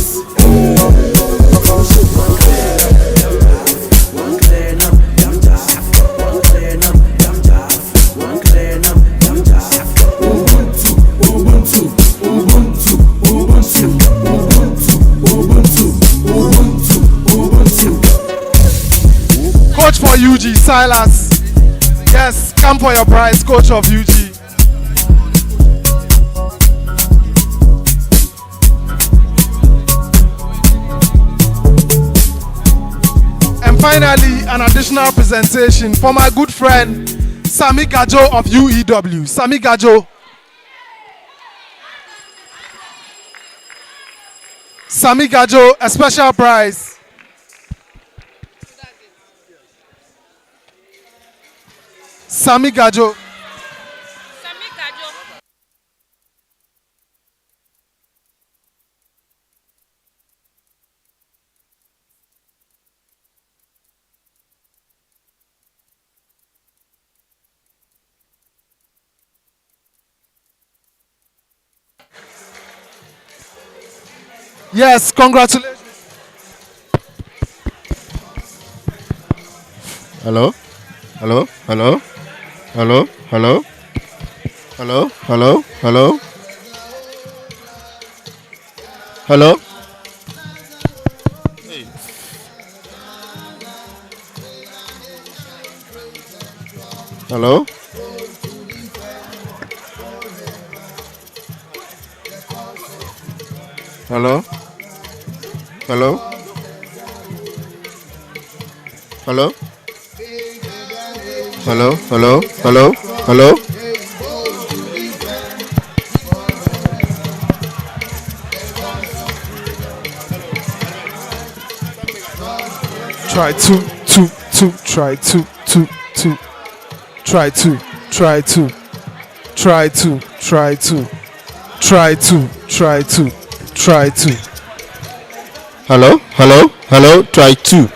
Coach for UG, Silas. Yes, come for your prize, coach of UG. And finally, an additional presentation for my good friend, Sami Gajo of UEW. Sami Gajo. Sami Gajo, a special prize. Sami Gajo. Yes, congratulations. Hello? Hello? Hello? Hello? Hello? Hello? Hello? Hello? Hello? Hey. Hello? Hello? Hello? Hello? Hello? Hello? Hello? Hello? Try two. Try two. Try two. Try two. Try two. Try two. Try two. Try two. Try two. Hello? Hello? Hello? Try two.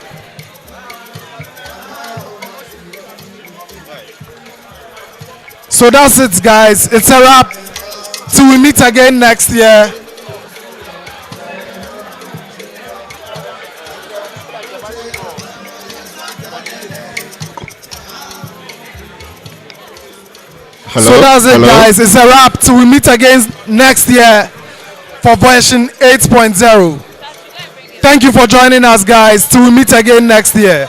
So that's it, guys. It's a wrap. Till we meet again next year. Hello? So that's it, Hello? guys. It's a wrap. Till we meet again next year for version 8.0. Thank you for joining us, guys. Till we meet again next year.